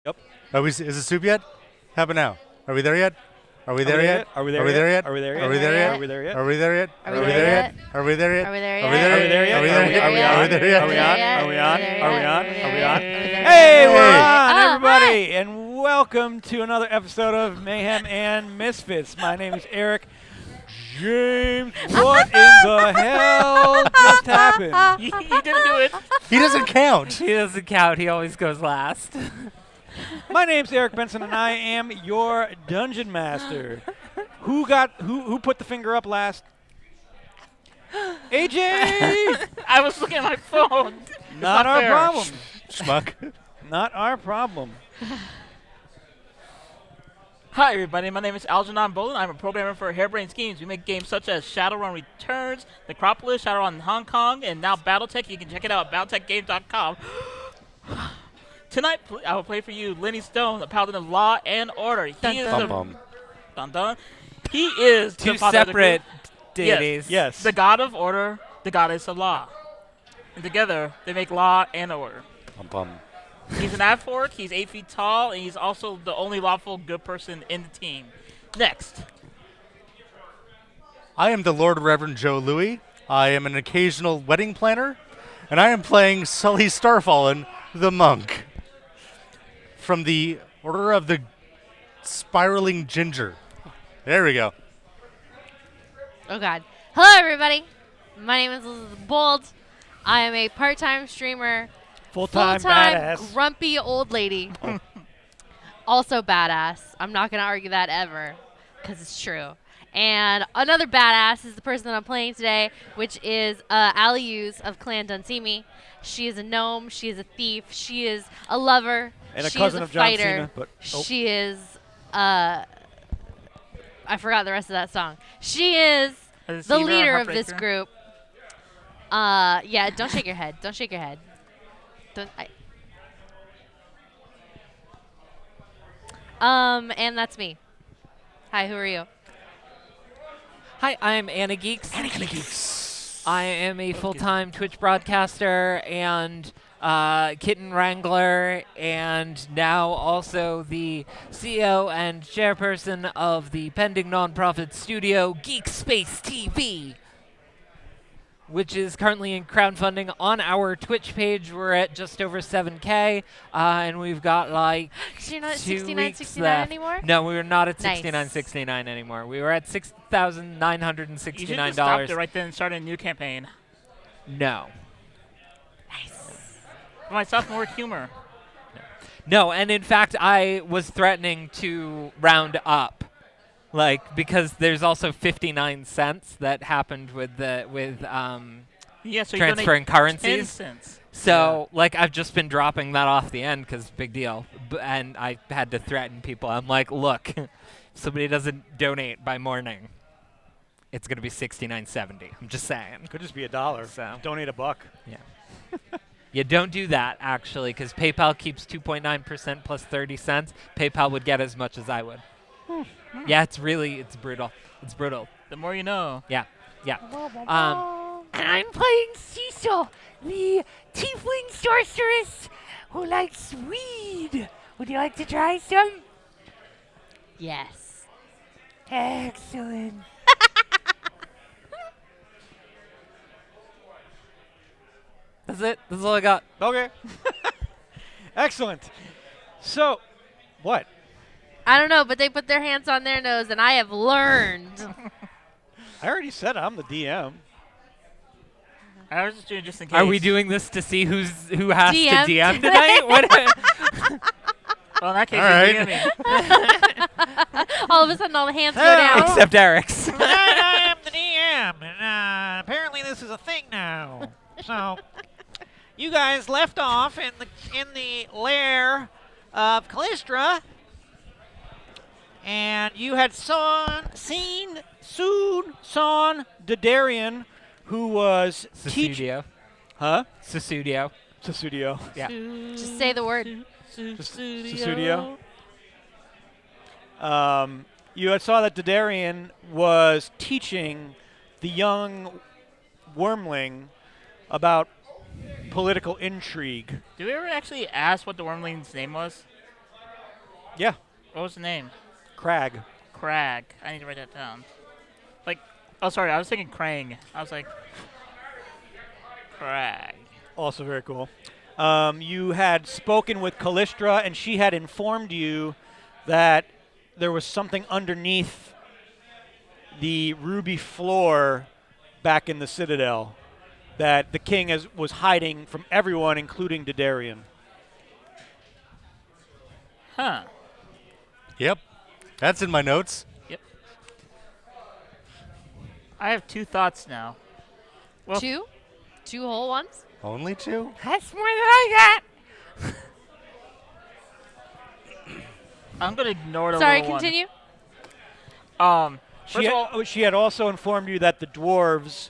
Yep. Is it soup yet? How about now? Are we there yet? Are we there yet? Are we Are we there there yet? yet? Are we there Are we yet? there yet? Are we there yet? Are we there yet? Are we there yet? Are we there yet? Are we there Are we yet? there Are we there yet? Are we there yet? Are we Are we there yet? on? Are we on? Are Are we we on? on? Are we on? Hey, Hey, we're Hey. on, Oh, everybody, and welcome to another episode of Mayhem and Misfits. My name is Eric. James, what in the hell just happened? He didn't do it. He doesn't count. He doesn't count. He always goes last. My name's Eric Benson, and I am your dungeon master. Who put the finger up last? AJ. I was looking at my phone. Not our fair. problem. Schmuck. Not our problem. Hi, everybody. My name is Algernon Bolin. I'm a programmer for Hairbrain Schemes. We make games such as Shadowrun Returns, Necropolis, Shadowrun Hong Kong, and now BattleTech. You can check it out at battletechgames.com. Tonight, I will play for you Lenny Stone, the Paladin of Law and Order. Dun, He is dun. the Bum. dun, dun. He is Two the father of the separate group. deities. Yes. The God of Order, the Goddess of Law. And together, they make law and order. Bum. He's an half-orc, he's 8 feet tall, and he's also the only lawful good person in the team. Next. I am the Lord Reverend Joe Louis. I am an occasional wedding planner, and I am playing Sully Starfallen, the monk, from the Order of the Spiraling Ginger. There we go. Oh God. Hello, everybody. My name is Elizabeth Bold. I am a part-time streamer, Full-time badass. grumpy old lady. Also badass. I'm not gonna argue that ever, because it's true. And another badass is the person that I'm playing today, which is Aliuse of Clan Dunsimi. She is a gnome. She is a thief. She is a lover. And a she cousin is a of John fighter. Cena, but- oh. She is. I forgot the rest of that song. She is A the deceiver, a leader of this heartbreaker. group. Yeah, don't shake your head. Don't shake your head. Don't. And that's me. Hi, who are you? Hi, I'm Anna Geeks. I am a full-time Twitch broadcaster and kitten wrangler, and now also the CEO and chairperson of the pending nonprofit studio Geek Space TV, which is currently in crowdfunding on our Twitch page. We're at just over 7K, and we've got like So you're not at 2 weeks 69.69 left. anymore? No, we were not at Nice. 69.69 anymore. We were at $6,969. You should just stopped it right then and started a new campaign. No. For my sophomore humor. No, and in fact, I was threatening to round up, like, because there's also 59 cents that happened with Yeah, so you transferring donate 10 currencies. cents. So, like, I've just been dropping that off the end because big deal. And I had to threaten people. I'm like, look, if somebody doesn't donate by morning, it's going to be $69.70. I'm just saying. Could just be $1. So. Donate $1. Yeah. You don't do that, actually, because PayPal keeps 2.9% plus 30 cents. PayPal would get as much as I would. Yeah, it's brutal. It's brutal. The more you know. Yeah, yeah. And I'm playing Cecil, the tiefling sorceress who likes weed. Would you like to try some? Yes. Excellent. That's it. That's all I got. Okay. Excellent. So, what? I don't know, but they put their hands on their nose, and I have learned. I already said I'm the DM. I was just doing just in case. Are we doing this to see who has DM to DM tonight? What? Well, in that case, All you're right. All of a sudden, all the hands go down. Except Eric's. I am the DM, and apparently this is a thing now. So, you guys left off in the lair of Callistra, and you had seen Dadarian, who was teaching. Susudio. Huh? Susudio. Susudio. Yeah. Just say the word. Susudio. You had saw that Dadarian was teaching the young wormling about political intrigue. Did we ever actually ask what the wormling's name was? Yeah, What was the name? Crag. Crag. I need to write that down. Like, oh, sorry, I was thinking Krang. I was like, Crag. Also very cool. You had spoken with Callistra, and she had informed you that there was something underneath the ruby floor back in the Citadel that the king was hiding from everyone, including Dadarian. Huh. Yep. That's in my notes. Yep. I have 2 thoughts now. Well, 2? 2 whole ones? Only 2? That's more than I I'm gonna ignore the Sorry, little continue. one. She she had also informed you that the dwarves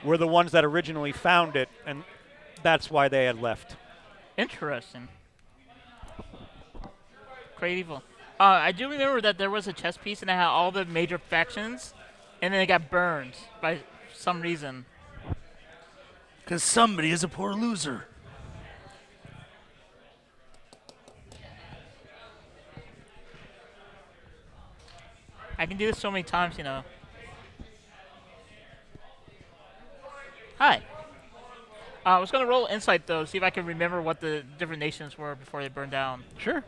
were the ones that originally found it, and that's why they had left. Interesting. Great evil. I do remember that there was a chess piece and it had all the major factions, and then it got burned by some reason. Because somebody is a poor loser. I can do this so many times, you know. Hi. I was gonna roll insight though, see if I can remember what the different nations were before they burned down. Sure.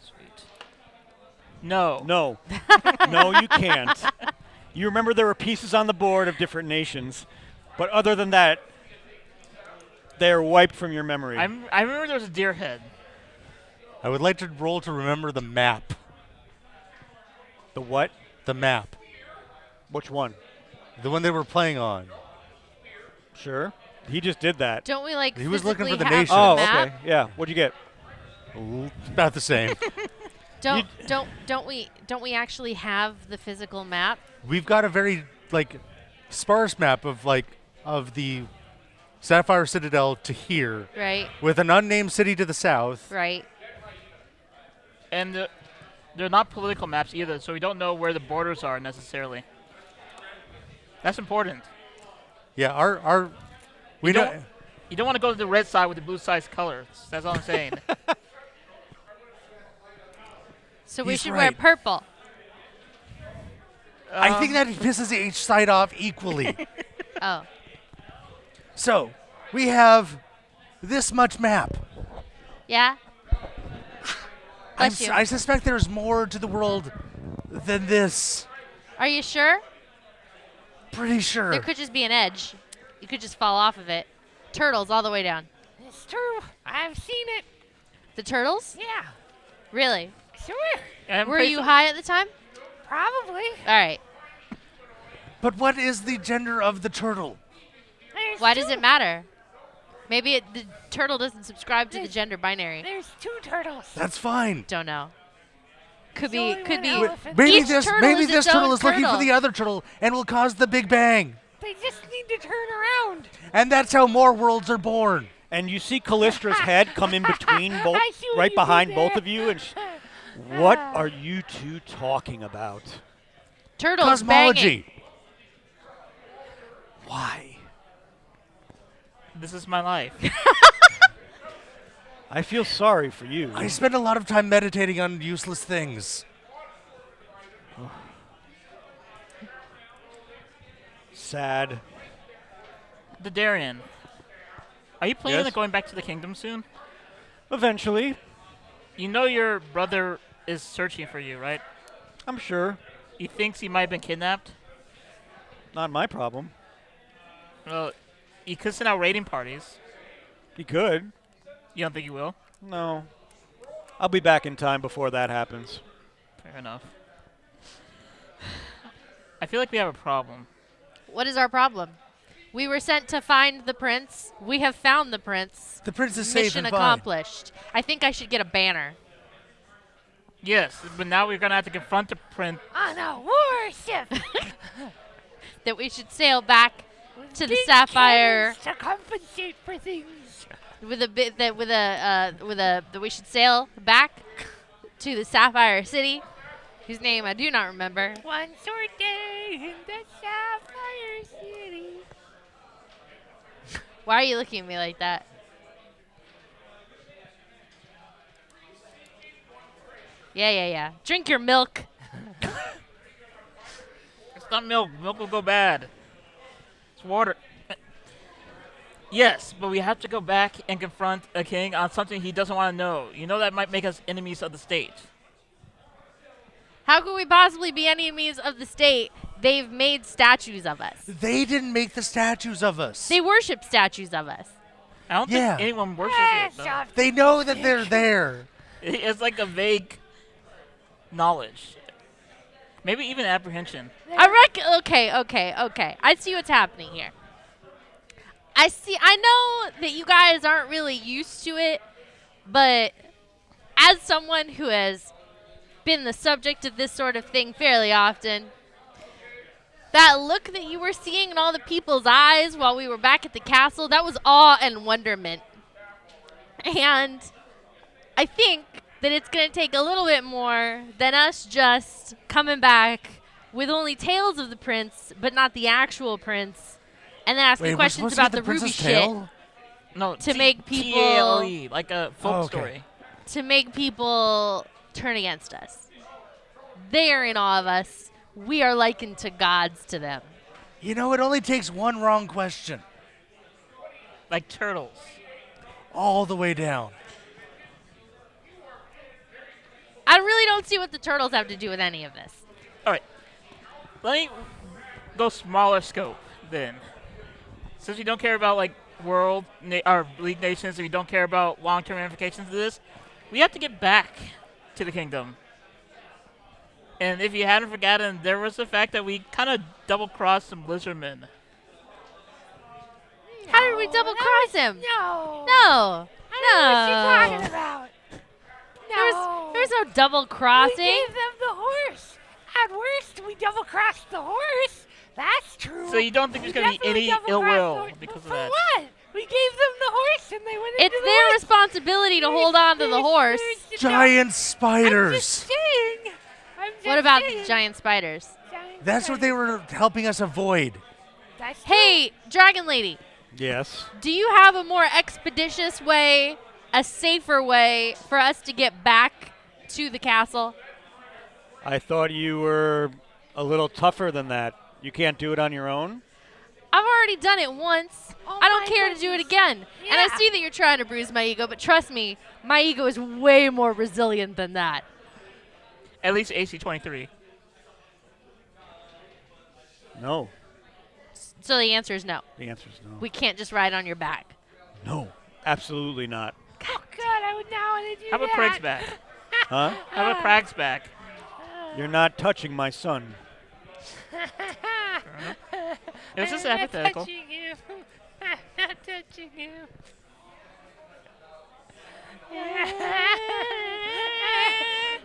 Sweet. No. No. No, you can't. You remember there were pieces on the board of different nations, but other than that, they're wiped from your memory. I remember there was a deer head. I would like to roll to remember the map. The what? The map. Which one? The one they were playing on. Sure. He just did that. Don't we like He was looking physically for the have nation. Oh, map? okay. Yeah. What'd you get? About the same. Don't we actually have the physical map? We've got a very sparse map of the Sapphire Citadel to here, Right. with an unnamed city to the south. Right. And they're not political maps either, so we don't know where the borders are necessarily. That's important. Yeah, our we You know. don't- You don't want to go to the red side with the blue side's colors. That's all I'm saying. So we He's should right. wear purple. I think that pisses each side off equally. Oh. So we have this much map. Yeah. Bless you. I suspect there's more to the world than this. Are you sure? Pretty sure. There could just be an edge. You could just fall off of it. Turtles all the way down. It's true. I've seen it. The turtles? Yeah. Really? Sure. And Were you high at the time? Probably. All right. But what is the gender of the turtle? There's Why two. does it matter? Maybe the turtle doesn't subscribe to the gender binary. There's 2 turtles. That's fine. Don't know. Could There's be. only Could one be. elephant. Maybe Each this turtle is its turtle own is looking for turtle. the other turtle and will cause the Big Bang. They just need to turn around. And that's how more worlds are born. And you see Callistra's head come in between both, I see what right you did behind there. both of you. And what are you two talking about? Turtles Cosmology. banging. Why? This is my life. I feel sorry for you. I spend a lot of time meditating on useless things. Sad. The Darien. Are you planning Yes? on going back to the kingdom soon? Eventually, You know your brother is searching for you, right? I'm sure. He thinks he might have been kidnapped. Not my problem. Well, he could send out raiding parties. He could. You don't think he will? No. I'll be back in time before that happens. Fair enough. I feel like we have a problem. What is our problem? We were sent to find the prince. We have found the prince. The prince is safe Mission and fine. accomplished. I think I should get a banner. Yes, but now we're gonna have to confront the prince. On a warship. That we should sail back to the Big Sapphire cannons to compensate for things. with a bit that that we should sail back to the Sapphire City, whose name I do not remember. One short day in the Sapphire City. Why are you looking at me like that? Yeah. Drink your milk. It's not milk. Milk will go bad. It's water. Yes, but we have to go back and confront a king on something he doesn't want to know. You know that might make us enemies of the state. How could we possibly be enemies of the state? They've made statues of us. They didn't make the statues of us. They worship statues of us. I don't Yeah. think anyone worships it, though. They know that they're there. It's like a vague knowledge. Maybe even apprehension. Okay. I see what's happening here. I know that you guys aren't really used to it, but as someone who has been the subject of this sort of thing fairly often, that look that you were seeing in all the people's eyes while we were back at the castle, that was awe and wonderment. And I think that it's going to take a little bit more than us just coming back with only tales of the prince, but not the actual prince, and then asking Wait, we're questions supposed to about get the ruby Prince's shit Tale? No, To make people- T-A-L-E, like a folk Oh, okay. story. to make people turn against us. They are in awe of us. We are likened to gods to them. You know, it only takes one wrong question. Like turtles. All the way down. I really don't see what the turtles have to do with any of this. All right. Let me go smaller scope then. Since we don't care about like or league nations, and we don't care about long-term ramifications of this, we have to get back to the kingdom. And if you hadn't forgotten, there was the fact that we kind of double-crossed some lizardmen. How did we double cross him? No. No. I know what you're No. talking about. There was no double crossing. We gave them the horse. At worst, we double crossed the horse. That's true. So you don't think there's going to be Definitely any ill double-crossed will the horse. because of For that? what? We gave them the horse and they went into It's the their woods. responsibility to hold on to the horse. Giant I'm just spiders. saying. What about the giant spiders? That's what they were helping us avoid. That's true. Hey, Dragon Lady, Yes. do you have a more expeditious way, a safer way for us to get back to the castle? I thought you were a little tougher than that. You can't do it on your own? I've already done it once. Oh I don't my care to do it goodness. again. And I Yeah. see that you're trying to bruise my ego, but trust me, my ego is way more resilient than that. At least AC 23. No. So the answer is no. The answer is no. We can't just ride on your back. No. Absolutely not. Oh, God, I would now want to do How about that. Craig's back? Huh? How about Craig's back? You're not touching my son. It was just I'm not hypothetical. touching you. I'm not touching you.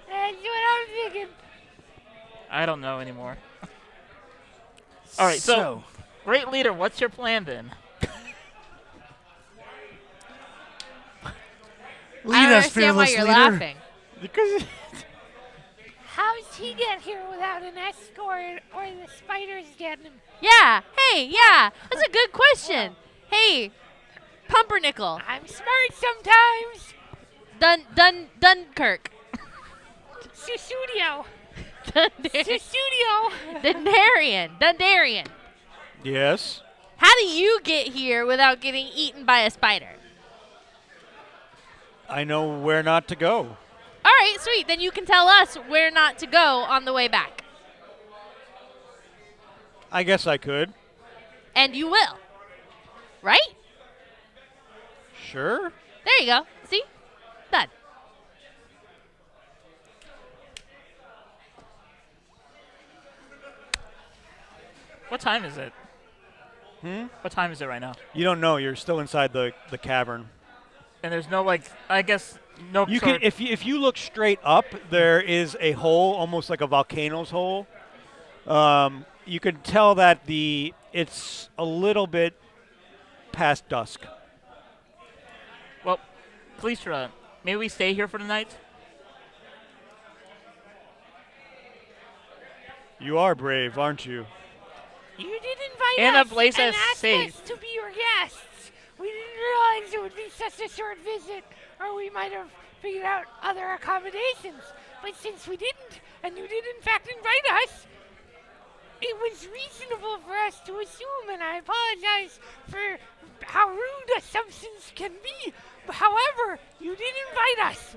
That's what I'm thinking. I don't know anymore. All right, so great leader, what's your plan then? Lead I don't us, understand why fearless you're leader. laughing. Because How does he get here without an escort or the spiders getting him? Yeah. Hey, yeah. That's a good question. Hey, Pumpernickel. I'm smart sometimes. Dunkirk. Susudio. Dundarian. Susudio. Dundarian. yes, How do you get here without getting eaten by a spider? I know where not to go. All right, sweet. Then you can tell us where not to go on the way back. I guess I could. And you will. Right? Sure. There you go. See? Done. What time is it? What time is it right now? You don't know. You're still inside the cavern. And there's no like, I guess no. You sort can, if you look straight up, there is a hole, almost like a volcano's hole. You can tell that it's a little bit past dusk. Well, please, maybe we stay here for the night. You are brave, aren't you? You did invite In a us place and that's asked safe. us to be your guests. We didn't realize it would be such a short visit, or we might have figured out other accommodations. But since we didn't, and you did in fact invite us, it was reasonable for us to assume, and I apologize for how rude assumptions can be. However, you did invite us.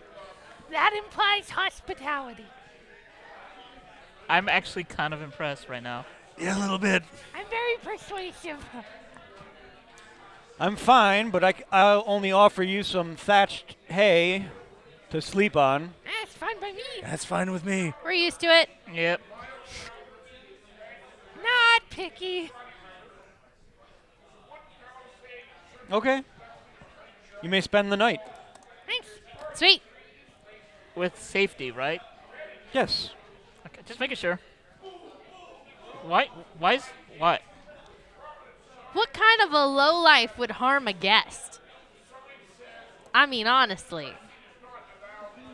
That implies hospitality. I'm actually kind of impressed right now. Yeah, a little bit. I'm very persuasive. I'm fine, but I'll only offer you some thatched hay to sleep on. That's fine by me. That's fine with me. We're used to it. Yep. Not picky. Okay. You may spend the night. Thanks. Sweet. With safety, right? Yes. Okay, just making sure. What? What? What kind of a lowlife would harm a guest? I mean, honestly.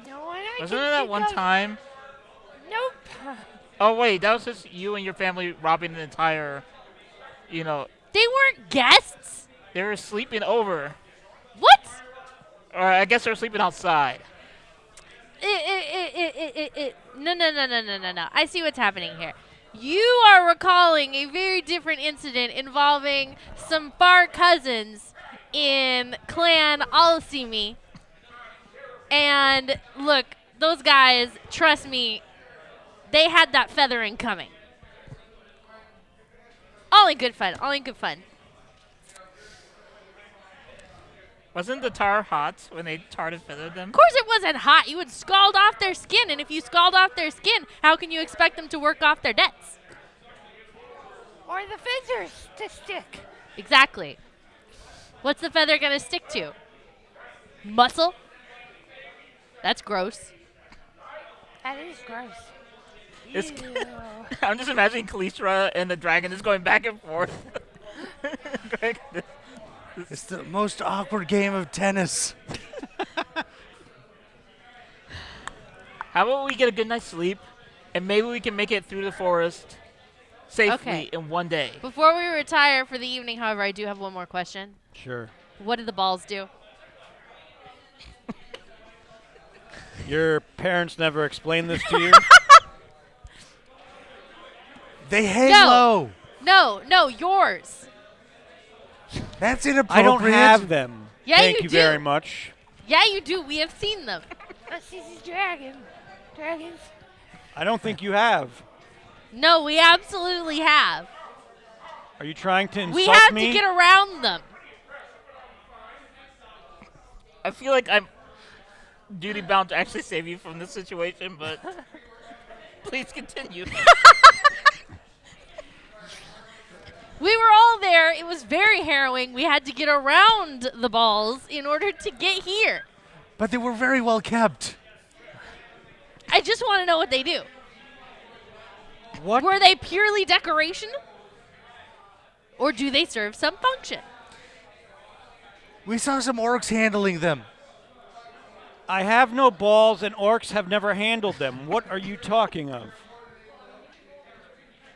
No one I Wasn't can there that think one of. time? Nope. Oh wait, that was just you and your family robbing an entire, They weren't guests. they were sleeping over. What? Or I guess they were sleeping outside. No. I see what's happening here. You are recalling a very different incident involving some far cousins in Clan Alasimi. And look, those guys, trust me, they had that feathering coming. All in good fun. Wasn't the tar hot when they tarred and feathered them? Of course it wasn't hot. You would scald off their skin, and if you scald off their skin, how can you expect them to work off their debts? Or the feathers to stick. Exactly. What's the feather gonna stick to? Muscle? That's gross. That is gross. It's- Ew. I'm just imagining Kalistra and the dragon just going back and forth. Greg, It's the most awkward game of tennis. how about we get a good night's sleep, and maybe we can make it through the forest safely Okay. in one day. Before we retire for the evening, however, I do have one more question. Sure. What did the balls do? Your parents never explained this to you? They hang No. low. No, yours. That's I inappropriate. don't have them. Yeah, Thank you you do. very much. Yeah, you do. We have seen them. This is a dragon. Dragons. I don't think you have. No, we absolutely have. Are you trying to insult We have me? to get around them. I feel like I'm duty bound to actually save you from this situation, but please continue. We were all there. It was very harrowing. We had to get around the balls in order to get here. But they were very well kept. I just want to know what they do. What? Were they purely decoration? Or do they serve some function? We saw some orcs handling them. I have no balls, and orcs have never handled them. What are you talking of?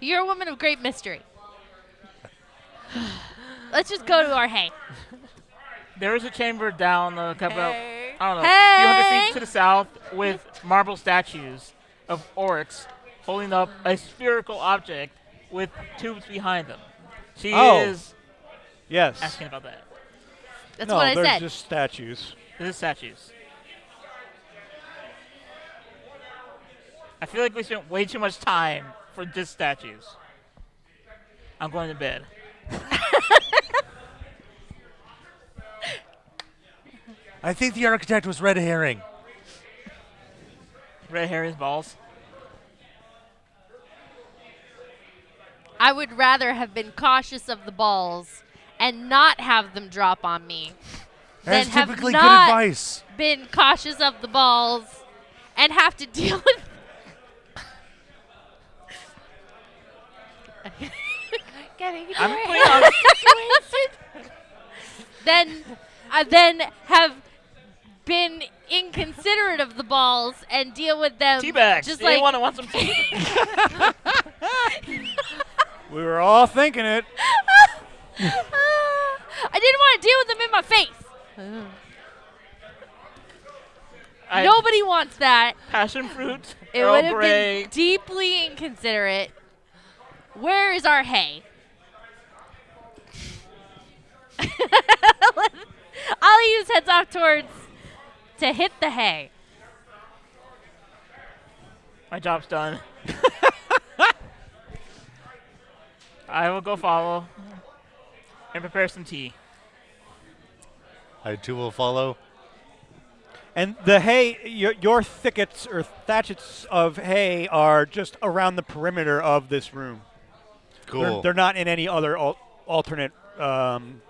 You're a woman of great mystery. Let's just go to our hay. There is a chamber down a couple, Hey. I don't know, Hey. few hundred feet to the south with marble statues of orcs holding up a spherical object with tubes behind them. She Oh. is Yes. asking about that. That's no, what I they're said. just statues. This is statues. I feel like we spent way too much time for just statues. I'm going to bed. I think the architect was red herring. Red herring's balls. I would rather have been cautious of the balls and not have them drop on me than That's have typically good not advice. been cautious of the balls and have to deal with. Getting I'm your putting head on then have been inconsiderate of the balls and deal with them teabags. just Anyone like want some tea? We were all thinking it. I didn't want to deal with them in my face. Nobody wants that. Passion fruit. It Earl would have Grey. been deeply inconsiderate. Where is our hay? Alius heads off to hit the hay. My job's done. I will go follow and prepare some tea. I too will follow. And the hay, your thickets or thatchets of hay are just around the perimeter of this room. Cool. They're not in any other alternate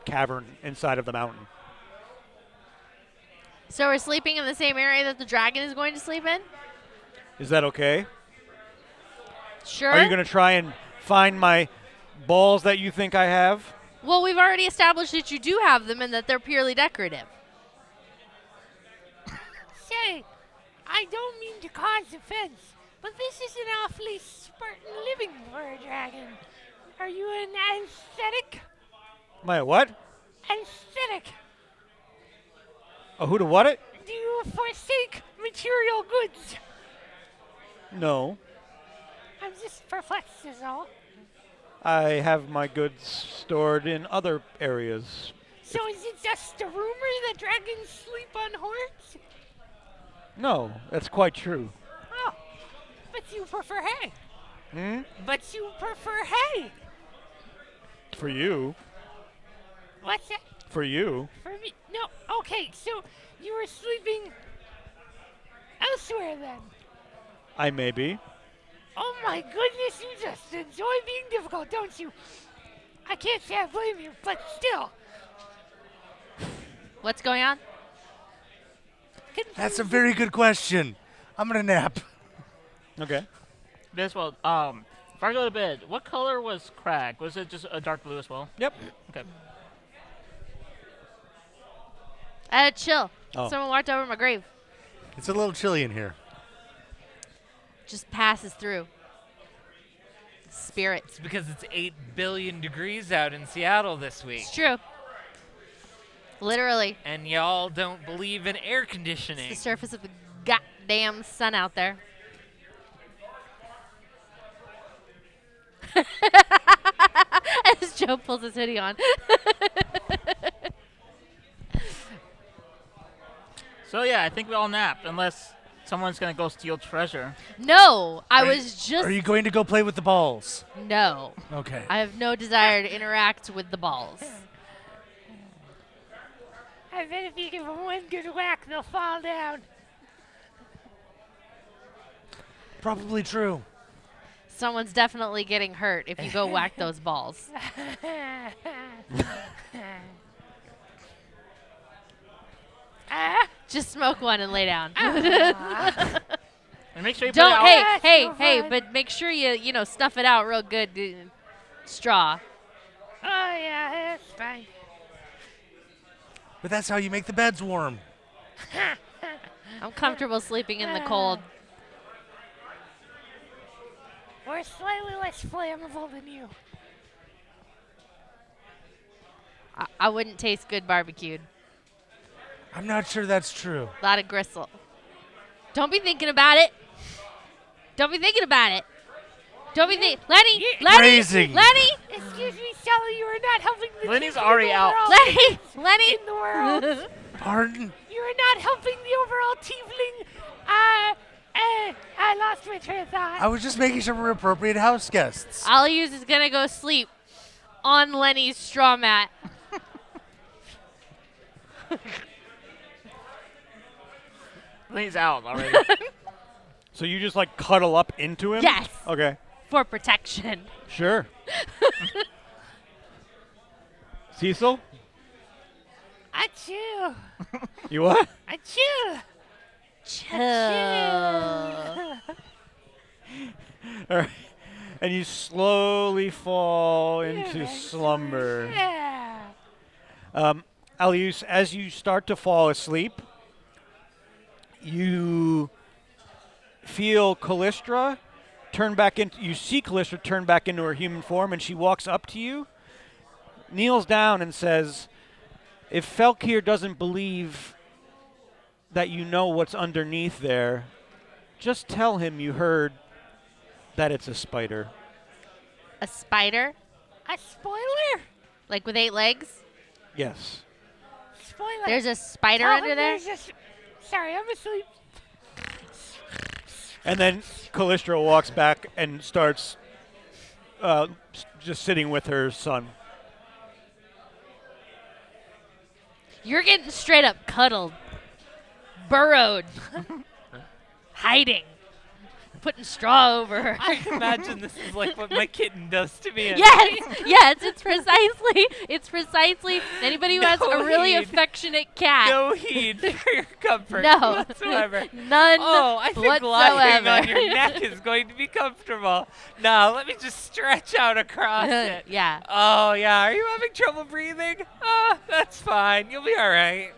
cavern inside of the mountain. So we're sleeping in the same area that the dragon is going to sleep in? Is that okay? Sure. Are you going to try and find my balls that you think I have? Well, we've already established that you do have them and that they're purely decorative. Say, I don't mean to cause offense, but this is an awfully Spartan living for a dragon. Are you an aesthetic? My what? Aesthetic. A who to what it? Do you forsake material goods? No. I'm just perplexed is all. I have my goods stored in other areas. So is it just a rumor that dragons sleep on horns? No, that's quite true. Oh, but you prefer hay. Hmm? But you prefer hay. For you. What's that? For you. For me? No. Okay, so you were sleeping elsewhere then. I may be. Oh my goodness, you just enjoy being difficult, don't you? I can't say I blame you, but still. What's going on? That's a very good question. I'm gonna nap. Okay. This well, if I go to bed, what color was Crag? Was it just a dark blue as well? Yep. Okay. Chill. Oh. Someone walked over my grave. It's a little chilly in here. Just passes through. Spirit. It's because it's 8 billion degrees out in Seattle this week. It's true. Literally. And y'all don't believe in air It's conditioning. the surface of the goddamn sun out there. As Joe pulls his hoodie on. So yeah, I think we all napped, unless someone's gonna go steal treasure. No, I was just. Are you going to go play with the balls? No. Okay. I have no desire to interact with the balls. I bet if you give them one good whack, they'll fall down. Probably true. Someone's definitely getting hurt if you go whack those balls. Just smoke one and lay down. And make sure you put it Don't. out. That's Hey, so hey, fun. but make sure you stuff it out real good. Straw. Oh yeah, that's fine. But that's how you make the beds warm. I'm comfortable sleeping in the cold. We're slightly less flammable than you. I wouldn't taste good barbecued. I'm not sure that's true. A lot of gristle. Don't be thinking about it. Don't be thinking about it. Don't be thinking. Lenny! Phrasing. Lenny! Excuse me, Sally, you are not helping the Lenny's team already out. overall Lenny! Lenny! in the world. Pardon? You are not helping the overall tiefling. I lost my train of thought. I was just making sure we're appropriate house guests. Alius is going to go sleep on Lenny's straw mat. Lenny's out already. So you just like cuddle up into him? Yes. Okay. For protection. Sure. Cecil? Achoo. You what? Achoo. Chill. All right. And you slowly fall into slumber. Yeah. Alius, as you start to fall asleep, you feel Callistra turn back into. You see Callistra turn back into her human form, and she walks up to you, kneels down, and says, "If Felkir doesn't believe that you know what's underneath there, just tell him you heard that it's a spider. A spider? A spoiler? Like with 8 legs? Yes. Spoiler. There's a spider Tell under him there? Sorry, I'm asleep. And then Callistra walks back and starts just sitting with her son. You're getting straight up cuddled. Burrowed. Hiding. Putting straw over her. I imagine this is like what my kitten does to me. Yes, it's precisely anybody who has No a really heed. affectionate cat. No heed for your comfort No. whatsoever. None Oh, I think whatsoever. lying on your neck is going to be comfortable. No, let me just stretch out across it. Yeah. Oh, yeah. Are you having trouble breathing? Oh, that's fine. You'll be all right.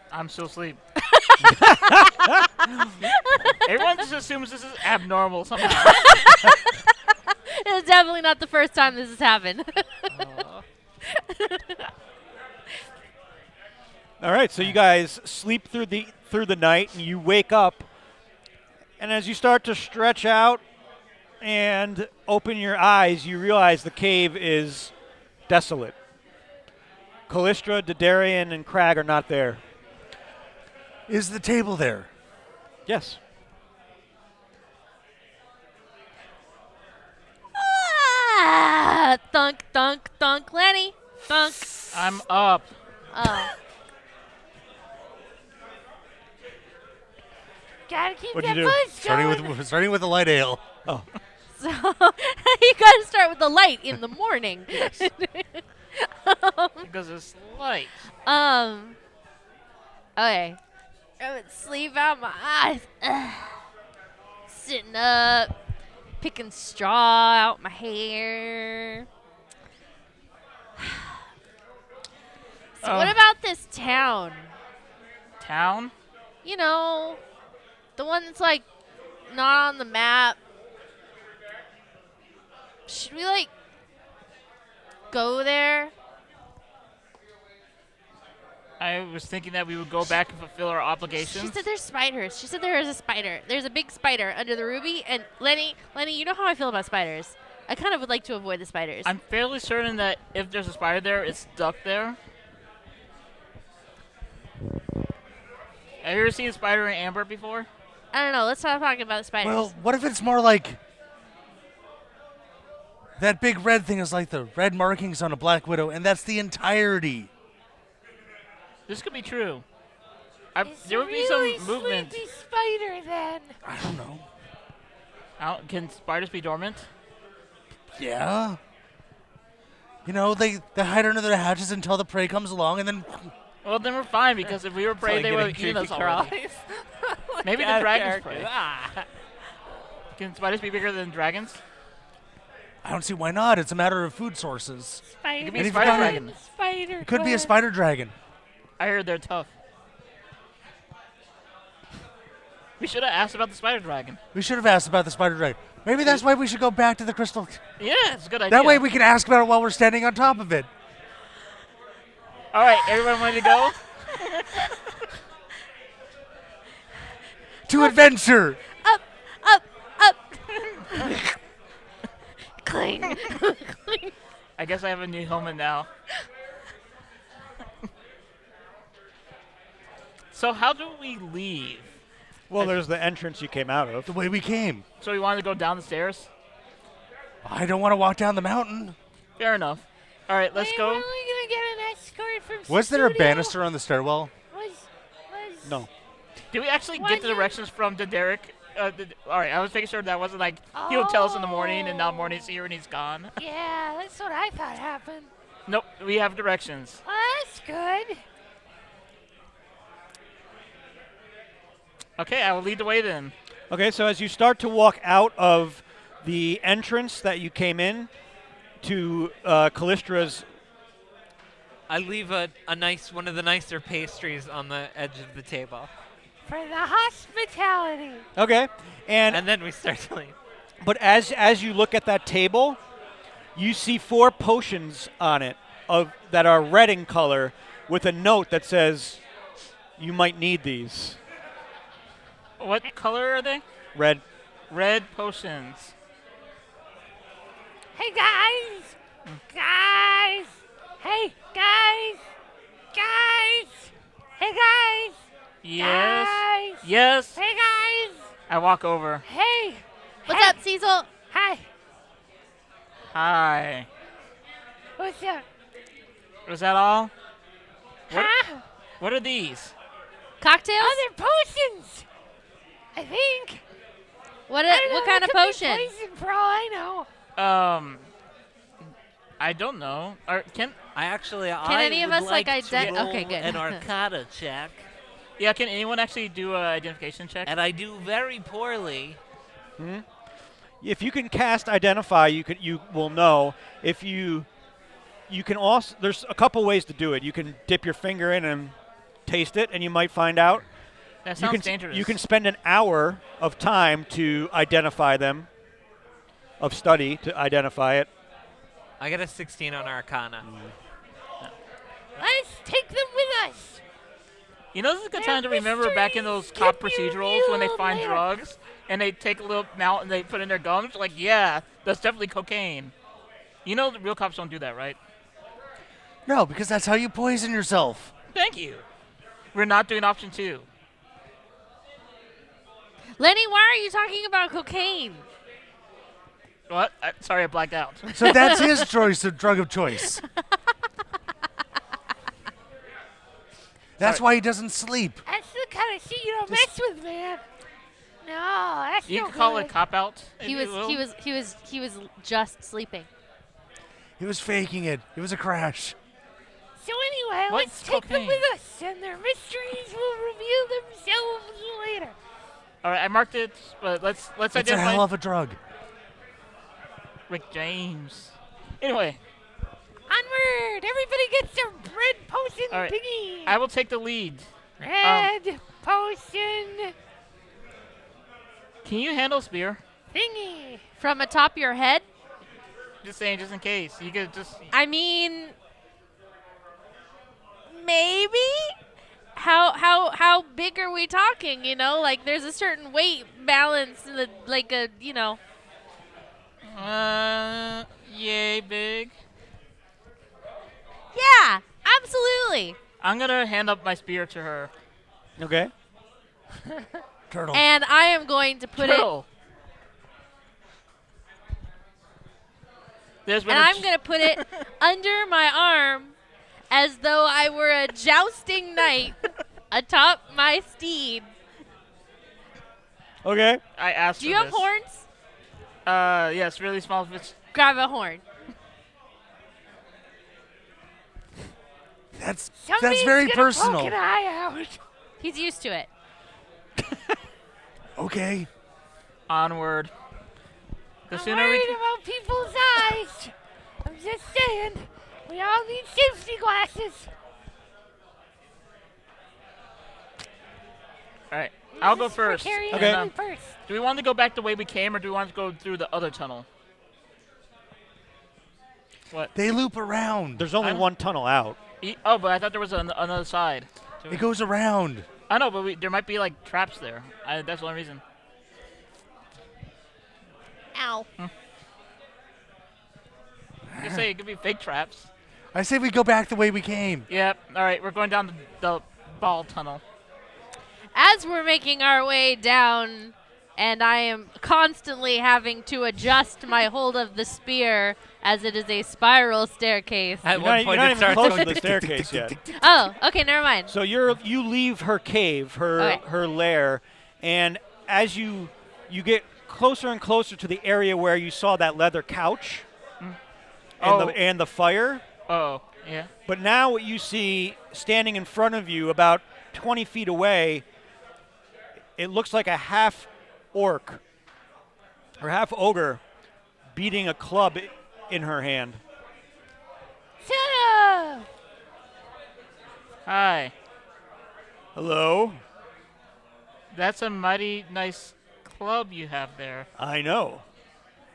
I'm still asleep. Everyone just assumes this is abnormal somehow. It's definitely not the first time this has happened. All right, so you guys sleep through the night, and you wake up, and as you start to stretch out and open your eyes, you realize the cave is desolate. Callistra, Didarian, and Crag are not there. Is the table there? Yes. Thunk, thunk, thunk, Lenny. Thunk. I'm up. Oh. Gotta keep What'd that you do? voice going. Starting with the light ale. Oh. So you gotta start with the light in the morning. Because it's light. Okay. I would sleep out my eyes. Ugh. Sitting up, picking straw out my hair. So what about this town? Town? You know, the one that's like not on the map. Should we like go there? I was thinking that we would go back and fulfill our She obligations. said there's spiders. She said there is a spider. There's a big spider under the ruby. And Lenny, you know how I feel about spiders. I kind of would like to avoid the spiders. I'm fairly certain that if there's a spider there, it's stuck there. Have you ever seen a spider in amber before? I don't know. Let's stop talking about the spiders. Well, what if it's more like that big red thing is like the red markings on a black widow, and that's the entirety? This could be true. It's There a would be really some movement. sleepy spider then. I don't know. Can spiders be dormant? Yeah. You know, they hide under their hatches until the prey comes along, and then Well, then we're fine because if we were prey, they would have eaten us already. Maybe the dragons prey. Can spiders be bigger than dragons? I don't see why not. It's a matter of food sources. Spider. It could be And a if you spider got it- dragon. Spider. It could be a clan. spider dragon. I heard they're tough. We should have asked about the spider dragon. We should have asked about the spider dragon. Maybe that's why we should go back to the crystal. Yeah, it's a good idea. That way we can ask about it while we're standing on top of it. All right, everyone ready to go? To adventure! Up, up, up. Cling. Cling. I guess I have a new helmet now. So how do we leave? Well, there's the entrance you came out of. The way we came. So we wanted to go down the stairs? I don't want to walk down the mountain. Fair enough. All right, let's Wait, go. We're only gonna get an escort from Was there a studio. banister on the stairwell? Was No. Did we actually Why get the not? directions from the Derek? All right, I was making sure that wasn't like he'll tell us in the morning and now morning's here and he's gone. Yeah, that's what I thought happened. Nope, we have directions. Well, that's good. Okay, I will lead the way then. Okay, so as you start to walk out of the entrance that you came in to Callistra's, I leave a nice one of the nicer pastries on the edge of the table, For the hospitality. okay, and then we start to leave. but as you look at that table, you see 4 potions on it, that are red in color with a note that says you might need these. What color are they? Red. Red potions. Hey guys! Guys! Hey guys! Guys! Hey guys! Yes. Guys! Yes. Hey guys! I walk over. Hey! What's Hey. up, Cecil? Hi! Hi. What's up? Was that all? What, Huh? what are these? Cocktails? Other potions! I think. What I don't know, kind that of could be potion? poison for all I know. I don't know. Can Can any of us like identify? Okay, good. An Arcana check, can anyone actually do an identification check? and I do very poorly. If you can cast Identify, you will know. If you can also, there's a couple ways to do it. You can dip your finger in and taste it, and you might find out. That You sounds can dangerous. you can spend an hour of time to identify them, of study to identify it. I got a 16 on Arcana. Let's take them with us. You know, this is a good Their time to remember back in those mysteries cop can be procedurals when they revealed find later. drugs and they take a little amount and they put it in their gums. Like, yeah, that's definitely cocaine. You know, the real cops don't do that, right? No, because that's how you poison yourself. Thank you. We're not doing option 2. Lenny, why are you talking about cocaine? What? Sorry, I blacked out. So that's his choice of drug of choice. That's why he doesn't sleep. That's the kind of shit you don't mess with, man. No, that's You no can call it good. cop out. He was just sleeping. He was faking it. It was a crash. So anyway, What's let's take them cocaine? with us, and their mysteries will reveal themselves later. All right, I marked it, but let's It's a identify hell of a drug. Rick James. Anyway, Onward! Everybody gets their red potion all right, thingy. I will take the lead. Red potion Can you handle spear? thingy. From atop your head? Just saying, just in case. You could just. I mean, maybe. How big are we talking? You know, like there's a certain weight balance, in the, like a Yay, big. Yeah, absolutely. I'm gonna hand up my spear to her. Okay. Turtle. And I am going to put it. Turtle. There's been And a I'm going to put it under my arm as though I were a jousting knight atop my steed. Okay. I asked Do for you have this. horns? Yes, really small. Fish. Grab a horn. That's Somebody's very gonna personal. Poke an eye out. He's used to it. Okay. Onward. The I'm sooner we worried can. about people's eyes. I'm just saying, we all need safety glasses. All right, I'll go This is for first. carrying Okay. my purse. Do we want to go back the way we came, or do we want to go through the other tunnel? What? They loop around. There's only I'm- one tunnel out. Oh, but I thought there was another side. It goes around. I know, but there might be like traps there. That's the only reason. Ow. Just say it could be fake traps. I say we go back the way we came. Yep. All right, we're going down the ball tunnel. As we're making our way down, and I am constantly having to adjust my hold of the spear as it is a spiral staircase. At You're one not, point, you're not it even starts close going to the staircase yet. Oh, okay, never mind. So you leave her cave, Okay. her lair, and as you get closer and closer to the area where you saw that leather couch Oh. and the fire, Oh, yeah. but now what you see standing in front of you about 20 feet away, it looks like a half orc or half ogre beating a club in her hand. Shut up! Hi. Hello? That's a mighty nice club you have there. I know.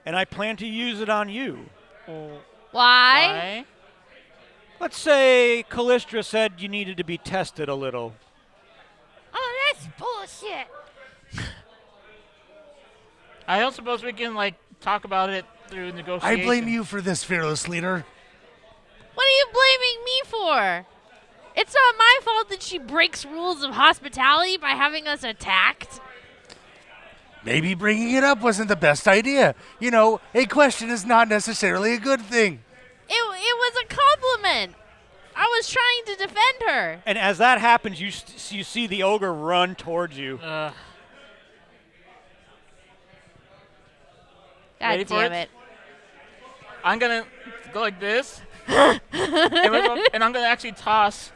And I plan to use it on you. Why? Let's say Callistra said you needed to be tested a little. Oh, that's bullshit. I don't suppose we can like talk about it through I negotiation. blame you for this, fearless leader. What are you blaming me for? It's not my fault that she breaks rules of hospitality by having us attacked. Maybe bringing it up wasn't the best idea. You know, a question is not necessarily a good thing. It was a compliment. I was trying to defend her. And as that happens, you see the ogre run towards you. God Ready for damn it? it. I'm gonna go like this, and I'm gonna actually toss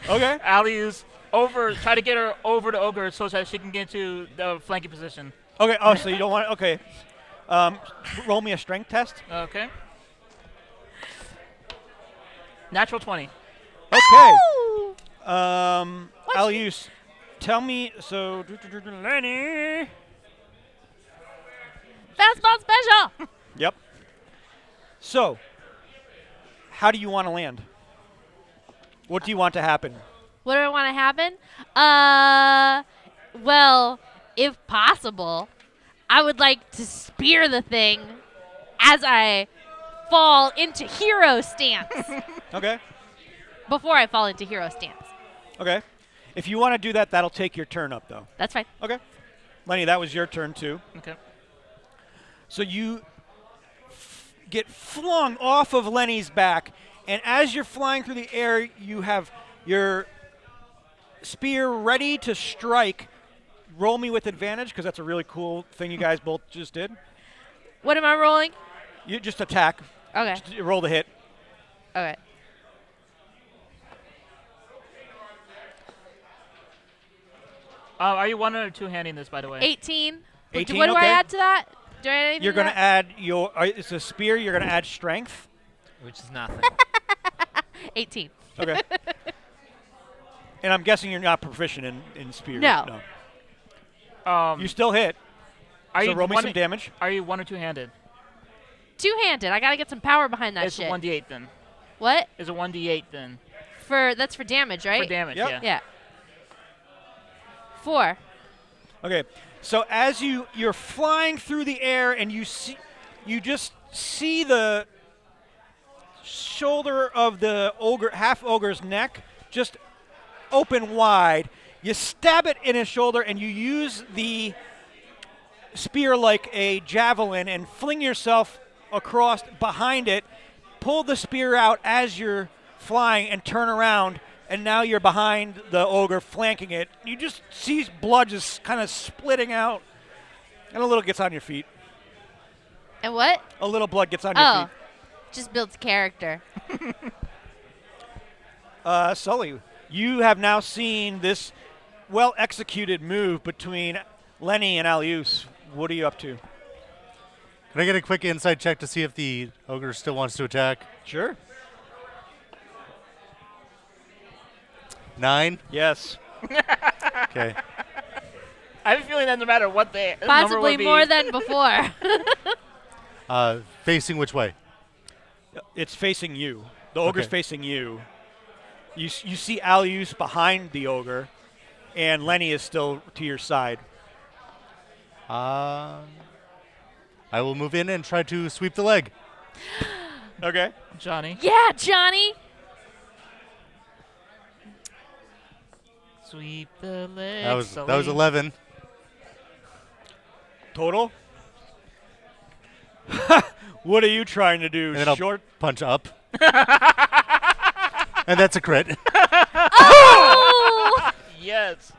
Okay. Alius over, try to get her over to ogre so that she can get into the flanking position. Okay. Oh, so you don't want? Okay. Roll me a strength test. Okay. Natural 20. Okay. Ow! Alius, tell me. So, Lenny. Fastball special. Yep. So, how do you want to land? What do you want to happen? What do I want to happen? Well, if possible, I would like to spear the thing as I fall into hero stance. Okay. Before I fall into hero stance. Okay. If you want to do that, that'll take your turn up, though. That's fine. Okay. Lenny, that was your turn, too. Okay. So you get flung off of Lenny's back, and as you're flying through the air, you have your spear ready to strike. Roll me with advantage, because that's a really cool thing you guys both just did. What am I rolling? You just attack. Okay. Just roll the hit. Okay. Are you one or two-handing this, by the way? 18. 18, What do I okay. add to that? Do I add anything You're to going to that? add your. It's a spear. You're going to add strength. Which is nothing. 18. Okay. And I'm guessing you're not proficient in spears. No. You still hit. Are So you roll me one- some damage. Are you one or two-handed? Two-handed. I got to get some power behind that It's shit. 1d8 then. What? It's a 1d8 then. That's for damage, right? For damage, Yep. yeah. Yeah. 4. Okay, so as you're flying through the air and you just see the shoulder of the half ogre's neck just open wide. You stab it in his shoulder and you use the spear like a javelin and fling yourself across behind it. Pull the spear out as you're flying and turn around. And now you're behind the ogre, flanking it. You just see blood just kind of splitting out. And a little gets on your feet. And what? A little blood gets on your Oh. feet. Just builds character. Sully, you have now seen this well-executed move between Lenny and Alius. What are you up to? Can I get a quick insight check to see if the ogre still wants to attack? Sure. 9? Yes. Okay. I have a feeling that no matter what the number Possibly would be, more than before. Facing which way? It's facing you. The ogre's Okay. facing you. You see Alius behind the ogre, and Lenny is still to your side. I will move in and try to sweep the leg. Okay. Johnny. Yeah, Johnny. Sweep the leg. That was 11. Total? What are you trying to do? And then I'll Short? punch up. And that's a crit. Oh! Yes.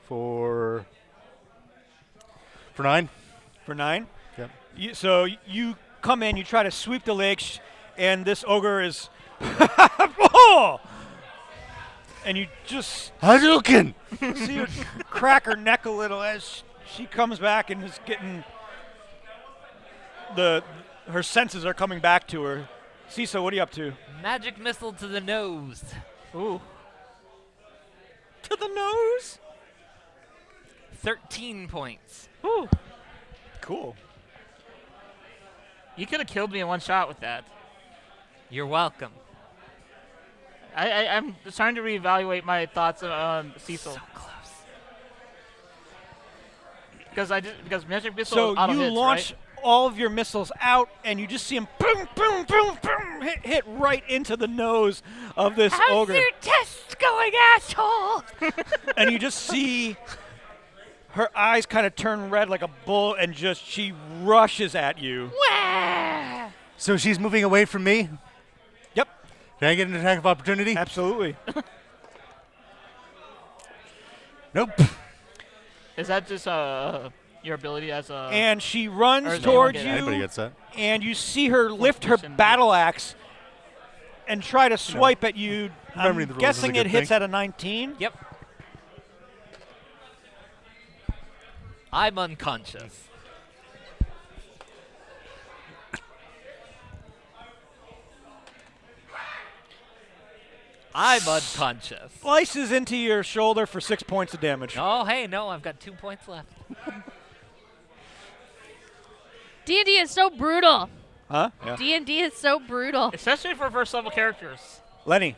For 9. For 9? Yep. So you come in, you try to sweep the leg, and this ogre is. Oh! And you just Hadouken! see her crack her neck a little as she comes back and is getting. Her senses are coming back to her. Cecil, what are you up to? Magic missile to the nose. Ooh. To the nose? 13 points. Cool. You could have killed me in one shot with that. You're welcome. I'm starting to reevaluate my thoughts on Cecil. So close. Because magic missile So auto you hits, launch right? all of your missiles out, and you just see them boom, boom, boom, boom, hit right into the nose of this How's ogre. your test going, asshole? And you just see her eyes kind of turn red like a bull, and just she rushes at you. Wah! So she's moving away from me. Yep, Can I get an attack of opportunity? absolutely. Nope. Is that just your ability as a? And she Or runs is towards anyone Anybody you, gets that? and you see her lift her Fortune battle axe and try to swipe at you. Remembering I'm the rules is a guessing good it hits thing. at a 19. Yep. I'm unconscious. I'm unconscious. Slices into your shoulder for 6 points of damage. Oh, hey, no, I've got 2 points left. D&D is so brutal. Huh? Yeah. D&D is so brutal. Especially for first level characters. Lenny,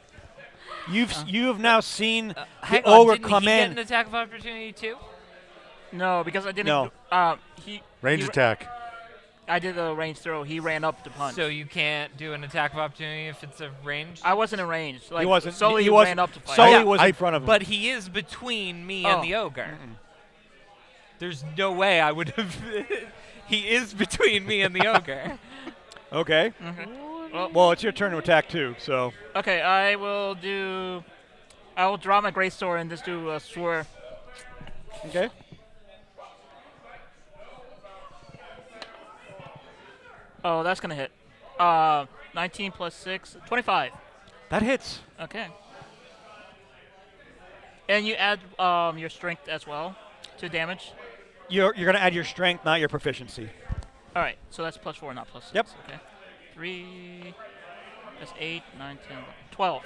you have now seen the Hang on, ogre didn't come he get in. an attack of opportunity too? No, because I didn't. No. Range he- attack. I did a range throw. He ran up to punch. So you can't do an attack of opportunity if it's a range? I wasn't in range. Like, He wasn't. Sully he wasn't. ran up to fight. Sully Yeah, was I- in front of him. But he is between me Oh. and the ogre. There's no way I would have... He is between me and the ogre. Okay. Well, Well, it's your turn to attack too. So okay, I will draw my great sword and just do a swear. okay. Oh, that's gonna hit. 19 plus 6, 25. That hits. Okay. And you add your strength as well to damage. You're gonna add your strength, not your proficiency. All right, so that's plus 4, not plus 6. Yep. Okay. 3. That's 8, 9, 10, 12.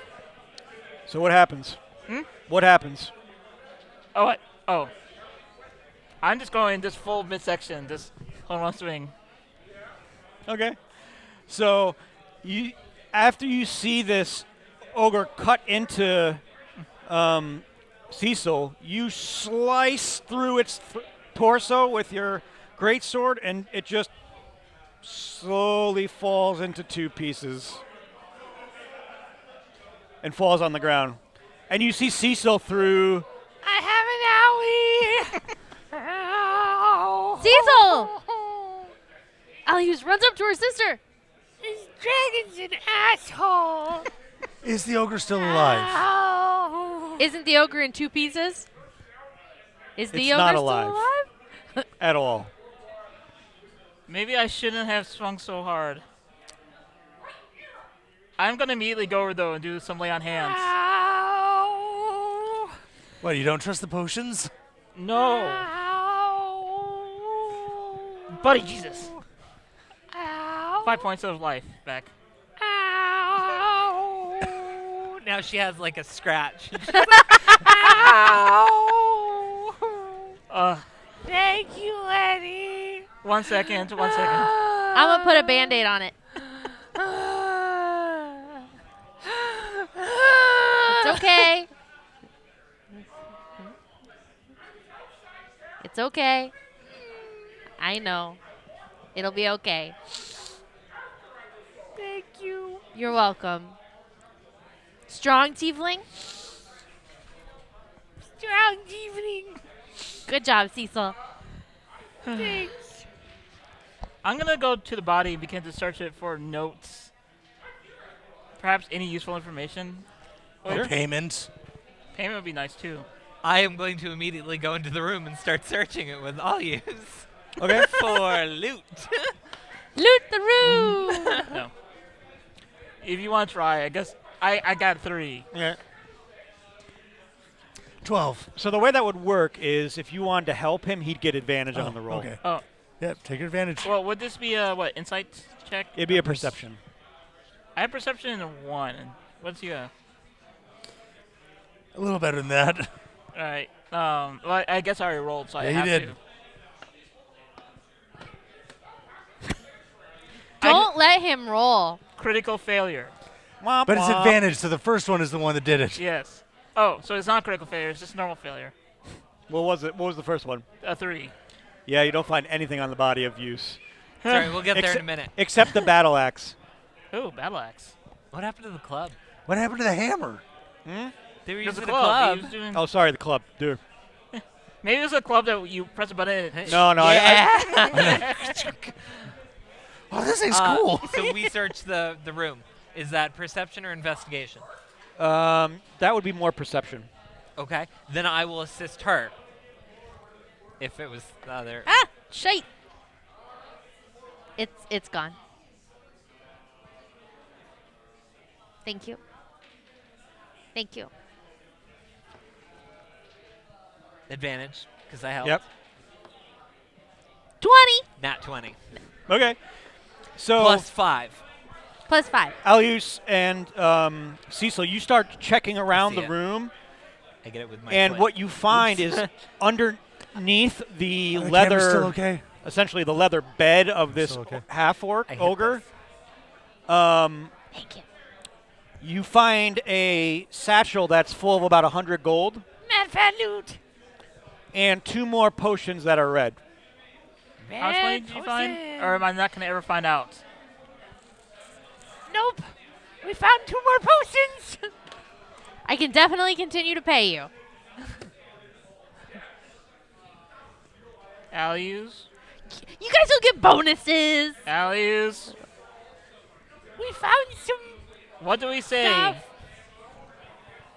So what happens? Hmm? What happens? Oh, what? Oh. I'm just going this full midsection, just on one swing. Okay. So you after you see this ogre cut into Cecil, you slice through its torso with your greatsword, and it just slowly falls into 2 pieces and falls on the ground. And you see Cecil through. I have an owie. Ow. Cecil! Alius runs up to her sister. This dragon's an asshole. Is the ogre still alive? Ow. Isn't the ogre in 2 pieces? Is the It's ogre not still alive. alive? At all. Maybe I shouldn't have swung so hard. I'm going to immediately go over, though, and do some lay on hands. Ow. What, you don't trust the potions? No. Ow. Buddy, Jesus. Ow. 5 points of life back. Ow. Now she has like a scratch. Ow. Thank you, Lenny. 1 second, 1 second. I'm going to put a Band-Aid on it. It's okay. It's okay. I know. It'll be okay. Thank you. You're welcome. Strong tiefling? Strong evening. Good job, Cecil. Thanks. I'm going to go to the body and begin to search it for notes. Perhaps any useful information. Or payment? Payment would be nice, too. I am going to immediately go into the room and start searching it with Alius. Okay. For loot. Loot the room! No. If you want to try, I guess I got 3. Yeah. 12. So the way that would work is if you wanted to help him, he'd get advantage on the roll. Okay. Oh, Yep, take advantage. well, would this be a, insight check? It'd be a perception. I have perception in 1. What's your? A little better than that. All right. Well, I guess I already rolled, so I Yeah, you have did. to. Don't let him roll. Critical failure. Womp But it's womp. advantage, so the first one is the one that did it. Yes. Oh, so it's not critical failure. It's just normal failure. What was it? What was the first one? A 3. Yeah, you don't find anything on the body of use. Sorry, we'll get there in a minute. Except the battle axe. Ooh, battle axe. What happened to the club? What happened to the hammer? They were There's using a the club. club. He was doing, Oh, sorry, the club. Dude. maybe it was a club that you press a button. And No, no. Oh, this thing's cool. So we searched the room. Is that perception or investigation? That would be more perception. Okay. Then I will assist her. If it was the other. Ah, shite. It's gone. Thank you. Thank you. Advantage, because I helped. Yep. 20 Nat 20. Okay. So, Plus 5. plus 5. Alius and Cecil, you start checking around see the it. room, I get it with my and foot. what you find is underneath the The leather, camera's still okay? essentially the leather bed of this Still okay? half-orc I hit ogre, Thank you. you find a satchel that's full of about 100 gold Mad fat loot. and 2 more potions that are red. How much money did you find? Or am I not going to ever find out? Nope. We found 2 more potions. I can definitely continue to pay you. Values? You guys will get bonuses. Values? We found some What do we say? stuff.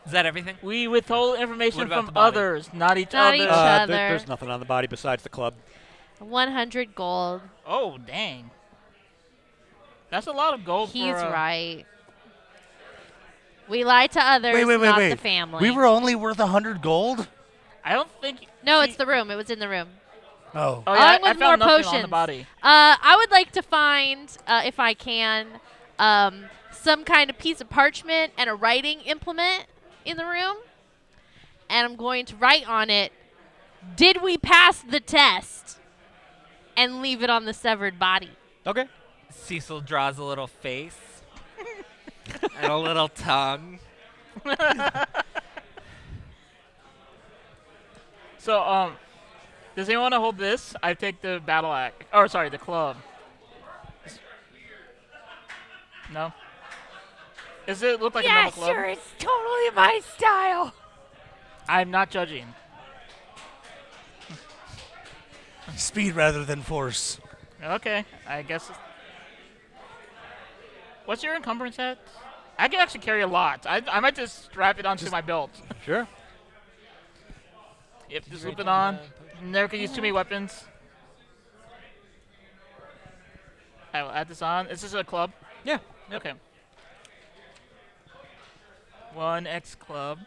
Is that everything? We withhold information What about the from body? others, not each Not other. each other. There's nothing on the body besides the club. 100 gold. Oh, dang. That's a lot of gold He's for right. We lie to others, Wait. not the family. We were only worth 100 gold? I don't think... No, see- it's the room. It was in the room. Oh. Oh, yeah, Along I with found more nothing on the potions. body. I would like to find, if I can, some kind of piece of parchment and a writing implement in the room. And I'm going to write on it, "Did we pass the test?" And leave it on the severed body. Okay. Cecil draws a little face and a little tongue. So, does anyone want to hold this? I take the battle axe. Or, sorry, the club. No? Does it look like a Yeah, normal club? sure. It's totally my style. I'm not judging. Speed rather than force. Okay, I guess. What's your encumbrance at? I can actually carry a lot. I might just strap it onto my belt. Sure. Yep, just loop it on. Never can use too many weapons. I will add this on. Is this a club? Yeah. Okay. 1x club.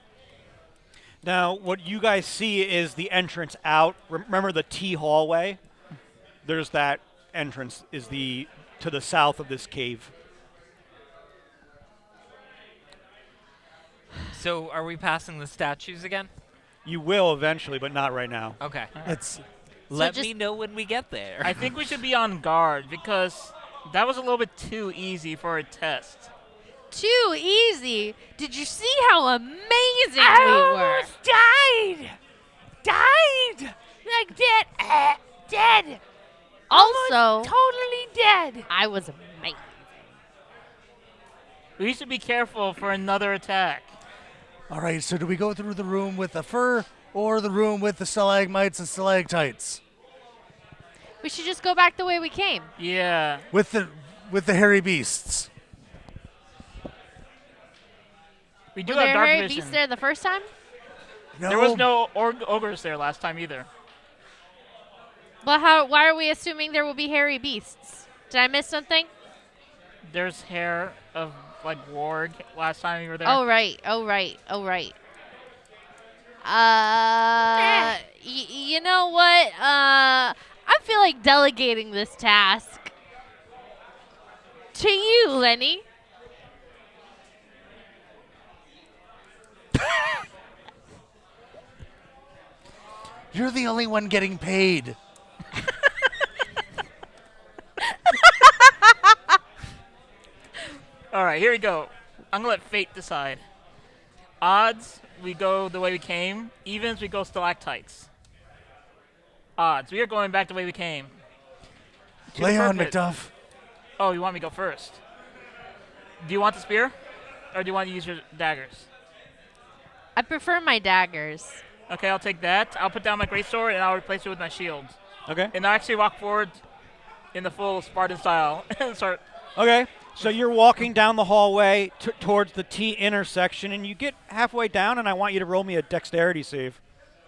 Now, what you guys see is the entrance out. Remember the T hallway? There's that entrance is to the south of this cave. So are we passing the statues again? You will eventually, but not right now. Okay. just- Let me know when we get there. I think we should be on guard because that was a little bit too easy for a test. Too easy. Did you see how amazing I we were? almost died. Died. Like dead. Dead. Also, Totally dead. I was amazing. We should be careful for another attack. All right, so do we go through the room with the fur or the room with the stalagmites and stalactites? We should just go back the way we came. Yeah. With the hairy beasts. We do Were have there dark hairy vision. beasts there the first time? There was no ogres there last time either. But why are we assuming there will be hairy beasts? Did I miss something? There's hair of like warg last time you were there. Oh right. You know what? I feel like delegating this task to you, Lenny. You're the only one getting paid. All right, here we go. I'm going to let fate decide. Odds, we go the way we came. Evens, we go stalactites. Odds, we are going back the way we came. To Lay the on, purpose. McDuff. Oh, you want me to go first? Do you want the spear? Or do you want to use your daggers? I prefer my daggers. Okay, I'll take that. I'll put down my greatsword and I'll replace it with my shield. Okay. And I'll actually walk forward in the full Spartan style and start. Okay. So you're walking down the hallway towards the T intersection, and you get halfway down, and I want you to roll me a dexterity save.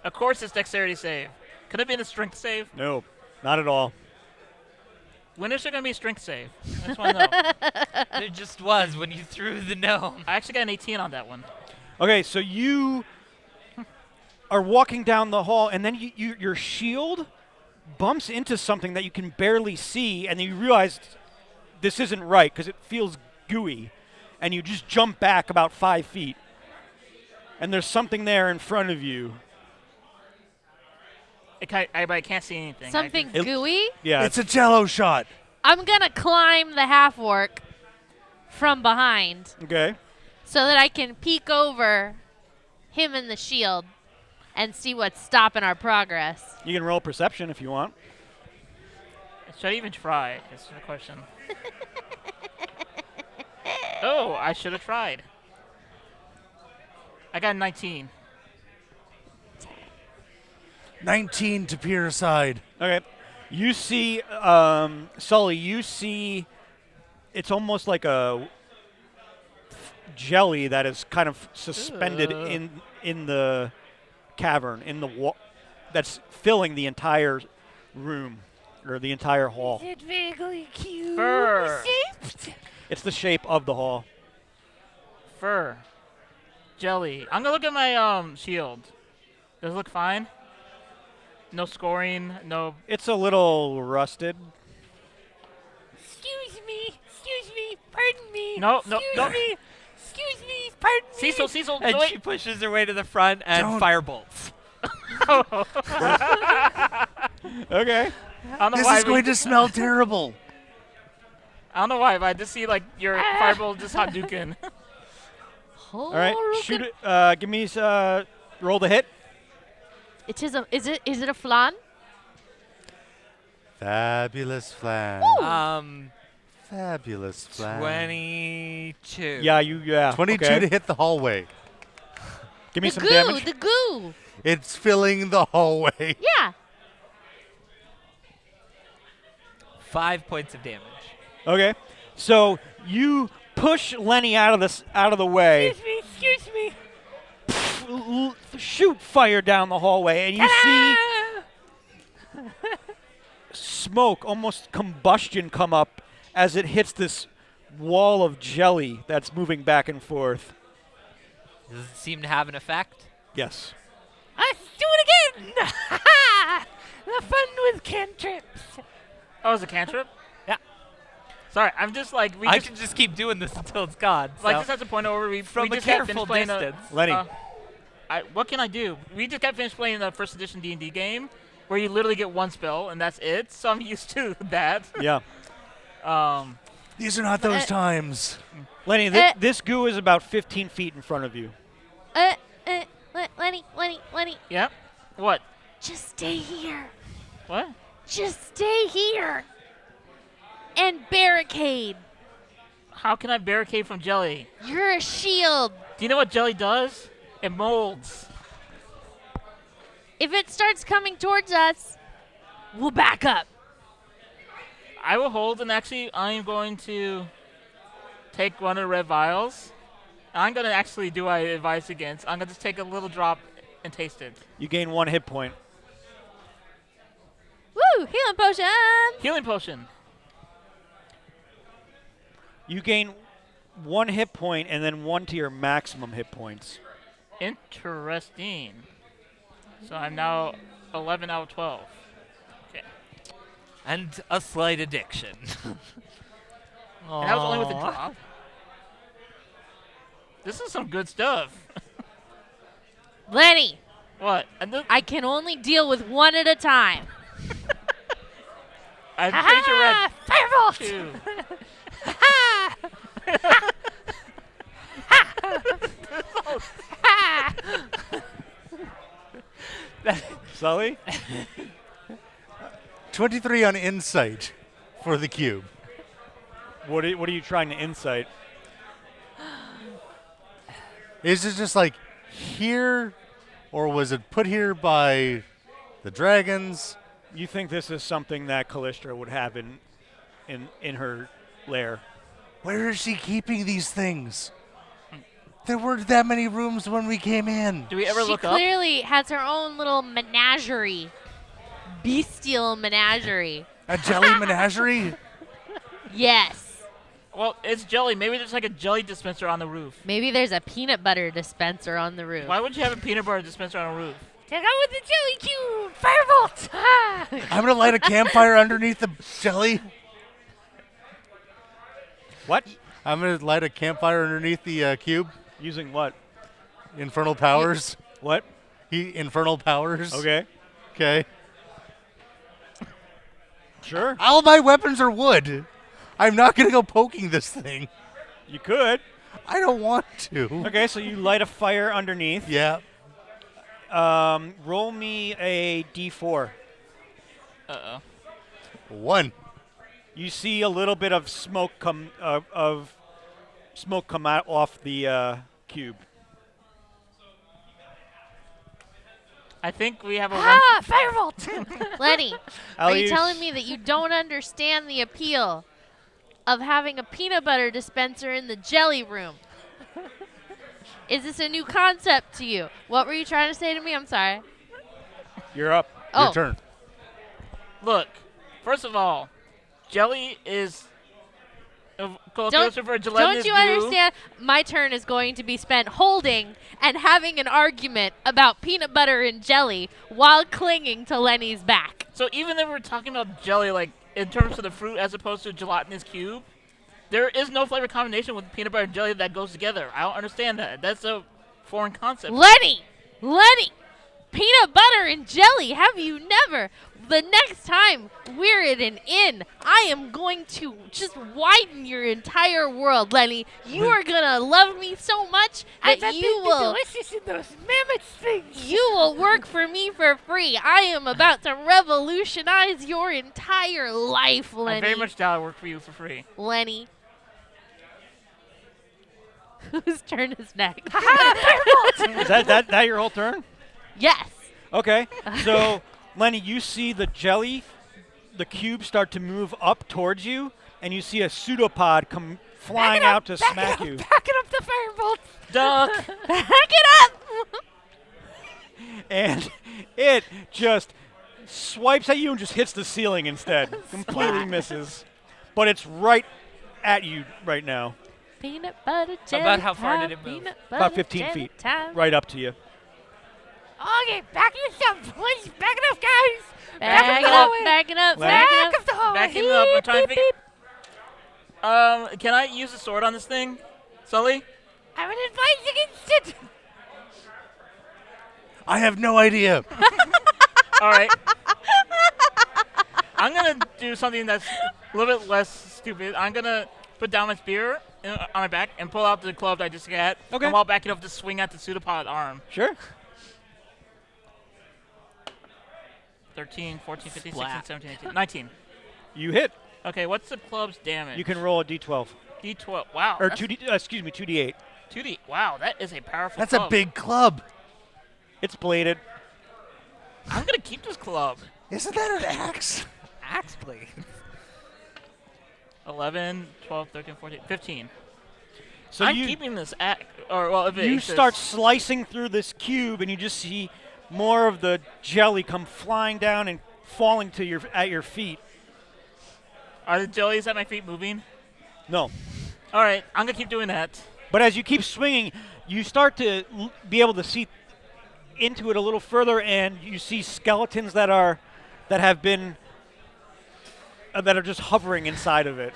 Of course, it's dexterity save. Could it have been a strength save? Nope, not at all. When is there going to be a strength save? I just want to know. There just was when you threw the gnome. I actually got an 18 on that one. Okay, so you are walking down the hall, and then your shield bumps into something that you can barely see, and you realize this isn't right because it feels gooey, and you just jump back about 5 feet, and there's something there in front of you. I can't see anything. Something It- gooey? Yeah, It's a jello shot. I'm going to climb the half-orc from behind okay. so that I can peek over him and the shield and see what's stopping our progress. You can roll perception if you want. Should I even try? Is the question. Oh, I should have tried. I got a 19. 19 to peer aside. Okay. You see, Sully, you see it's almost like a jelly that is kind of suspended in the cavern, in the wall, that's filling the entire room, or the entire hall. Is it vaguely cute? Fur. Shaped? It's the shape of the hall. Fur. Jelly. I'm going to look at my shield. Does it look fine? No scoring, no... It's a little rusted. Excuse me, pardon me. No. Excuse me, pardon me. Cecil, And wait. she pushes her way to the front and Don't. firebolts. Okay. I don't know This why. is going to smell terrible. I don't know why, but I just see, like, your fireball just Hadouken. All right. Shoot it. Give me roll the hit. Is it a flan? Fabulous flan. Fabulous flan. 22. Yeah. 22 okay. to hit the hallway. Give me The some goo, damage. the goo. It's filling the hallway. Yeah. 5 points of damage. Okay. So you push Lenny out of the way. Excuse me. Shoot fire down the hallway, and you see smoke, almost combustion, come up as it hits this wall of jelly that's moving back and forth. Does it seem to have an effect? Yes. Let's do it again. The fun with cantrips. Oh, it's a cantrip? Yeah. Sorry, I'm just like... I can just keep doing this until it's gone. Like, so. just have to point over. We From a just got careful finished playing distance. Lenny. what can I do? We just got finished playing the first edition D&D game where you literally get one spell, and that's it. So I'm used to that. Yeah. These are not those times. Lenny, this goo is about 15 feet in front of you. Lenny, Yep. What? just stay here. What? Just stay here. And barricade. How can I barricade from jelly? You're a shield. Do you know what jelly does? It molds. If it starts coming towards us, we'll back up. I will hold, and actually, I'm going to take one of the red vials. I'm going to actually do what I advise against. I'm going to just take a little drop and taste it. You gain 1 hit point. Woo! Healing potion. Healing potion. You gain 1 hit point and then 1 to your maximum hit points. Interesting. So I'm now 11 out of 12. Okay. And a slight addiction. And that was only with a Aw. drop. This is some good stuff. Lenny, What? I can only deal with one at a time. I'm pretty sure red Firebolt. two. Sully? 23 on insight for the cube. What are you trying to insight? Is it just like here, or was it put here by the dragons? You think this is something that Callistra would have in her lair? Where is she keeping these things? There weren't that many rooms when we came in. Do we ever She look up? clearly has her own little menagerie. Bestial menagerie. A jelly menagerie? Yes. Well, it's jelly. Maybe there's like a jelly dispenser on the roof. Maybe there's a peanut butter dispenser on the roof. Why would you have a peanut butter dispenser on a roof? Check out with the jelly cube! Firebolt! Ah! I'm gonna light a campfire underneath the jelly. What? I'm gonna light a campfire underneath the cube. Using what? Infernal powers. What? Infernal powers. Okay. Okay. Sure. All my weapons are wood. I'm not gonna go poking this thing. You could. I don't want to. Okay, so you light a fire underneath. Yeah. Roll me a d4. Uh-oh. 1. You see a little bit of smoke come out off the cube. I think we have a one. Ah! Firebolt! Lenny, are you Alius. telling me that you don't understand the appeal of having a peanut butter dispenser in the jelly room? Is this a new concept to you? What were you trying to say to me? I'm sorry. You're up. Oh, Your turn. Look, first of all, jelly is closer for gelatinous don't you goo. understand? My turn is going to be spent holding and having an argument about peanut butter and jelly while clinging to Lenny's back. So even if we're talking about jelly, like in terms of the fruit as opposed to a gelatinous cube, there is no flavor combination with peanut butter and jelly that goes together. I don't understand that. That's a foreign concept. Lenny! Peanut butter and jelly, have you never? The next time we're at an inn, I am going to just widen your entire world, Lenny. You are gonna love me so much I that bet you they'd be will delicious in those mammoth things! you will work for me for free. I am about to revolutionize your entire life, I Lenny. very much doubt I work for you for free. Lenny. Whose turn is next? Is that your whole turn? Yes. Okay. So, Lenny, you see the cube start to move up towards you, and you see a pseudopod come flying out to smack you. Backing up the firebolt! Duck! Back it up! And it just swipes at you and just hits the ceiling instead. Completely misses. But it's right at you right now. Peanut butter jelly About how far time, did it move? peanut About butter 15 jelly feet. time. Right up to you. Okay, back yourself, please! Back it up, guys! Back it the up, hallway! back it up, Let back Back it up. up the hallway! Backing it up. I'm trying to figure. Can I use the sword on this thing, Sully? I would advise against it! I have no idea. All right. I'm gonna do something that's a little bit less stupid. I'm gonna put down my spear on my back and pull out the club that I just got. Okay. And while backing up, to swing at the pseudopod arm. Sure. 13, 14, 15, 16, Splat. 17, 18, 19. You hit. Okay, what's the club's damage? You can roll a d12. D12. Wow. Or that's 2d8. 2D. Wow, that is a powerful That's club. a big club. It's bladed. I'm gonna keep this club. Isn't that an axe? Axe blade. 11, 12, 13, 14, 15. So I'm you keeping this act. Or, well, if it you exists. start slicing through this cube, and you just see more of the jelly come flying down and falling to at your feet. Are the jellies at my feet moving? No. All right, I'm gonna keep doing that. But as you keep swinging, you start to be able to see into it a little further, and you see skeletons that are just hovering inside of it.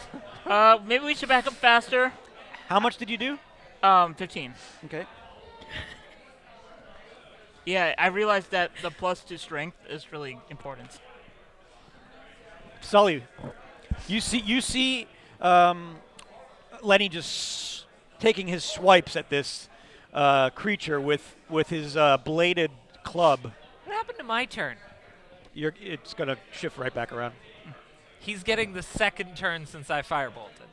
Maybe we should back up faster. How much did you do? 15. Okay. Yeah, I realized that the +2 strength is really important. Sully, you see Lenny just taking his swipes at this creature with his bladed club. What happened to my turn? It's going to shift right back around. He's getting the second turn since I firebolted.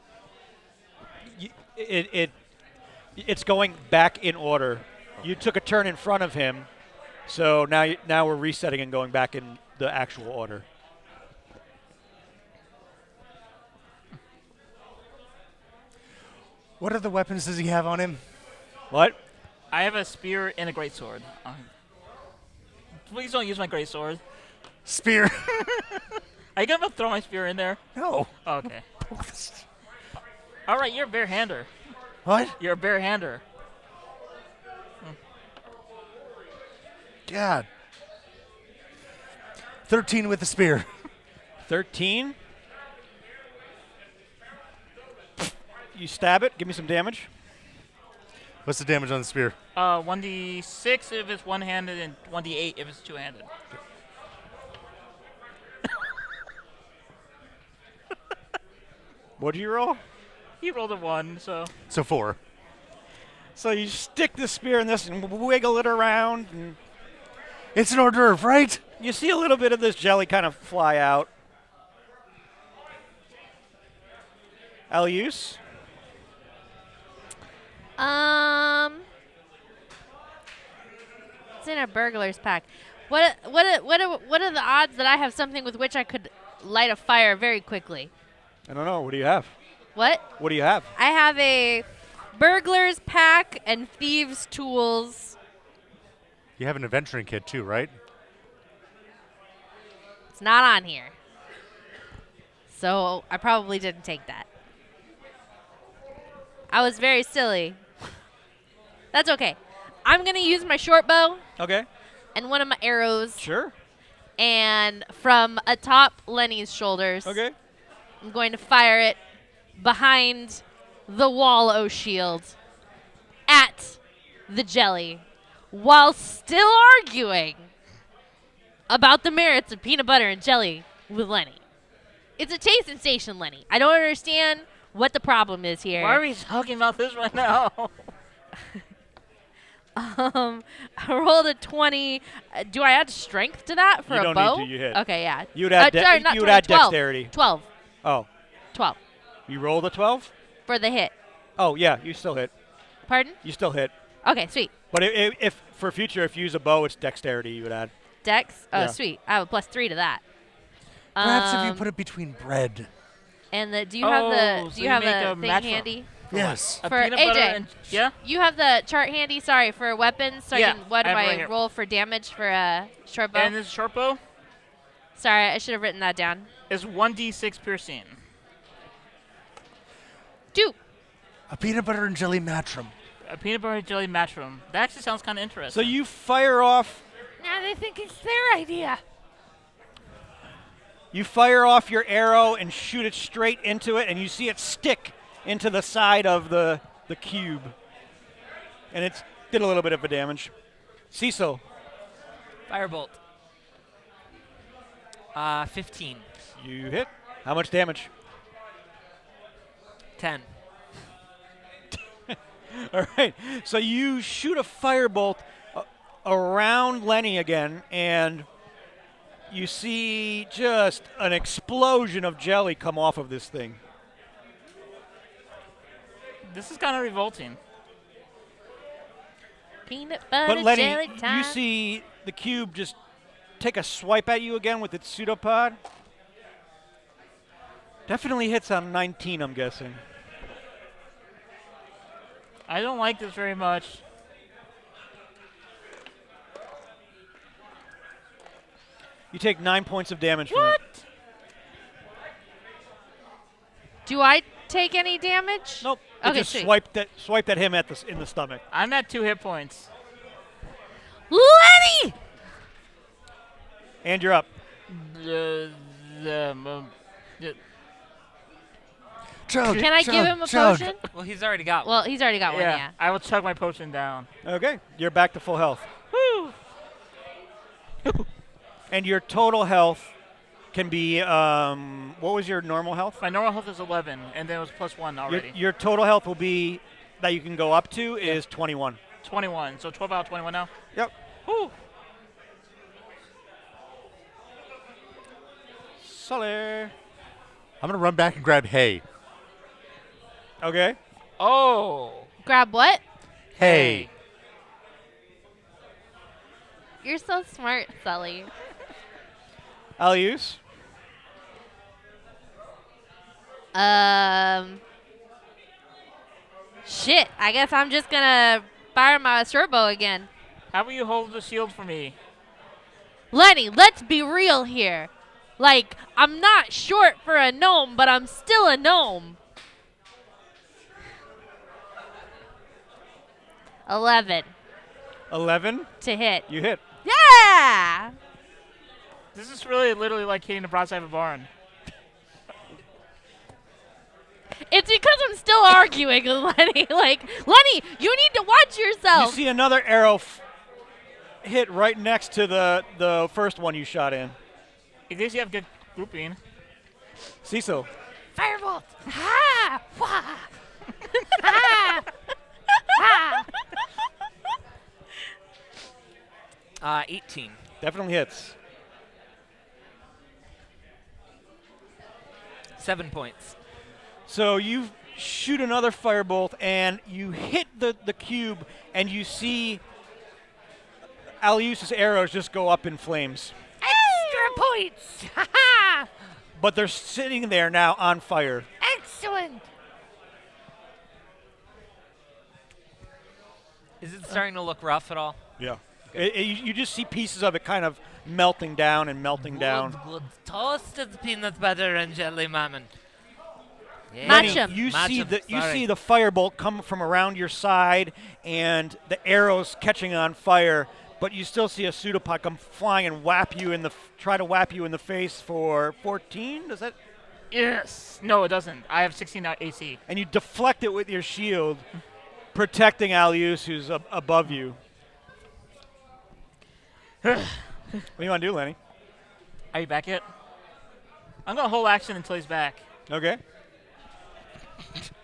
It's going back in order. You took a turn in front of him, so now we're resetting and going back in the actual order. What other weapons does he have on him? What? I have a spear and a greatsword. Please don't use my greatsword. Spear. Are you gonna throw my spear in there? No. Oh, okay. All right, you're a bare-hander. What? You're a bare-hander. God. 13 with the spear. 13. You stab it. Give me some damage. What's the damage on the spear? 1d6 if it's one-handed and 1d8 if it's two-handed. What did you roll? He rolled a 1, so. So 4. So you stick the spear in this and wiggle it around, and It's an hors d'oeuvre, right? you see a little bit of this jelly kind of fly out. Alius? It's in a burglar's pack. What are the odds that I have something with which I could light a fire very quickly? I don't know. What do you have? What? What do you have? I have a burglar's pack and thieves' tools. You have an adventuring kit too, right? It's not on here. So I probably didn't take that. I was very silly. That's okay. I'm going to use my short bow Okay. and one of my arrows. Sure. And from atop Lenny's shoulders, Okay. I'm going to fire it behind the wall o' shield at the jelly while still arguing about the merits of peanut butter and jelly with Lenny. It's a tasting station, Lenny. I don't understand what the problem is here. Why are we talking about this right now? I rolled a 20. Do I add strength to that for You a don't bow? need to, you hit. Okay, yeah. You would add, sorry, not you would 20, add 12. dexterity. 12. Oh, 12 you rolled a 12? for the hit. Oh, yeah, you still hit. Pardon? You still hit. Okay, sweet. But if for future, if you use a bow, it's dexterity you would add. Dex? Oh, Yeah. sweet. I have a +3 to that. Perhaps if you put it between bread. And do you have the so do you you have make the a thing match handy? Yes. A For peanut butter AJ. and yeah. You have the chart handy, sorry, for weapons. So Yeah, what I do have it I right here. roll for damage for a short bow? And this short bow Sorry, I should have written that down. is 1d6 piercing. 2. A peanut butter and jelly matrum. A peanut butter and jelly mushroom. That actually sounds kind of interesting. So you fire off. Now they think it's their idea. You fire off your arrow and shoot it straight into it, and you see it stick into the side of the cube. And it did a little bit of a damage. Cecil, Firebolt. 15. you hit. How much damage? 10. All right. So you shoot a firebolt around Lenny again, and you see just an explosion of jelly come off of this thing. this is kind of revolting. Peanut butter But Lenny, jelly time. you see the cube just take a swipe at you again with its pseudopod. Definitely hits on 19, I'm guessing. I don't like this very much. You take 9 points of damage from it. What? Do I take any damage? Nope. It Okay, just sweet. swiped at him in the stomach. I'm at 2 hit points. Lenny! And you're up. Chug, Can I chug, give him a chug. potion? Well, he's already got one. Well, he's already got one, yeah. I will chug my potion down. Okay. You're back to full health. Woo! And your total health can be, what was your normal health? My normal health is 11, and then it was +1 already. Your total health will be that you can go up to is 21. 21. So 12 out of 21 now. Yep. Whew. Sully. I'm gonna run back and grab hay. Okay. Oh. Grab what? Hay. You're so smart, Sully. Alius. Shit. I guess I'm just gonna fire my short bow again. How about you hold the shield for me? Lenny, let's be real here. Like, I'm not short for a gnome, but I'm still a gnome. 11 11. to hit. You hit. Yeah! This is really literally like hitting the broadside of a barn. It's because I'm still arguing with Lenny. Like, Lenny, you need to watch You yourself. see another arrow hit right next to the first one you shot in. At least you have good grouping. Cecil. Firebolt! Ha! Wah! Ha! Ha! 18. Definitely hits. 7 points. So you shoot another firebolt, and you hit the cube, and you see Alius's arrows just go up in flames. Extra points! Ha ha! But they're sitting there now on fire. Excellent! Is it starting to look rough at all? Yeah. You just see pieces of it kind of melting down and melting down. Good toasted peanut butter and jelly mammon. Yeah. Match Lenny, 'em. You Match see 'em, you sorry. see the firebolt come from around your side, and the arrows catching on fire. But you still see a pseudopod come flying and try to whap you in the face for 14. Does that? Yes. No, it doesn't. I have 16 out AC. And you deflect it with your shield, protecting Alius, who's above you. What do you want to do, Lenny? Are you back yet? I'm gonna hold action until he's back. Okay.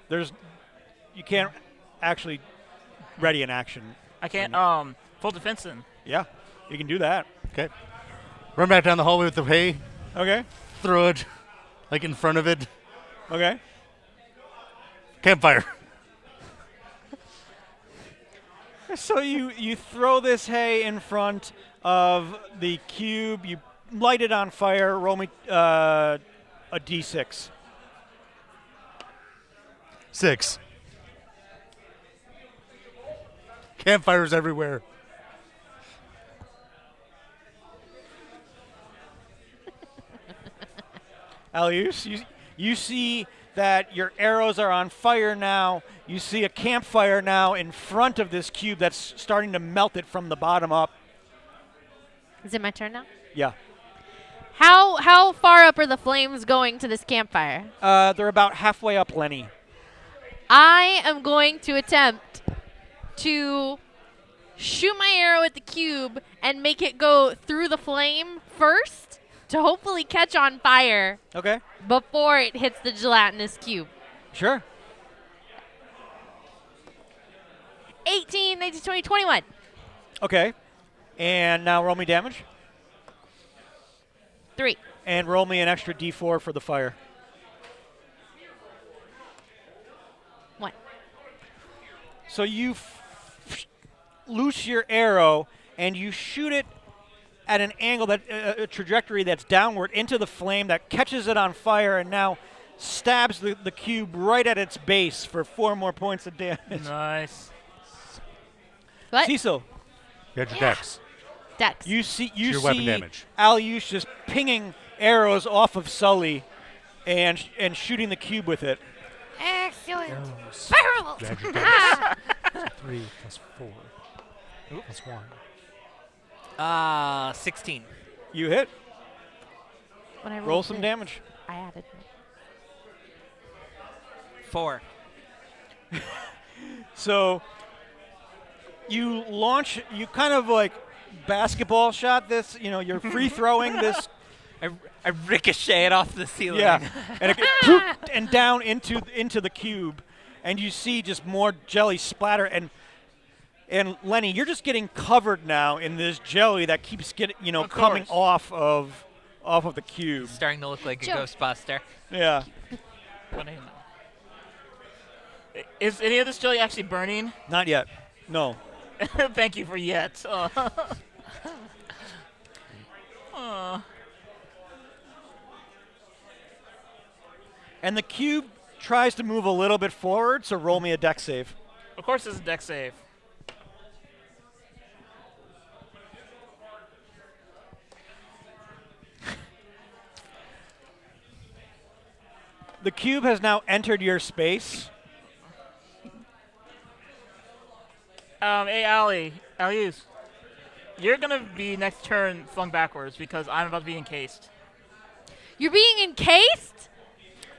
You can't actually ready an action. I can't. Full defense in. Yeah, you can do that. Okay. Run back down the hallway with the hay. Okay. Throw it, like in front of it. Okay. Campfire. So you throw this hay in front of the cube. You light it on fire. Roll me a d6. 6. Campfires everywhere. Alius, you see that your arrows are on fire now. You see a campfire now in front of this cube that's starting to melt it from the bottom up. Is it my turn now? Yeah. How far up are the flames going to this campfire? They're about halfway up, Lenny. I am going to attempt to shoot my arrow at the cube and make it go through the flame first to hopefully catch on fire Okay. before it hits the gelatinous cube. Sure. 18, 19, 20, 21. Okay. And now roll me damage. 3. And roll me an extra d4 for the fire. 1. So you loose your arrow and you shoot it at an angle a trajectory that's downward into the flame that catches it on fire and now stabs the cube right at its base for 4 more points of damage. Nice. What? Cecil, You got your dex. Dex. you see your weapon damage. Alius just pinging arrows off of Sully and shooting the cube with it. Excellent! Firebolt! You add your Ha! dex. 3 plus 4 plus 1. 16. You hit. When I Roll rolled some this, damage. I added. 4. So you kind of like basketball shot this, you're free throwing this. I ricochet it off the ceiling. Yeah. And it and down into the cube. and you see just more jelly splatter. And Lenny, you're just getting covered now in this jelly that keeps coming off of the cube. Starting to look like a Joe. Ghostbuster. Yeah. Is any of this jelly actually burning? Not yet. No. Thank you for yet. And the cube tries to move a little bit forward, so roll me a dex save. Of course, it's a deck save. The cube has now entered your space. Hey, Alius, you're gonna be next turn flung backwards because I'm about to be encased. You're being encased?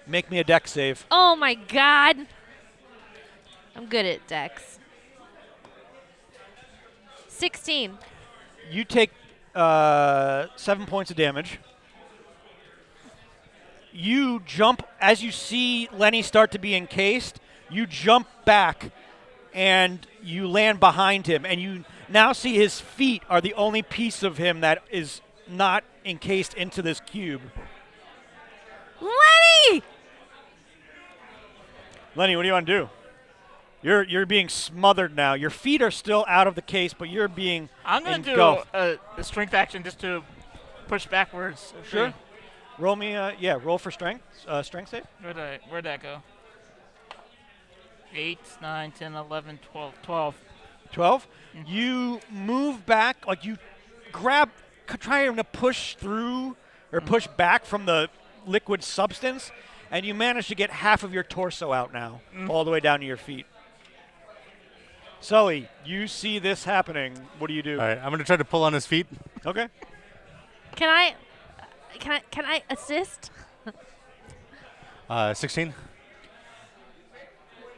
Make me a dex save. Oh my god. I'm good at dex. 16. You take 7 points of damage. You jump as you see Lenny start to be encased. You jump back and you land behind him, and you now see his feet are the only piece of him that is not encased into this cube. Lenny! Lenny, what do you want to do? You're being smothered now. Your feet are still out of the case, but you're being I'm gonna engulfed. do a strength action just to push backwards. Sure. Roll me, roll for strength. Strength save. Where'd that go? 8, 9, 10, 11, 12. 12. 12. You move back, like you trying to push through or push back from the liquid substance, and you manage to get half of your torso out now, all the way down to your feet. Sully, you see this happening. What do you do? All right, I'm going to try to pull on his feet. Okay. Can I assist? 16.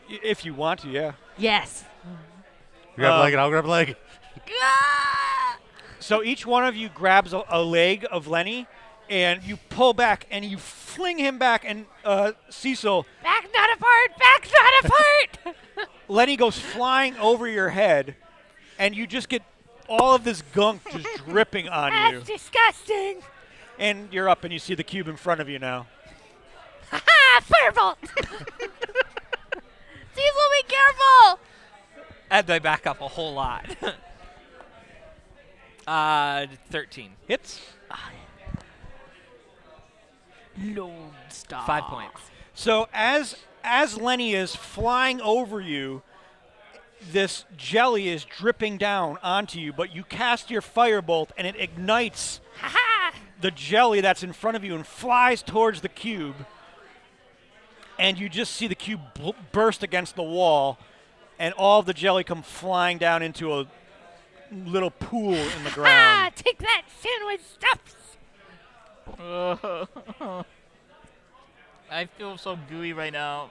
If you want to, yeah. Yes. Grab a leg and I'll grab a leg. So each one of you grabs a leg of Lenny, and you pull back, and you fling him back, and Cecil, Back not apart! Back not apart! Lenny goes flying over your head, and you just get all of this gunk just dripping on you. That's disgusting! And you're up, and you see the cube in front of you now. Ha! Firebolt! Cecil, be careful! And I back up a whole lot. 13. Hits. Lodestar. 5 points. So as Lenny is flying over you, this jelly is dripping down onto you, but you cast your firebolt, and it ignites the jelly that's in front of you and flies towards the cube. And you just see the cube burst against the wall, and all of the jelly come flying down into a little pool in the Ah! ground. Take that, sandwich stuffs! I feel so gooey right now.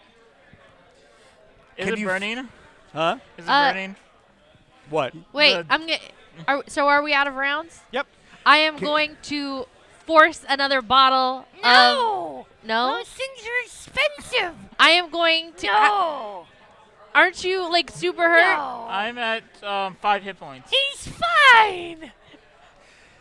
Is Can it you burning? Huh? Is it burning? What? Wait, The- so are we out of rounds? Yep. I am going to force another bottle No! of... No? Those things are expensive! I am going to... No! Aren't you, like, super hurt? No! I'm at 5 hit points. He's fine!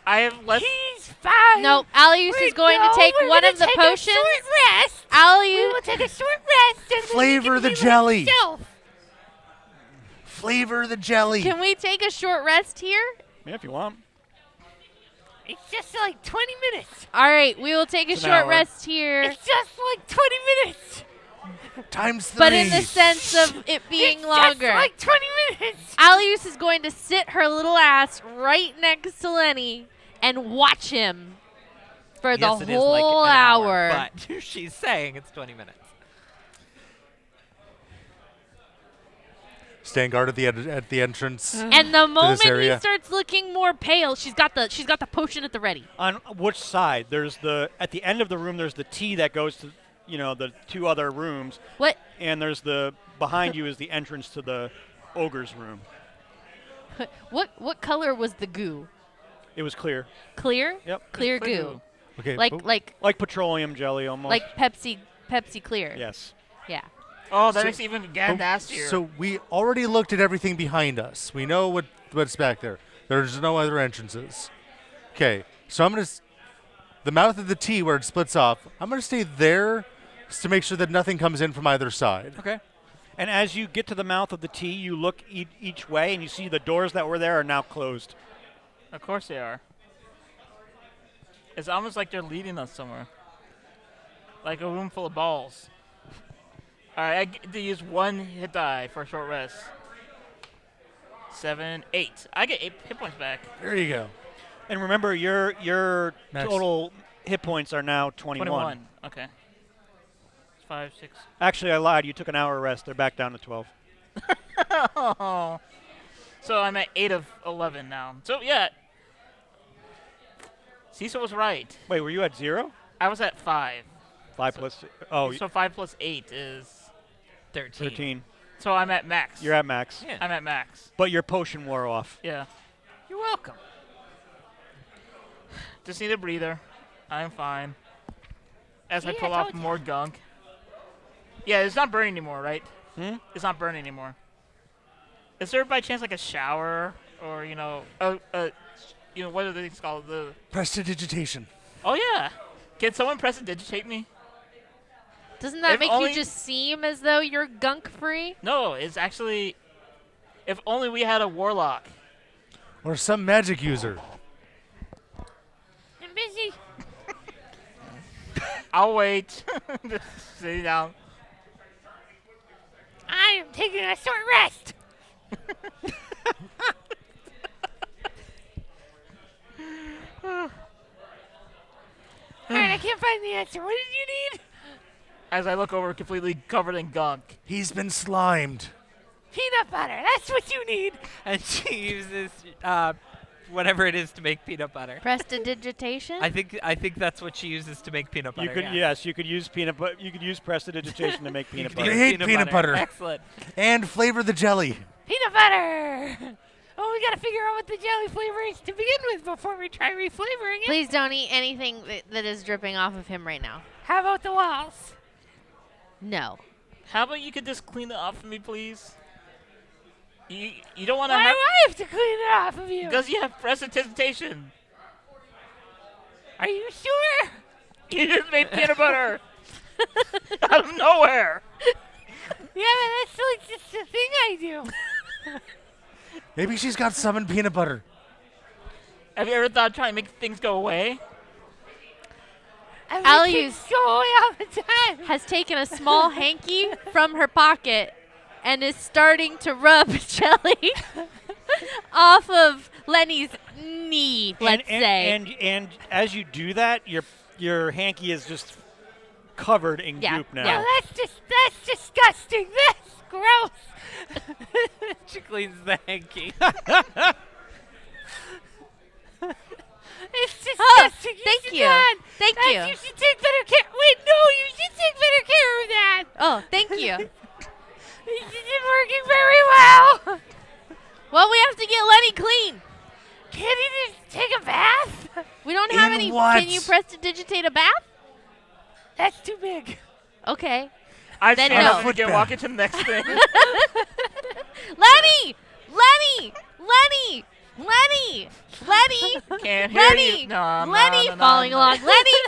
I have less. He's fine! No, Alius is going to take we're one gonna of the take potions. A short rest. We Alius... will take a short rest and Flavor then the he can jelly. heal himself. Flavor the jelly. Can we take a short rest here? Yeah, if you want. It's just like 20 minutes. All right, we will take a It's an short hour. rest here. It's just like 20 minutes. Times 3. But in the sense of it being It's longer. just like 20 minutes. Alius is going to sit her little ass right next to Lenny and watch him for Yes, the it is like whole an hour. But she's saying it's 20 minutes. Stand guard at the entrance. And the moment he area. starts looking more pale, she's got the potion at the ready. On which side? There's at the end of the room. There's the T that goes to, the two other rooms, What? and there's behind you is the entrance to the ogre's room. What color was the goo? It was clear, Clear? Yep. Clear Clear goo. goo. Okay. Like oh, like like petroleum jelly almost. like Pepsi clear. Yes. Yeah. Oh, that makes it even nastier. So we already looked at everything behind us. We know what's back there. There's no other entrances. Okay, so I'm going to... The mouth of the T where it splits off, I'm going to stay there to make sure that nothing comes in from either side. Okay. And as you get to the mouth of the T, you look each way, and you see the doors that were there are now closed. Of course they are. It's almost like they're leading us somewhere. Like a room full of balls. Alright, I get to use 1 hit die for a short rest. 7, 8. I get 8 hit points back. There you go. And remember, your Max. total hit points are now 21. 21. Okay. 5, 6. Actually, I lied. You took an hour rest. They're back down to 12. Oh. So I'm at 8 of 11 now. So, yeah. Cecil was right. Wait, were you at 0? I was at 5. 5 plus... Oh, So 5 plus 8 is... 13. So I'm at max. You're at max. Yeah. I'm at max. But your potion wore off. Yeah. You're welcome. Just need a breather. I'm fine. As I See, pull I off told ya. more gunk. Yeah, it's not burning anymore, right? Hmm? It's not burning anymore. Is there by chance like a shower or what are these called? Prestidigitation. Oh yeah. Can someone prestidigitate me? Doesn't that If make only- you just seem as though you're gunk free? No, it's actually. If only we had a warlock. Or some magic user. I'm busy. I'll wait. Just sit down. I am taking a short rest. Alright, I can't find the answer. What did you need? As I look over, completely covered in gunk. He's been slimed. Peanut butter. That's what you need. And she uses whatever it is to make peanut butter. Prestidigitation? I think that's what she uses to make peanut butter. You could yeah. you could use You could use prestidigitation to make You peanut could use butter. hate peanut butter. Excellent. And flavor the jelly. Peanut butter. Oh, we gotta figure out what the jelly flavor is to begin with before we try reflavoring it. Please don't eat anything that is dripping off of him right now. How about the walls? No. How about you could just clean it off for me, please? You don't want to Why do have. I have to clean it off of you? Because you have prestidigitation. Are you sure? You just made peanut butter out of nowhere. Yeah, but that's like just a thing I do. Maybe she's got summoned peanut butter. Have you ever thought of trying to make things go away? Everything's Alius go away all the time. has taken a small hanky from her pocket and is starting to rub jelly off of Lenny's knee, let's say. And as you do that, your hanky is just covered in Yeah, goop now. yeah. Oh, that's disgusting. That's gross. She cleans the hanky. It's Oh, disgusting. thank should you. not. Thank That's- you. You should take better care. Wait, no, you should take better care of that. Oh, thank you. This isn't working very well. Well, we have to get Lenny clean. Can't he just take a bath? We don't have In any. what? Can you prestidigitate a bath? That's too big. Okay. I Then stand no. up and get walking to the next thing. Lenny! Lenny! Lenny! Lenny! Lenny! Can't hear Lenny! you. No, Lenny! no, no, Following no. along. Lenny!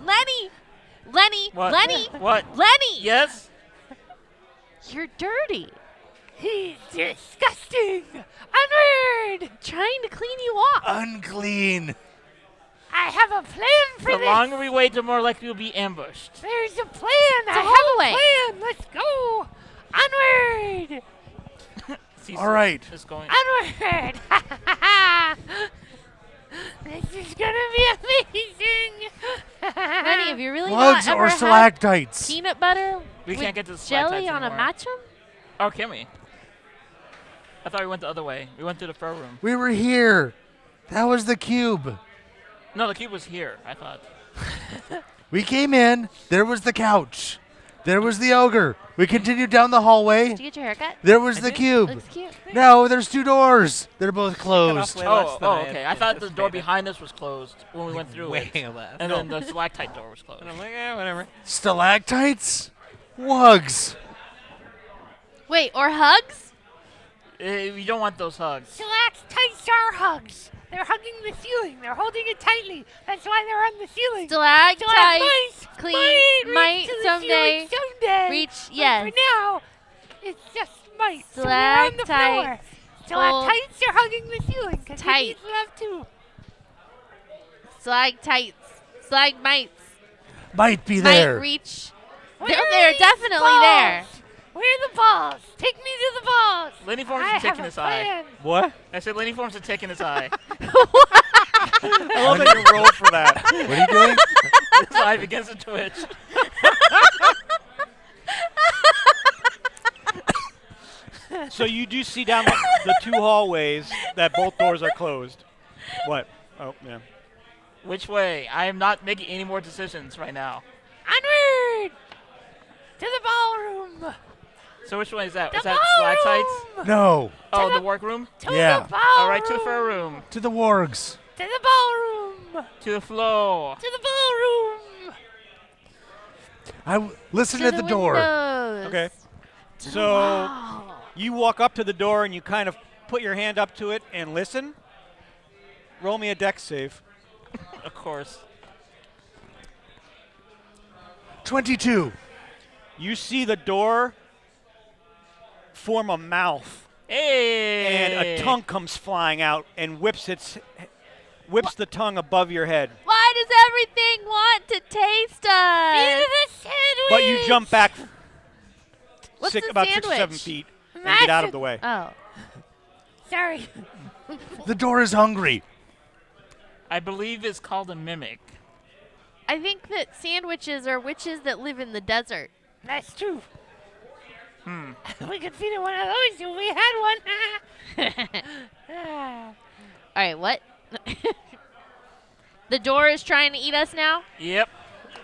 Lenny! Lenny! What? Lenny! What? Lenny! Yes? You're dirty. He's disgusting. Onward. Trying to clean you off. Unclean. I have a plan for The this. longer we wait, the more likely we'll be ambushed. There's a plan. a I hallway. have a plan. Let's go. Onward. Cecil All right. is going. Onward. This is going to be amazing. Lenny, have you really Plugs not or ever had stalactites? peanut butter We with can't get to the jelly stalactites on a anymore. matchum? Oh, can we? I thought we went the other way. We went through the fur room. We were here. That was the cube. No, the cube was here, I thought. We came in. There was the couch. There was the ogre. We continued down the hallway. Did you get your haircut? There was the did. cube. Looks cute. No, there's 2 doors. They're both closed. Way less than I had Okay. I thought the door anticipated. behind us was closed when we went through Way it. less. And then the stalactite door was closed. And I'm like, whatever. Stalactites? Wugs. Wait, or hugs? You don't want those hugs. Stalactites are hugs. They're hugging the ceiling. They're holding it tightly. That's why they're on the ceiling. Stalactites might reach to the someday ceiling someday. reach, But yes. for now, it's just might. So they're on the floor. Stalactites are hugging the ceiling because they Tight. need love too. Stalactites, stalagmites Might be might there. reach. Where They're are these definitely balls? there. Where are the balls? Take me to the balls. Lenny forms I a tick have in a his eye. plan. What? I said Lenny forms a tick in his eye. I love that you rolled for that. What are you doing? His eye begins to twitch. So you do see down the two hallways that both doors are closed. What? Oh, yeah. Which way? I am not making any more decisions right now. Onward to the ballroom. So which one is that? The Is that stalactites? ballroom. No. Oh, the workroom? To Yeah. the ballroom. All right, two for a room. To the wargs. To the ballroom. To the floor. To the ballroom. Listen to the door. windows. Okay. To the So wall. you walk up to the door and you kind of put your hand up to it and listen. Roll me a dex save. Of course. 22. You see the door form a mouth, Hey! and a tongue comes flying out and whips the tongue above your head. Why does everything want to taste us? Feed the sandwich. But you jump back What's the about 6 or 7 sandwich? feet and get out of the way. Oh. Sorry. The door is hungry. I believe it's called a mimic. I think that sandwiches are witches that live in the desert. That's true. We could feed it one of those if we had one. Ah. All right, what? The door is trying to eat us now? Yep.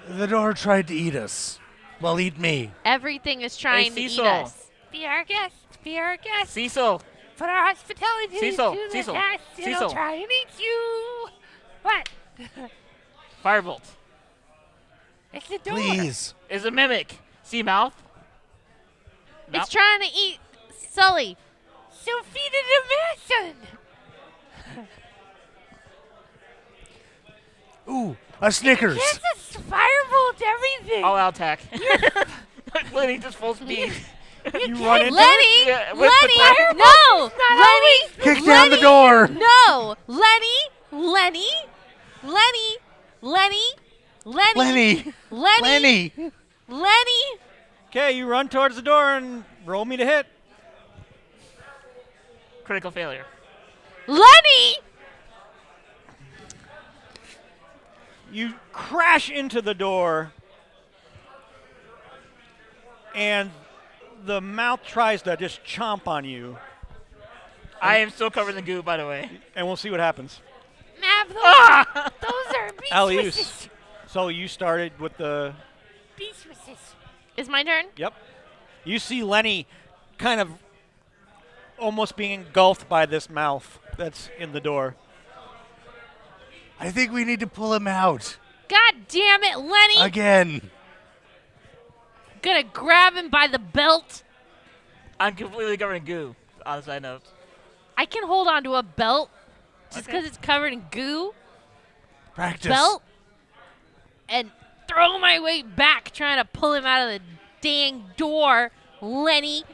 The door tried to eat us. Well, eat me. Everything is trying to eat Cecil. us. Be our guest. Be our guest. Cecil. Put our hospitality Cecil, to the Cecil, test. It'll Cecil. try and eat you. What? Firebolt. It's the door. Please. Is a mimic. See mouth? It's trying to eat Sully. So feed it a medicine. Ooh, a Snickers. Yes, it's firebolt everything. All out attack. Lenny just full speed. You run into Lenny! Yeah, with the Lenny! No! Lenny! Kick down the door. No! Lenny! Lenny. Lenny! Okay, you run towards the door and roll me to hit. Critical failure. Lenny! You crash into the door, and the mouth tries to just chomp on you, I am still covered in goo, by the way. and we'll see what happens. Mav, those are beast Alius. wishes. So you started with the. Beast wishes. It's my turn? Yep. You see Lenny kind of almost being engulfed by this mouth that's in the door. I think we need to pull him out. God damn it, Lenny! Again. Gonna grab him by the belt. I'm completely covered in goo, on a side note. I can hold onto a belt just Okay. because it's covered in goo. Practice. Belt. And throw my weight back trying to pull him out of the dang door, Lenny.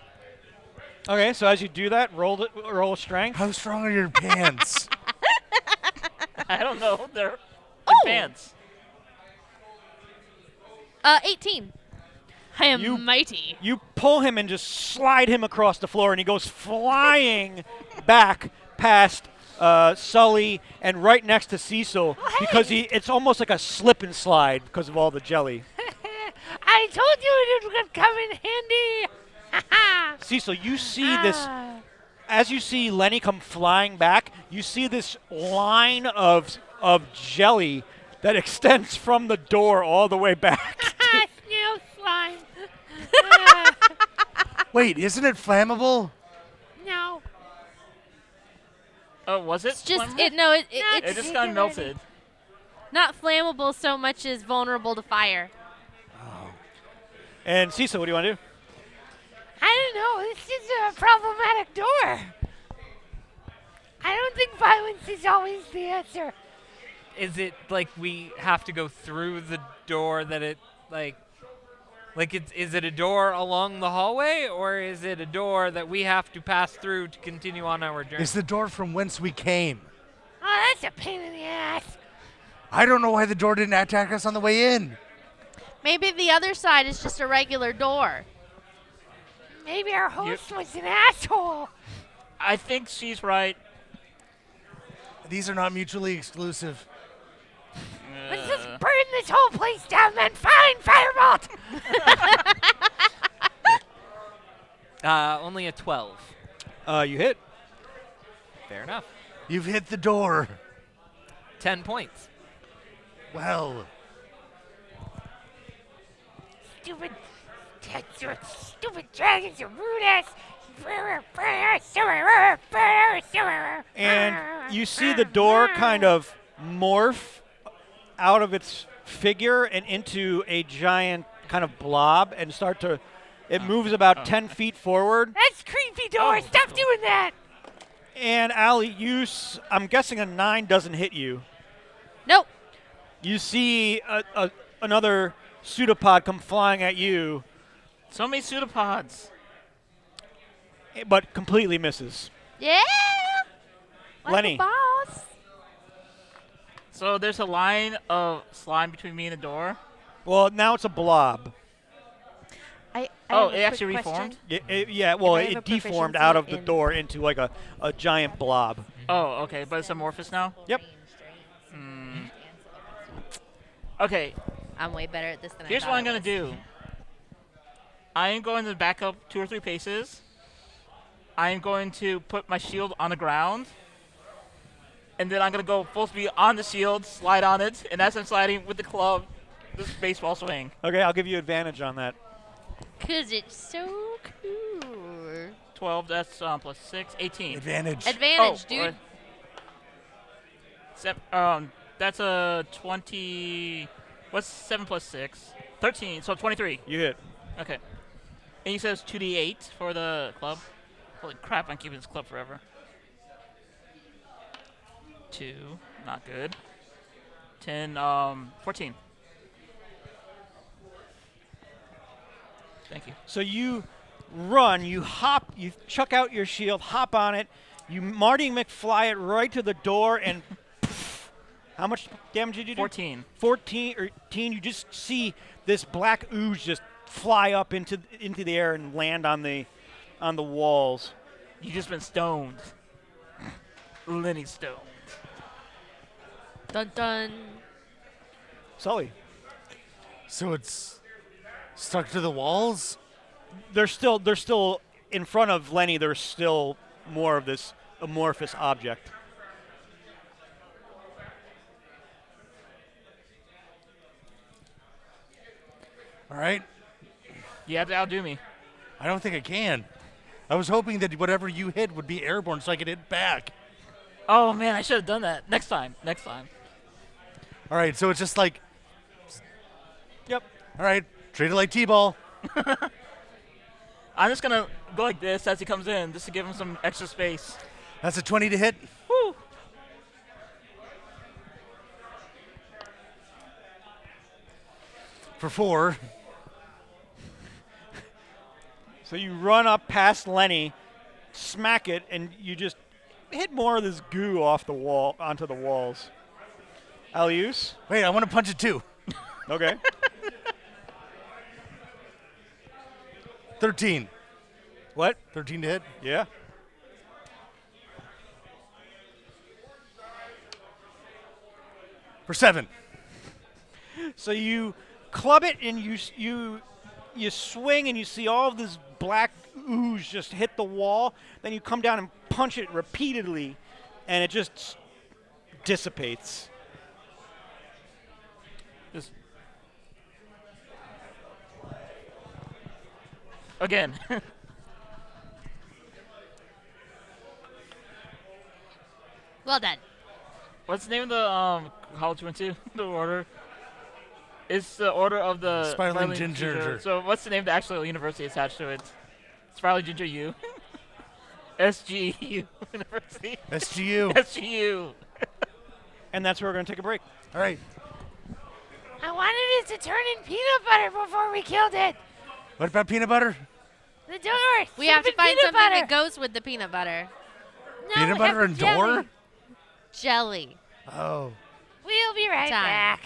Okay, so as you do that, roll strength. How strong are your pants? I don't know. They're Oh. pants. 18. I am You- mighty. You pull him and just slide him across the floor, and he goes flying back past Sully and right next to Cecil because it's almost like a slip and slide because of all the jelly. I told you it would come in handy. Cecil, you see this as you see Lenny come flying back. You see this line of jelly that extends from the door all the way back. Snail slime. Wait, isn't it flammable? No. Oh, was it? It's just flammable? it It it's just got melted. not flammable so much as vulnerable to fire. And Cecil, what do you want to do? I know. This is a problematic door. I don't think violence is always the answer. Is it like we have to go through the door that it is it a door along the hallway, or is it a door that we have to pass through to continue on our journey? It's the door from whence we came. Oh, that's a pain in the ass. I don't know why the door didn't attack us on the way in. Maybe the other side is just a regular door. Maybe our host was an asshole. I think she's right. These are not mutually exclusive. Let's just burn this whole place down then. Fine, Firebolt. Only a 12. You hit. Fair enough. You've hit the door. 10 points. Well, Stupid dragons are rude ass. And you see the door kind of morph out of its figure and into a giant kind of blob and start to. It moves about 10 feet forward. That's creepy door. Stop doing that. And Allie, I'm guessing a 9 doesn't hit you. Nope. You see another pseudopod come flying at you, So many pseudopods. but completely misses. Yeah. Like Lenny. a boss. So there's a line of slime between me and the door. Well, now it's a blob. I Oh, have a it actually quick reformed? question. Yeah, well, I have a it deformed out of the proficiency in- door into like a giant blob. Oh, okay, but it's amorphous now? Yep. Okay, I'm way better at this than here's I what thought I'm going to do. I am going to back up 2 or 3 paces. I am going to put my shield on the ground. And then I'm going to go full speed on the shield, slide on it, and as I'm sliding with the club, this baseball swing. Okay, I'll give you advantage on that. Because it's so cool. 12, that's plus 6, 18. advantage. Advantage, dude. That's a 20. What's 7 plus 6? 13, so 23. You hit. Okay. And he says 2d8 for the club. Holy crap, I'm keeping this club forever. 2, not good. 10, 14. Thank you. So you run, you hop, you chuck out your shield, hop on it, you Marty McFly it right to the door, and poof, how much damage did you do? 14. 14. You just see this black ooze just fly up into the air and land on the walls. You just been stoned. Lenny stoned. Dun dun. Sully, So it's stuck to the walls? they're still in front of Lenny. There's still more of this amorphous object. All right. You have to outdo me. I don't think I can. I was hoping that whatever you hit would be airborne so I could hit back. Oh man, I should have done that. Next time. All right, so it's just like, Yep. all right, treat it like T-ball. I'm just gonna go like this as he comes in, just to give him some extra space. That's a 20 to hit. Woo! For 4. So you run up past Lenny, smack it, and you just hit more of this goo off the wall onto the walls. Alius? Wait, I want to punch it too. Okay. 13. What? 13 to hit. Yeah. For 7. So you club it and you swing and you see all of this black ooze just hit the wall. Then you come down and punch it repeatedly, and it just dissipates. Just again. Well done. What's the name of the college you went to? The order. It's the order of the Spiraling Ginger. So what's the name of the actual university attached to it? It's probably Ginger U. SGU University. SGU. SGU. And that's where we're going to take a break. All right. I wanted it to turn in peanut butter before we killed it. What about peanut butter? The door. We have to Should've been find peanut something butter. that goes with the peanut butter. No, Peanut it butter has and jelly. door? Jelly. Oh. We'll be right Time. back.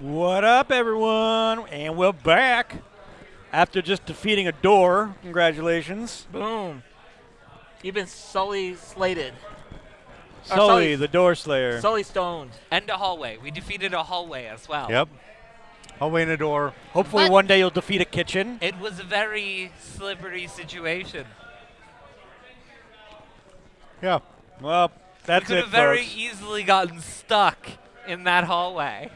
What up, everyone? And we're back after just defeating a door. Congratulations. Boom. You've been Sully slated. Sully, the door slayer. Sully stoned. And a hallway. We defeated a hallway as well. Yep. Hallway and a door. Hopefully But- one day you'll defeat a kitchen. It was a very slippery situation. Yeah. Well, that's We could it, have very folks. easily gotten stuck in that hallway.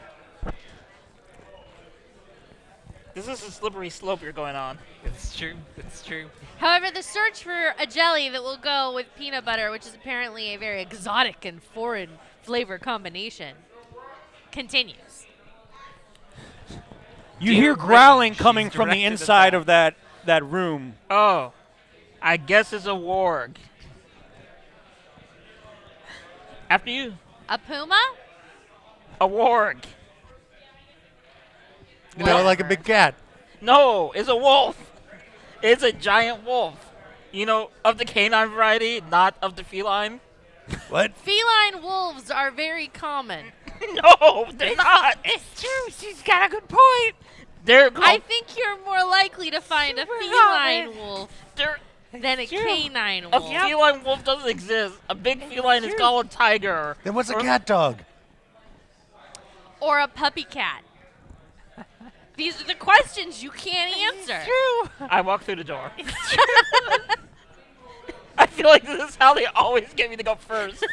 This is a slippery slope you're going on. It's true. It's true. However, the search for a jelly that will go with peanut butter, which is apparently a very exotic and foreign flavor combination, continues. You Dear hear Britain, growling she's coming from the directed at inside that. of that room. Oh. I guess it's a warg. After you. A puma? A warg. You know, like a big cat. No, it's a wolf. It's a giant wolf. You know, of the canine variety, not of the feline. What? Feline wolves are very common. No, they're not. It's true. She's got a good point. They're I called. think you're more likely to find a Super feline common. wolf They're, than a true. canine a wolf. feline wolf doesn't exist. A big feline is true. called a tiger. Then what's a Or- cat dog? Or a puppy cat. These are the questions you can't answer. True. I walk through the door. I feel like this is how they always get me to go first.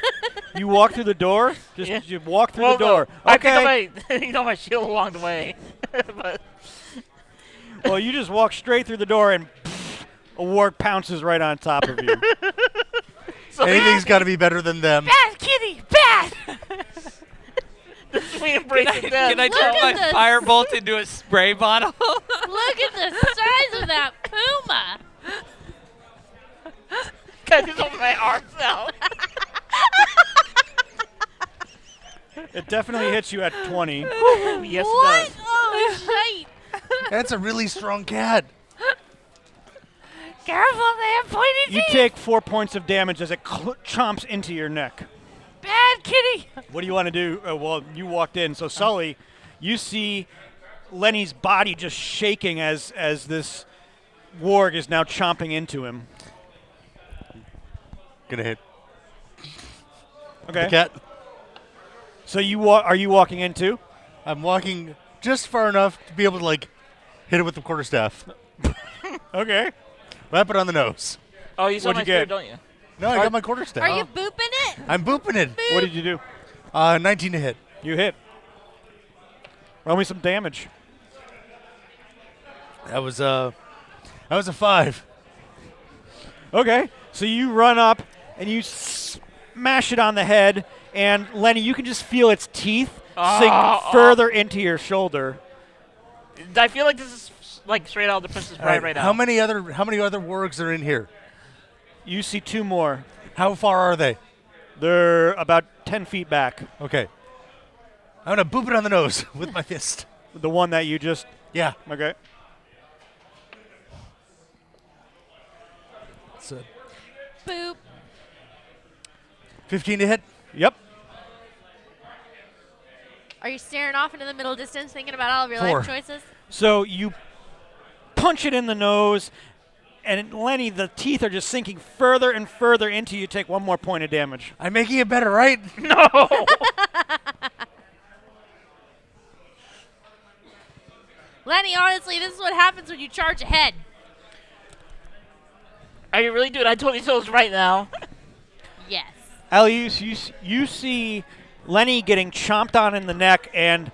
You walk through the door? Just Yeah. you walk through Well, the door. no, I Okay. pick up my shield along the way. But Well, you just walk straight through the door and a warg pounces right on top of you. so Anything's got to be better than them. Bad kitty. Bad. we embrace the death. Can I Look turn at my this. firebolt into a spray bottle? Look at the size of that puma. Can I just open my arms now? It definitely hits you at 20. Yes, What? it does. Oh, shite. That's a really strong cat. Careful, they have pointy You teeth. take 4 points of damage as it chomps into your neck. Bad kitty. What do you want to do? Well, you walked in. So, Sully, you see Lenny's body just shaking as this warg is now chomping into him. Gonna hit Okay. the cat. So are you walking in too? I'm walking just far enough to be able to like hit it with the quarterstaff. Okay. Wrap it on the nose. Oh, you saw What'd my you get? spear, don't you? No, I got my quarterstaff. Are you booping it? I'm booping it. What did you do? 19 to hit. You hit. Roll me some damage. That was a 5. Okay. So you run up and you smash it on the head, and Lenny, you can just feel its teeth sink further into your shoulder. I feel like this is like straight out of the Princess Bride right now. How many other wargs are in here? You see 2 more. How far are they? They're about 10 feet back. Okay. I'm gonna boop it on the nose with my fist. The one that you just. Yeah. Okay. It's a Boop. 15 to hit. Yep. Are you staring off into the middle distance thinking about all of your 4. life choices? So you punch it in the nose, and Lenny, the teeth are just sinking further and further into you. Take 1 more point of damage. I'm making it better, right? No. Lenny, honestly, this is what happens when you charge ahead. Are you really, dude? I told you so right now. Yes. Allie, you see Lenny getting chomped on in the neck, and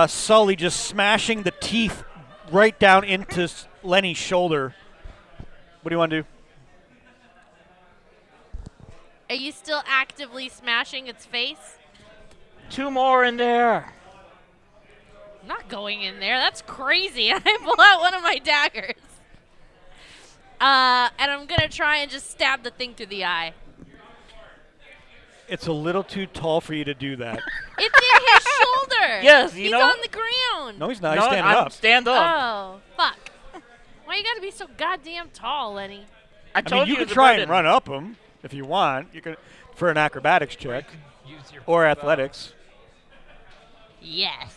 Sully just smashing the teeth right down into Lenny's shoulder. What do you want to do? Are you still actively smashing its face? 2 more in there. I'm not going in there. That's crazy. I pull out one of my daggers. And I'm going to try and just stab the thing through the eye. It's a little too tall for you to do that. It's in his shoulder. Yes, you He's know. on the ground. No, he's not. No, He's standing I'm up. stand up. Oh, fuck. Why you got to be so goddamn tall, Lenny? I I told mean, you it can was a try burden. and run up him if you want. You can for an acrobatics check Use your or bow. athletics. Yes.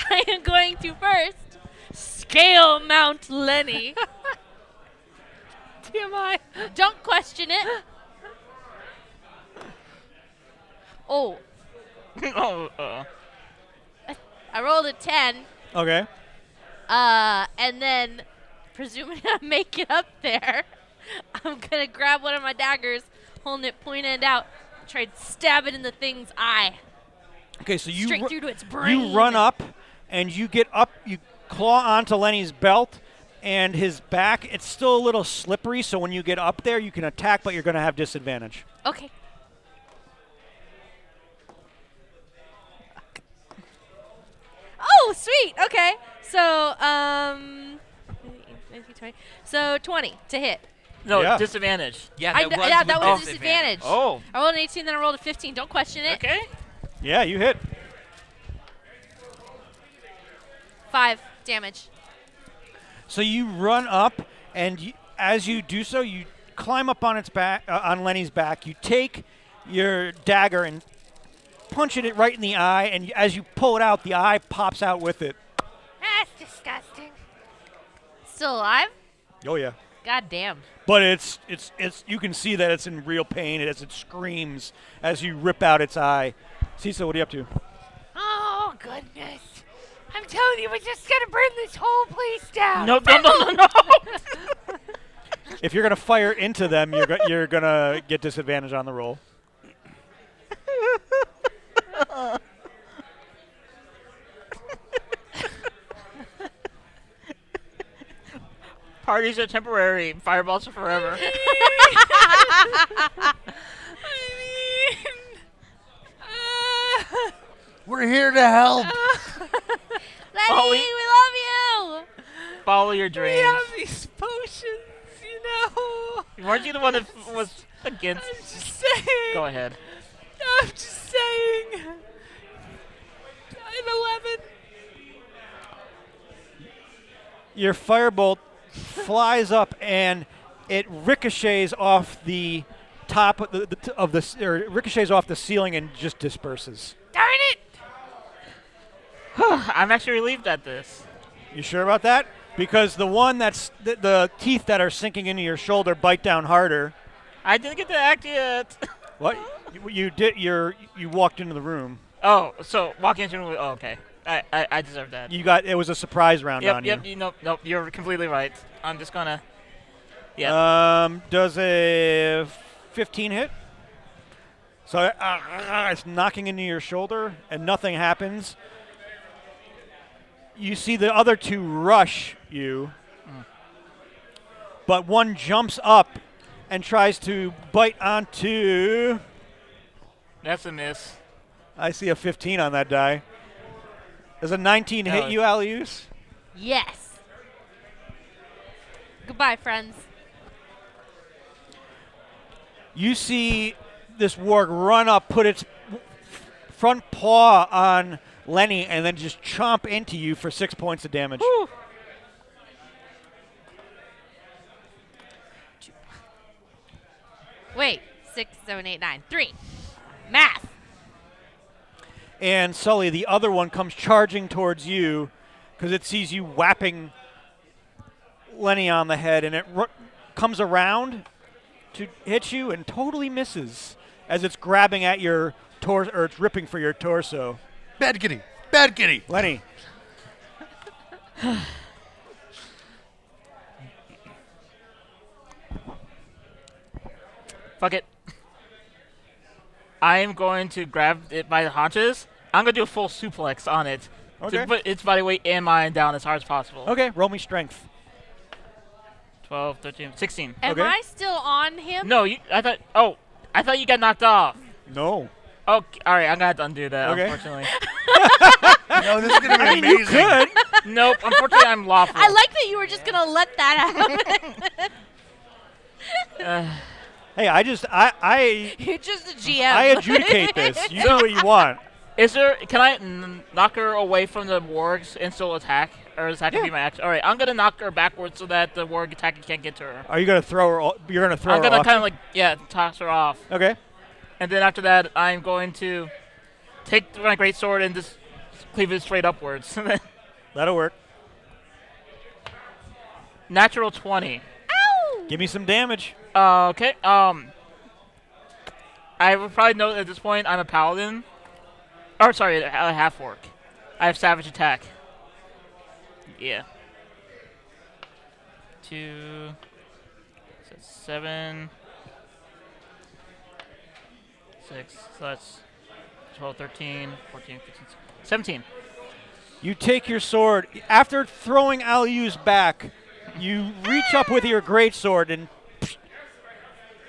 I am going to first scale Mount Lenny. TMI. Don't question it. Oh, Oh, I rolled a 10. Okay. And then, presuming I make it up there, I'm gonna grab one of my daggers, holding it point end out, try to stab it in the thing's eye, Okay, so you straight through to its brain. you run up, and you get up. You claw onto Lenny's belt and his back. It's still a little slippery, so when you get up there, you can attack, but you're going to have disadvantage. Okay. Oh, sweet. Okay. So, 20. So 20 to hit. no, Yeah. disadvantage. Yeah, I that d- was, yeah, with that was a disadvantage. Oh, I rolled an 18, then I rolled a 15. Don't question it. okay. Yeah, you hit. 5 damage. So you run up, and as you do so, you climb up on its back, on Lenny's back. You take your dagger and punch it right in the eye, and as you pull it out, the eye pops out with it. That's disgusting. Still alive? Oh yeah. God damn. But it's you can see that it's in real pain as it screams as you rip out its eye. Cecil, what are you up to? Oh, goodness. I'm telling you, we're just gonna burn this whole place down. No, no, no, no, no. If you're gonna fire into them, you're gonna get disadvantage on the roll. Parties are temporary. Fireballs are forever. We're here to help. Lenny, Oh, we love you. Follow your We dreams. have these potions, you know. Weren't you the one that was against? I'm just saying. Go ahead. I'm just saying. I'm 11. Your firebolt flies up and it ricochets off the top or ricochets off the ceiling and just disperses. Darn it! I'm actually relieved at this. You sure about that? Because the one that's the teeth that are sinking into your shoulder bite down harder. I didn't get to act yet. What? You did? You walked into the room. Oh, so walking into the. Oh, okay. I deserve that. You got. It was a surprise round on Yep. you. Nope. You're completely right. I'm just gonna. Yeah. Does a 15 hit? So it's knocking into your shoulder, and nothing happens. You see the other two rush you, but one jumps up and tries to bite onto. That's a miss. I see a 15 on that die. Does a 19 hit No. you, Alius? Yes. Goodbye, friends. You see this warg run up, put its front paw on Lenny, and then just chomp into you for 6 points of damage. Wait. 6, 7, 8, 9. 3. Math. And Sully, the other one, comes charging towards you because it sees you whapping Lenny on the head, and it comes around to hit you and totally misses as it's grabbing at your torso, or it's ripping for your torso. Bad kitty. Bad kitty. Lenny. Fuck it. I am going to grab it by the haunches. I'm going to do a full suplex on it. Okay. To put its body weight and mine down as hard as possible. Okay, roll me strength. 12, 13, 16. Am Okay. I still on him? No, I thought you got knocked off. No. Okay, all right, I'm going to have to undo that, Okay. unfortunately. No, this is gonna be I mean, you amazing. could. Nope, unfortunately, I'm lawful. I like that you were just going to let that happen. Hey, I You're just a GM. I adjudicate this. You do what you want. Can I knock her away from the wargs and still attack? Or is that going to be my action? All right, I'm going to knock her backwards so that the warg attacker can't get to her. Are you gonna throw her? You're gonna throw I'm her going to off? kind of toss her off. Okay. And then after that, I'm going to take my greatsword and just cleave it straight upwards. That'll work. Natural 20. Give me some damage. Okay. I would probably know at this point I'm a paladin. Or sorry, a half orc. I have savage attack. Yeah. 2. So 7. 6. So that's 12, 13, 14, 15, 17. You take your sword. After throwing Aliu's back, you reach up with your greatsword and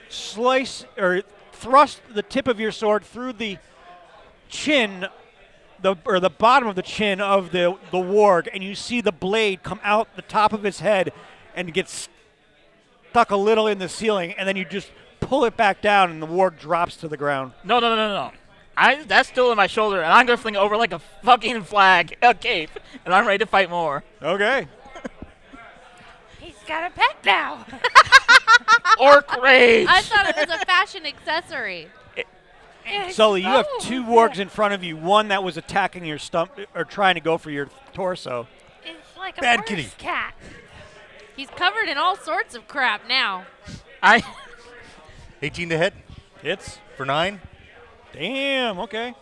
slice or thrust the tip of your sword through the chin, or the bottom of the chin of the warg, and you see the blade come out the top of his head and get stuck a little in the ceiling, and then you just pull it back down, and the warg drops to the ground. No. That's still in my shoulder, and I'm going to fling it over like a fucking flag, a cape, and I'm ready to fight more. Okay. He's got a pet now. Orc rage! I thought it was a fashion accessory. Sully, you have two wargs in front of you. One that was attacking your stump or trying to go for your torso. It's like a Bad horse kitty. cat. He's covered in all sorts of crap now. 18 to hit Hits. for 9. Damn. Okay.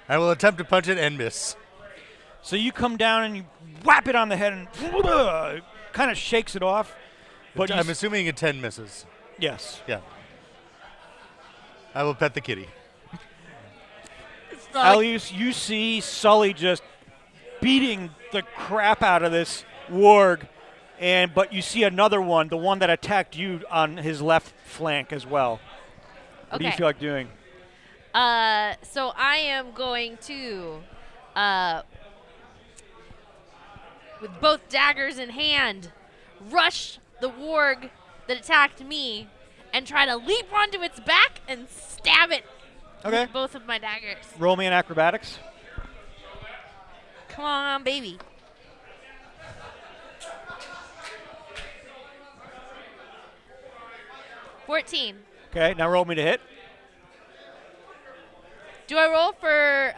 I will attempt to punch it and miss. So you come down and you whap it on the head and kind of shakes it off. But I'm assuming a 10 misses. yes. Yeah. I will pet the kitty. Alius, you see Sully just beating the crap out of this warg, but you see another one, the one that attacked you, on his left flank as well. What do you Okay. feel like doing? So I am going to, with both daggers in hand, rush the warg that attacked me and try to leap onto its back and stab it Okay. with both of my daggers. Roll me in acrobatics. Come on, baby. $14. Okay, now roll me to hit. Do I roll for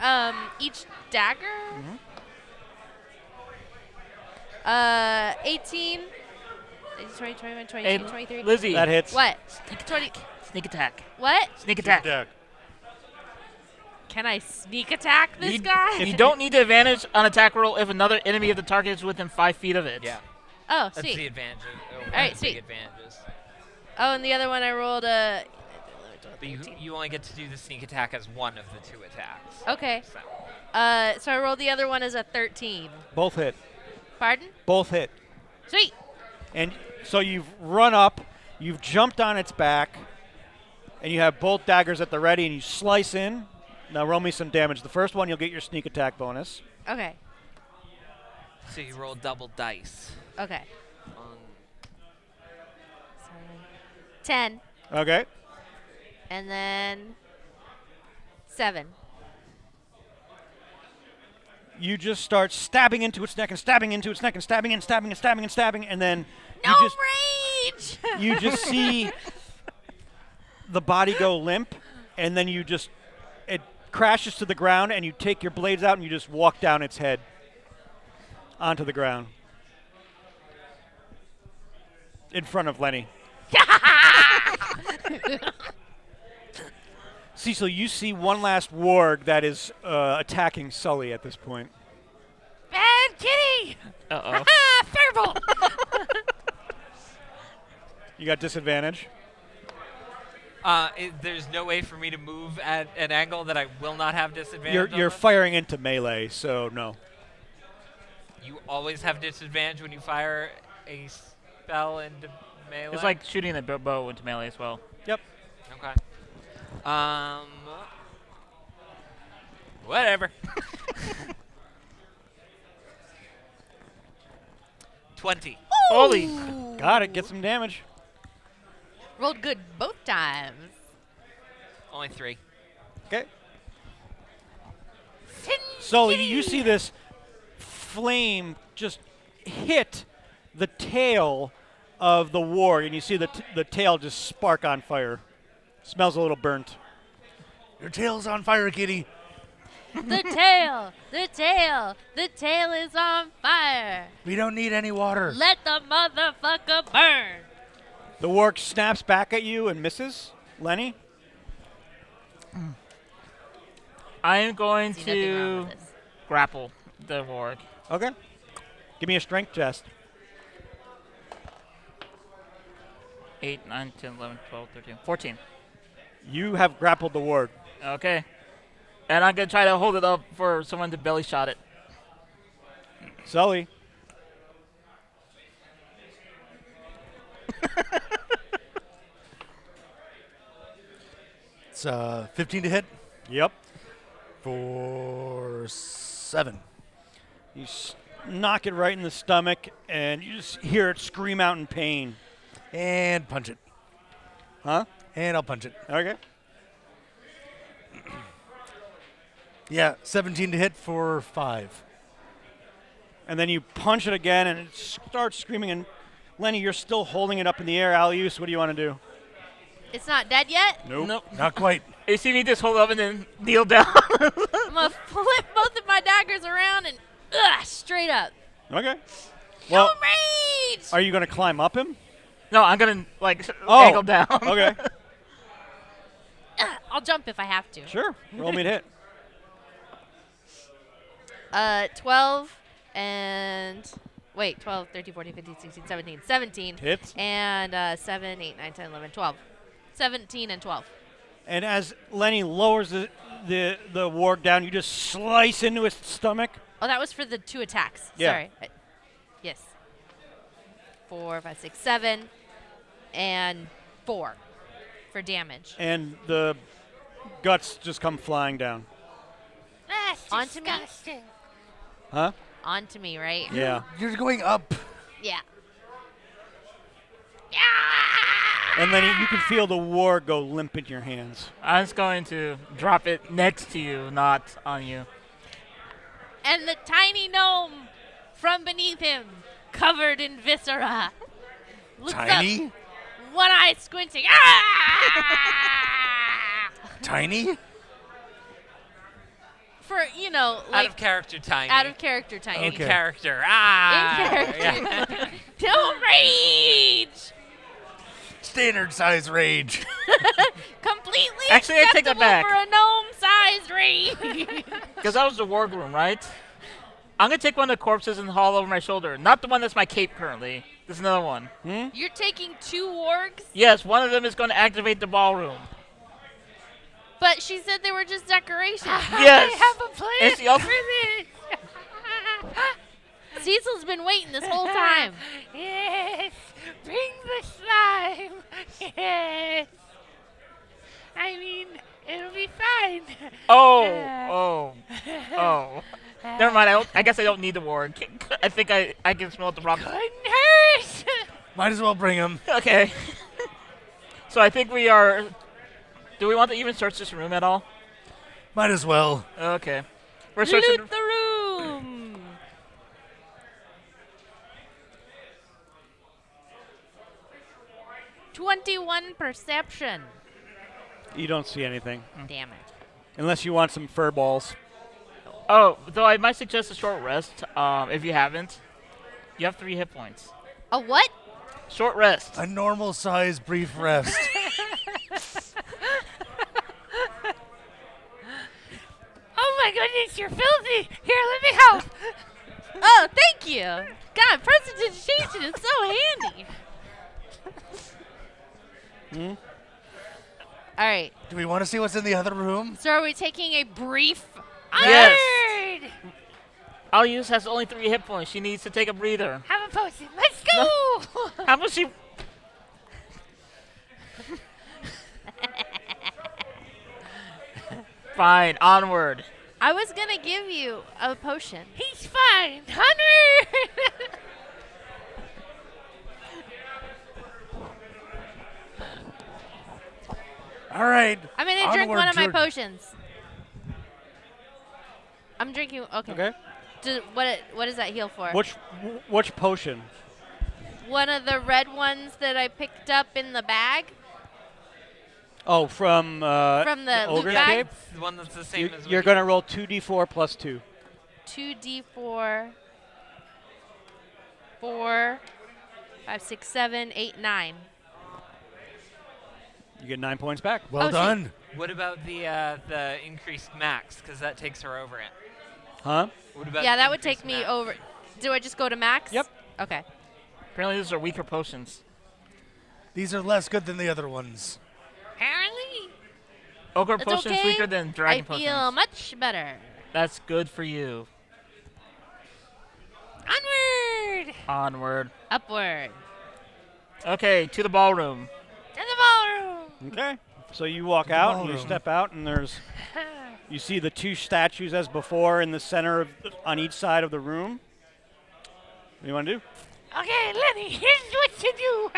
each dagger? 18, 20, 21, 22, Hey, 23. Lizzie. That hits. What? 20. Sneak attack. What? Sneak attack. Deck. Can I sneak attack this You- guy? You don't need the advantage on attack roll if another enemy of the target is within 5 feet of it. Yeah, Oh, that's sweet. the advantage. One right, of the big sweet. advantages. Oh, and the other one I rolled a. But you only get to do the sneak attack as one of the 2 attacks. Okay. So. So I rolled the other one as a 13. Both hit. Pardon? Both hit. Sweet. And so you've run up, you've jumped on its back, and you have both daggers at the ready, and you slice in. Now roll me some damage. The first one, you'll get your sneak attack bonus. Okay. So you roll double dice. Okay. On 10. Okay. And then 7. You just start stabbing into its neck and stabbing into its neck and stabbing and stabbing and stabbing and stabbing, and then No you just rage! you just see the body go limp, and then it crashes to the ground, and you take your blades out and you just walk down its head onto the ground in front of Lenny. Cecil, you see one last warg that is attacking Sully at this point. Bad kitty. Uh-oh. Ah, Firebolt. You got disadvantage. There's no way for me to move at an angle that I will not have disadvantage. You're on? firing into melee, so no. You always have disadvantage when you fire a spell into melee. It's like shooting a bow into melee as well. Yep. Okay. Whatever. 20. Holy. Got it. Get some damage. Rolled good both times. Only 3. Okay. So you see this flame just hit the tail of the warg, and you see the tail just spark on fire. Smells a little burnt. Your tail's on fire, kitty. The tail! The tail! The tail is on fire! We don't need any water. Let the motherfucker burn! The warg snaps back at you and misses. Lenny? I am going See nothing wrong to with this. grapple the warg. Okay. Give me a strength test. 8, 9, 10, 11, 12, 13, 14. You have grappled the warg. Okay. And I'm going to try to hold it up for someone to belly shot it. Sully. It's 15 to hit Yep. for 7. You knock it right in the stomach, and you just hear it scream out in pain. And punch it. Huh? And I'll punch it. Okay. Yeah, 17 to hit for 5. And then you punch it again, and it starts screaming. And Lenny, you're still holding it up in the air. Alius, what do you want to do? It's not dead yet? Nope. Not quite. You see me just hold up and then kneel down. I'm gonna flip both of my daggers around and straight up. Okay. No Well, rage! are you going to climb up him? No, I'm going to, like, Oh, angle down. Okay. I'll jump if I have to. Sure. Roll me to hit. 12 and... Wait, 12, 13, 14, 15, 16, 17. 17. Hits. And 7, 8, 9, 10, 11, 12. 17 and 12. And as Lenny lowers the warg down, you just slice into his stomach. Oh, that was for the 2 attacks. Yeah. Sorry. Yes. 4, 5, 6, 7. And 4 for damage. And the guts just come flying down. That's Onto me? disgusting. Huh? On to me, right? Yeah. You're going up. Yeah. And then you can feel the warg go limp in your hands. I'm just going to drop it next to you, not on you. And the tiny gnome from beneath him, covered in viscera, looks Tiny? up, one eye squinting. Ah! Tiny? For, you know, Out like of character, tiny. out of character tiny. In Okay. character. Ah. In character. Yeah. Don't rage! Standard size rage. Completely Actually, I take that acceptable back. for a gnome-sized rage. Because that was the warg room, right? I'm going to take one of the corpses and haul over my shoulder. Not the one that's my cape currently. There's another one. You're taking 2 wargs, Yes, one of them is going to activate the ballroom. but she said they were just decorations. Yes. I have a plan It's the for this. Cecil's been waiting this whole time. Yes. Bring the slime. Yes. I mean, it'll be fine. Oh. Never mind. I guess I don't need the warg. I think I can smell the rock. Good nurse. Might as well bring him. Okay. So I think we are. Do we want to even search this room at all? Might as well. Okay. We're searching. Loot the room. #21 perception. You don't see anything. Damn it. Unless you want some fur balls. Oh, though I might suggest a short rest. If you haven't, you have 3 hit points. A what? A Short rest. normal size brief rest. Oh my goodness, you're filthy. Here, let me help. Oh, thank you. God, prestidigitation is so handy. All right. Do we want to see what's in the other room? So are we taking a brief? Yes. Bird. Alius has only 3 hit points. She needs to take a breather. Have a potion. Let's go. How about she? Fine. Onward. I was gonna give you a potion. He's fine. Hunter. All right. I'm gonna drink Onward, one of my Jordan. potions. I'm drinking. Okay. Okay. What does that heal for? Which potion? One of the red ones that I picked up in the bag. Oh, from the loot ogre bag? escape. The one that's the same as You're we gonna roll 2d4 plus 2. 2d4, 4, 5, 6, 7, 8, 9. You get 9 points back. Well Oh, done. What about the increased max? Because that takes her over it. Huh? What about Yeah, the that would increased take me max? over. Do I just go to max? Yep. Okay. Apparently, these are weaker potions. These are less good than the other ones. Apparently. Ogre It's potions okay. weaker than dragon I feel potions. much better. That's good for you. Onward. Onward. Upward. Okay, to the ballroom. To the ballroom. Okay. So you walk The out and you ballroom. step out, and you see the 2 statues as before in the center on each side of the room. What do you want to do? Okay, Lenny, here's what you do.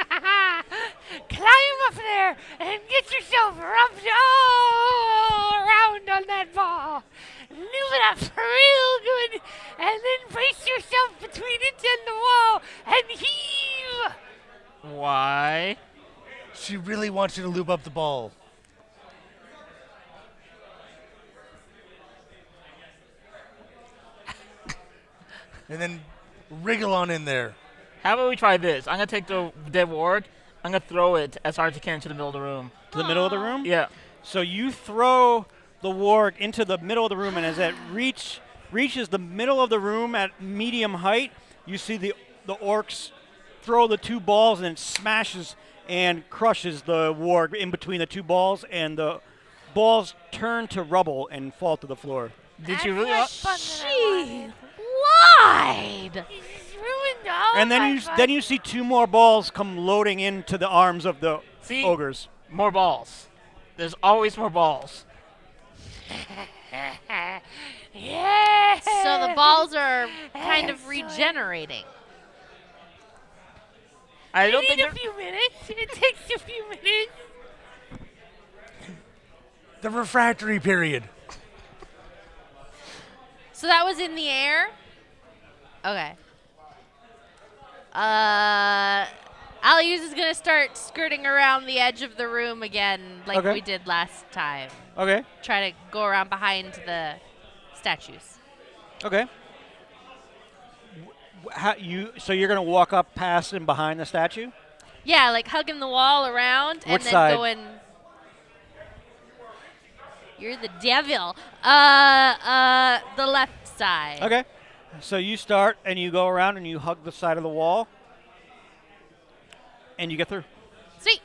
Climb up there and get yourself rubbed all around on that ball. Lube it up real good, and then brace yourself between it and the wall and heave. Why? She really wants you to lube up the ball. And then wriggle on in there. How about we try this? I'm gonna take the dead warg. I'm gonna throw it as hard as I can into the middle of the room. To the middle of the room? Yeah. So you throw the warg into the middle of the room, and as it reaches the middle of the room at medium height, you see the orcs throw the 2 balls, and it smashes and crushes the warg in between the 2 balls, and the balls turn to rubble and fall to the floor. Did you really? That's what fun that I Lied. wanted. You just ruined all And my then you see 2 more balls come loading into the arms of the See? ogres. More balls. There's always more balls. Yeah. So the balls are kind of regenerating. I don't Need think a they're- few minutes. It takes a few minutes. The refractory period. So that was in the air? Okay. Alius is going to start skirting around the edge of the room again like Okay. we did last time. Okay. Try to go around behind the statues. Okay. So you're gonna walk up past and behind the statue? Yeah, like hugging the wall around and Which then side? going. You're the devil. The left side. Okay. So you start and you go around and you hug the side of the wall, and you get through. Sweet.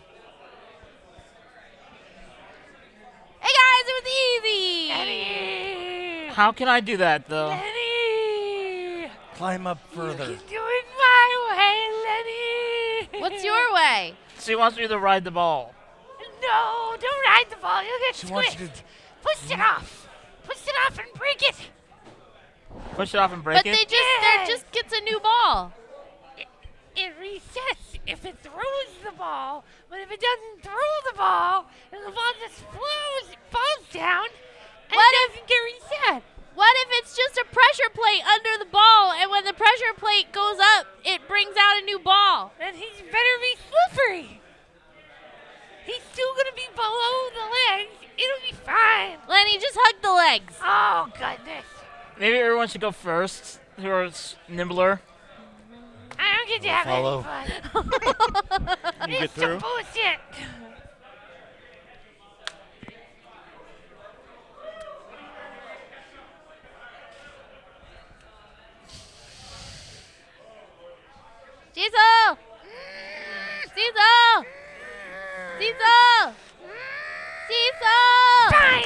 Hey guys, it was easy. Lenny. How can I do that though? Lenny. Climb up You further. can do it my way, Lenny. What's your way? She wants me to ride the ball. No, don't ride the ball. You'll get She wants squished. you to. Push it off. Push it off and break it. Push it off and break But it. they just Yes. that just gets a new ball. It resets if it throws the ball, but if it doesn't throw the ball, then the ball just falls down, and What it doesn't get reset. What if it's just a pressure plate under the ball, and when the pressure plate goes up, it brings out a new ball? Then he's better be slippery. He's still gonna be below the legs. It'll be fine. Lenny, just hug the legs. Oh goodness. Maybe everyone should go first. Who are nimbler? I don't get to have Follow. any fun. You get It's some through. bullshit. Cecil! Cecil! Cecil! Cecil! Fine.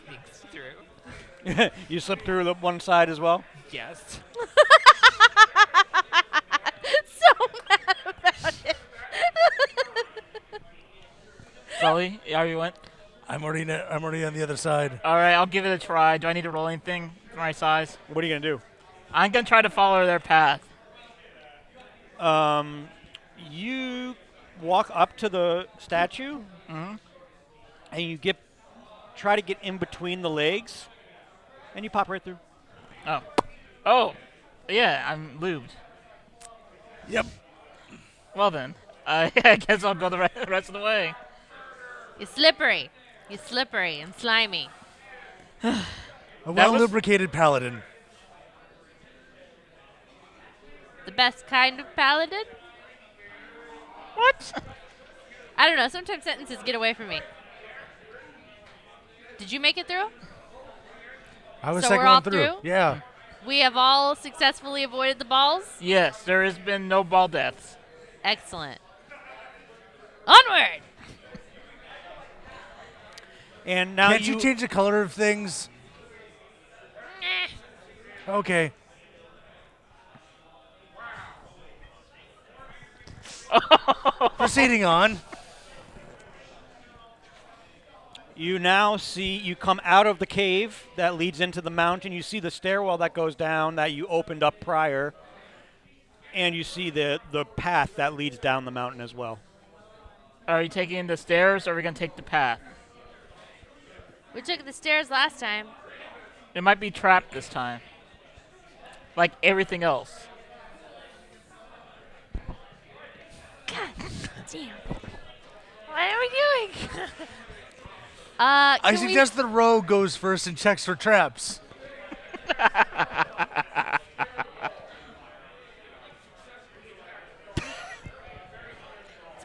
Sneaks through. You slip through the one side as well. Yes. So mad about it. Sully, are you went? I'm already on the other side. All right, I'll give it a try. Do I need to roll anything for my size? What are you gonna do? I'm gonna try to follow their path. You walk up to the statue, Mhm. and you try to get in between the legs, and you pop right through. Oh, yeah, I'm lubed. Yep. Well then, I guess I'll go the rest of the way. You're slippery. You're slippery and slimy. A That well was- lubricated paladin. The best kind of paladin? What? I don't know. Sometimes sentences get away from me. Did you make it through? I was So second we're all one through. through? Yeah. We have all successfully avoided the balls. Yes, there has been no ball deaths. Excellent. Onward! And now Can't you change the color of things? Okay. Proceeding on. You now see, you come out of the cave that leads into the mountain. You see the stairwell that goes down that you opened up prior. And you see the path that leads down the mountain as well. Are you taking the stairs or are we going to take the path? We took the stairs last time. It might be trapped this time. Like everything else. Damn. What are we doing? I Can we- suggest the rogue goes first and checks for traps.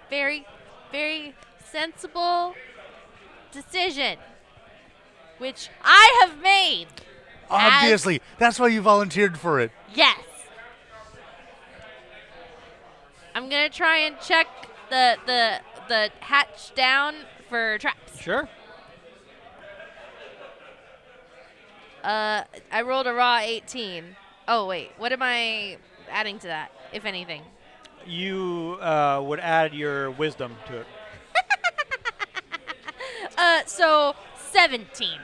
Very, very sensible decision, which I have made. Obviously. That's why you volunteered for it. Yes. I'm gonna try and check the hatch down for traps. Sure. I rolled a raw 18. Oh wait, what am I adding to that, if anything? You would add your wisdom to it. So 17.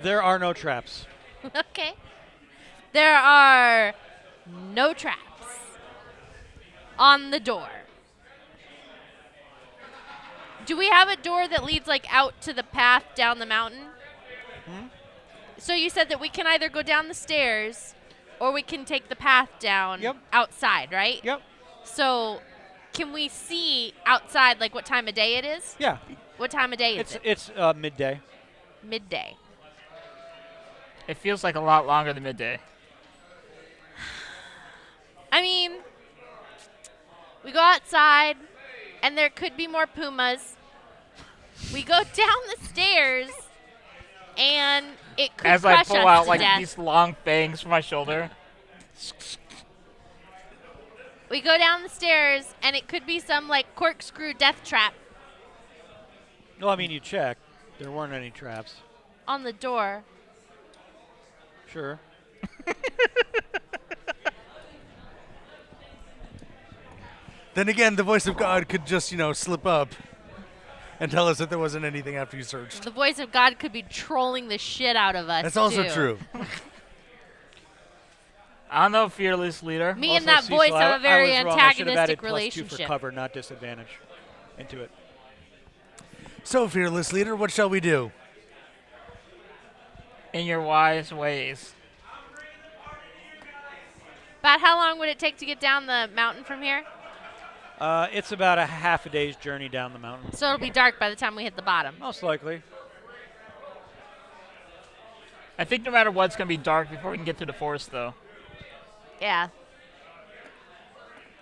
There are no traps. Okay. There are no traps on the door. Do we have a door that leads like out to the path down the mountain? So you said that we can either go down the stairs or we can take the path down Yep. outside, right? Yep. So can we see outside like what time of day it is? Yeah. What time of day is It's it? midday. Midday. It feels like a lot longer than midday. I mean, we go outside, and there could be more pumas. We go down the stairs, and it could As I crush pull us out to like death. these long fangs from my shoulder. We go down the stairs, and it could be some like corkscrew death trap No, I mean you checked. There weren't any traps. on the door. Sure. Then again, the voice of God could just, slip up and tell us that there wasn't anything after you searched. The voice of God could be trolling the shit out of us. That's also too. true. I don't know, fearless leader. Me and Also, that Cecil, voice I- have a very I was wrong. I should have added antagonistic relationship. +2 for cover, not disadvantage, into it. So, fearless leader, what shall we do? In your wise ways. About how long would it take to get down the mountain from here? It's about a half a day's journey down the mountain. So it'll be dark by the time we hit the bottom. Most likely. I think no matter what, it's going to be dark before we can get to the forest, though. Yeah.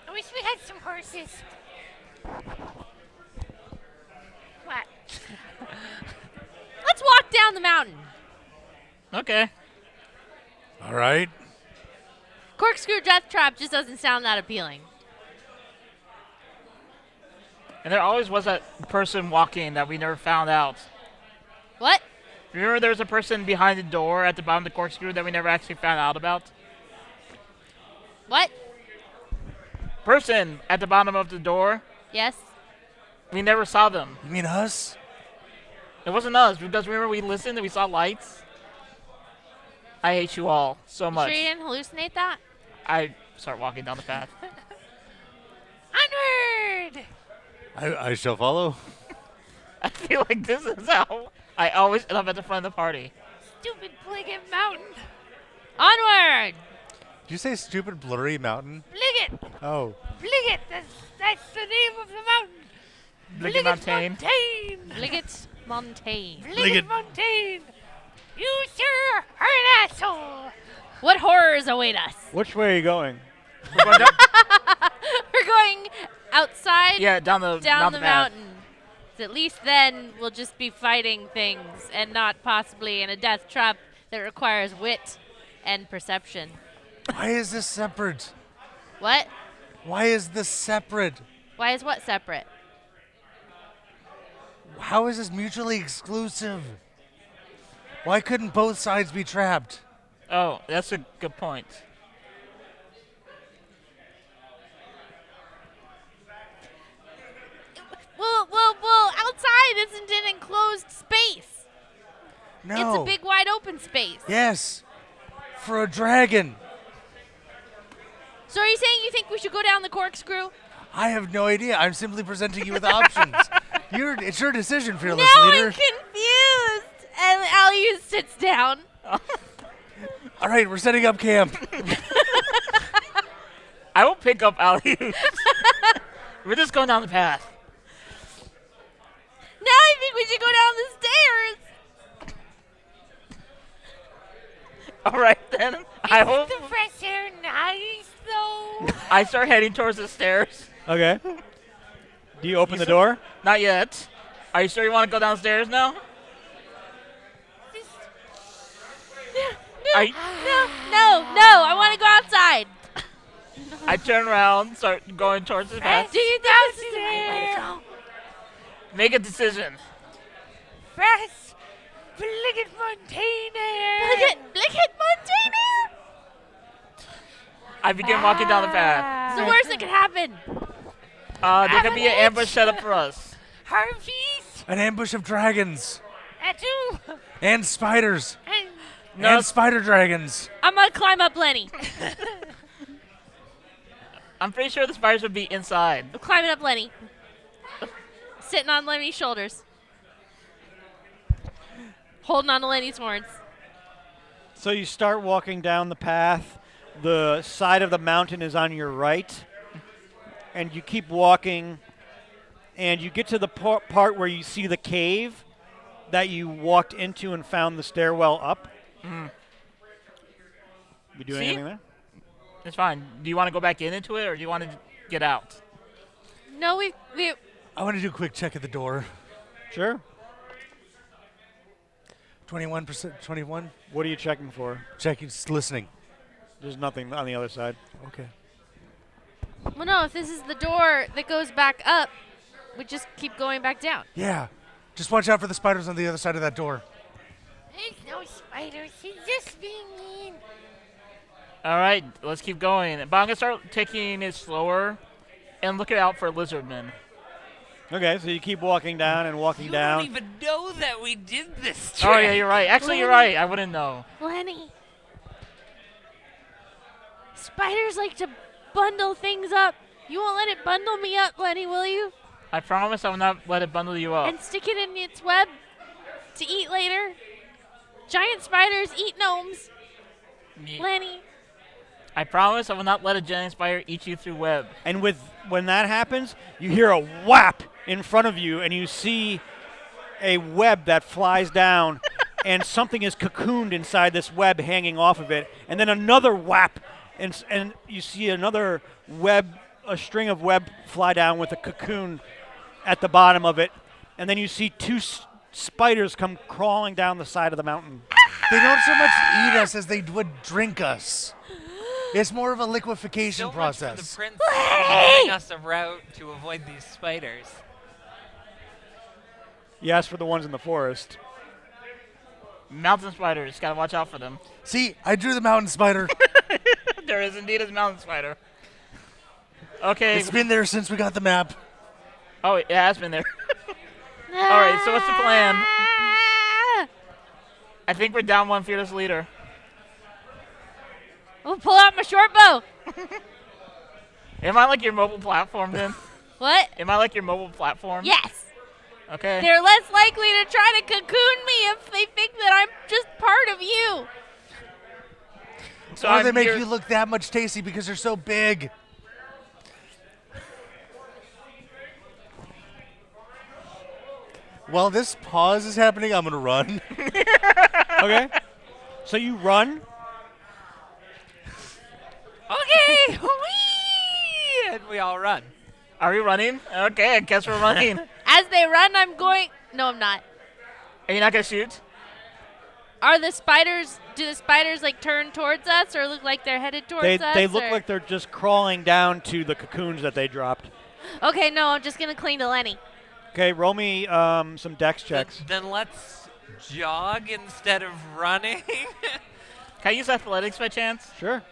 I wish we had some horses. What? Let's walk down the mountain. Okay. All right. Corkscrew death trap just doesn't sound that appealing. And there always was that person walking that we never found out. What? Remember there was a person behind the door at the bottom of the corkscrew that we never actually found out about? What? Person at the bottom of the door. Yes? We never saw them. You mean us? It wasn't us, because remember we listened and we saw lights? I hate you all so You much. sure you didn't hallucinate that? I start walking down the path. Onward! I shall follow. I feel like this is how I always end up at the front of the party. Stupid Pliggett Mountain. Onward! Did you say stupid blurry mountain? Pliggett! Oh. Pliggett! That's the name of the mountain. Bliggit Montaigne. Bliggit Montaigne. Bliggit Montaigne. You, sir, are an asshole. What horrors await us? Which way are you going? We're going down- We're going outside yeah, down the down the path. mountain. So at least then we'll just be fighting things and not possibly in a death trap that requires wit and perception. Why is this separate? What? Why is this separate? Why is what separate? How is this mutually exclusive? Why couldn't both sides be trapped? Oh, that's a good point. Well, outside isn't an enclosed space. No. It's a big wide open space. Yes. For a dragon. So are you saying you think we should go down the corkscrew? I have no idea. I'm simply presenting you with options. It's your decision, fearless Now leader. I'm confused. And Aliu sits down. All right, we're setting up camp. I will pick up Ali. We're just going down the path. Now I think we should go down the stairs. All right, then. I hope The fresh air nice, though. I start heading towards the stairs. Okay. Do you open the door? Not yet. Are you sure you want to go downstairs now? Are you- No, I want to go outside. I turn around, start going towards the path. Do you think this is the right way to go? Make a decision. Fresh Bliggit Montaigne. Bliggit Montaigne. I begin walking down the path. It's the worst that could happen. There could be an ambush set up for us. Harvey's. An ambush of dragons. Atu. And spiders. And No, And spider dragons. I'm gonna climb up Lenny. I'm pretty sure the spiders would be inside. I'm climbing up Lenny. Sitting on Lenny's shoulders. Holding on to Lenny's horns. So you start walking down the path. The side of the mountain is on your right. And you keep walking. And you get to the part where you see the cave that you walked into and found the stairwell up. You doing See? anything there? It's fine. Do you want to go back into it, or do you want to get out? No, we I want to do a quick check at the door. Sure. 21%, 21. What are you checking for? Checking, just listening. There's nothing on the other side. Okay. well no, if this is the door that goes back up, we just keep going back down. Yeah. Just watch out for the spiders on the other side of that door. there's no spiders. He's just being mean. All right, let's keep going. But I'm going to start taking it slower and looking out for lizardmen. Okay, so you keep walking down and walking You down. don't even know that we did this trick. Oh, yeah, you're right. Actually, you're right. I wouldn't know. Lenny. Spiders like to bundle things up. You won't let it bundle me up, Lenny, will you? I promise I will not let it bundle you up. And stick it in its web to eat later. Giant spiders eat gnomes, Lenny. I promise I will not let a giant spider eat you through web. And when that happens, you hear a whap in front of you, and you see a web that flies down, and something is cocooned inside this web hanging off of it. And then another whap, and you see another web, a string of web fly down with a cocoon at the bottom of it. And then you see two spiders come crawling down the side of the mountain. They don't so much eat us as they would drink us. It's more of a liquefaction So much process. for the prince giving us a route to avoid these spiders. You asked for the ones in the forest. Mountain spiders. Got to watch out for them. See, I drew the mountain spider. There is indeed a mountain spider. Okay. It's been there since we got the map. Oh, it has been there. All right, so what's the plan? I think we're down one fearless leader. I'll pull out my short bow. Am I like your mobile platform then? What? Am I like your mobile platform? Yes. Okay. They're less likely to try to cocoon me if they think that I'm just part of you. So Or they I'm make here- you look that much tasty because they're so big. While this pause is happening, I'm going to run. Okay. So you run. Okay, whee! And we all run. Are we running? Okay, I guess we're running. As they run, I'm going. No, I'm not. Are you not gonna shoot? Are the spiders? Do the spiders like turn towards us, or look like they're headed towards us? They look or? like they're just crawling down to the cocoons that they dropped. Okay, no, I'm just gonna cling to Lenny. Okay, roll me some dex checks. Then let's jog instead of running. Can I use athletics by chance? Sure.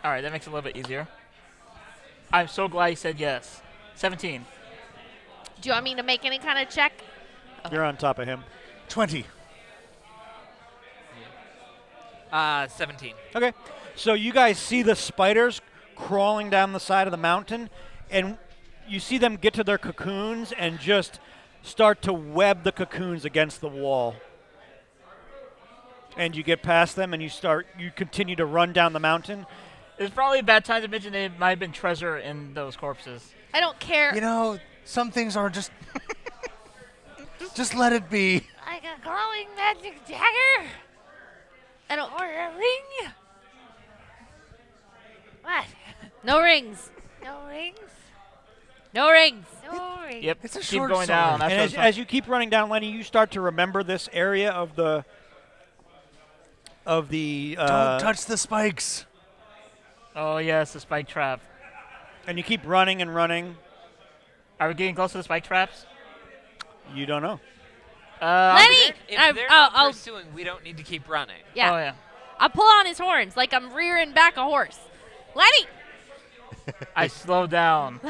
All right, that makes it a little bit easier. I'm so glad you said yes. 17. Do you want me to make any kind of check? You're on top of him. 20. 17. Okay. So you guys see the spiders crawling down the side of the mountain, and you see them get to their cocoons and just start to web the cocoons against the wall. And you get past them, and you continue to run down the mountain. It's probably a bad time to mention there might have been treasure in those corpses. I don't care. You know, some things are just... just let it be. Like a glowing magic dagger? I don't. Or a ring? What? No rings. No rings? No rings. No rings. Yep. It's a Keep short going sword. down. And That's as you keep running down, Lenny, you start to remember this area of the Don't touch the spikes. oh yes, the spike trap. and you keep running and running. Are we getting close to the spike traps? You don't know. Lenny! If they're not pursuing, we don't need to keep running. Yeah. Oh yeah. I'll pull on his horns like I'm rearing back a horse. Lenny! I slow down.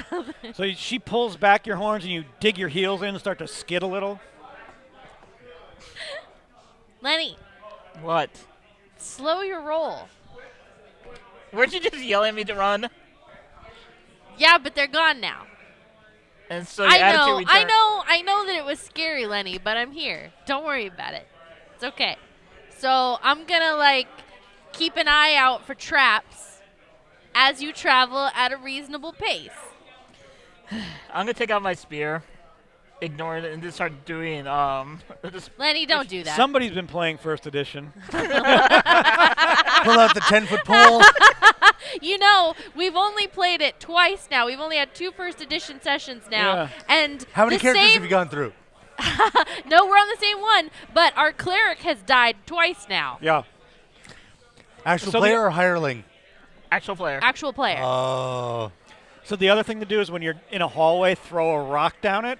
So she pulls back your horns and you dig your heels in and start to skid a little. Lenny, What? slow your roll. Weren't you just yelling at me to run? Yeah, but they're gone now. And so your attitude returned. I know that it was scary, Lenny, but I'm here. Don't worry about it. It's okay. So I'm gonna keep an eye out for traps as you travel at a reasonable pace. I'm gonna take out my spear, ignore it, and just start doing just Lenny, don't do that. Somebody's been playing first edition. Pull out the 10-foot pole. You know, we've only played it twice now. We've only had 2 first edition sessions now. Yeah. And How many the characters same, have you gone through? No, we're on the same one, but our cleric has died twice now. Yeah. Actual So player the- or hireling? actual player. Actual player. Oh. So the other thing to do is when you're in a hallway, throw a rock down it,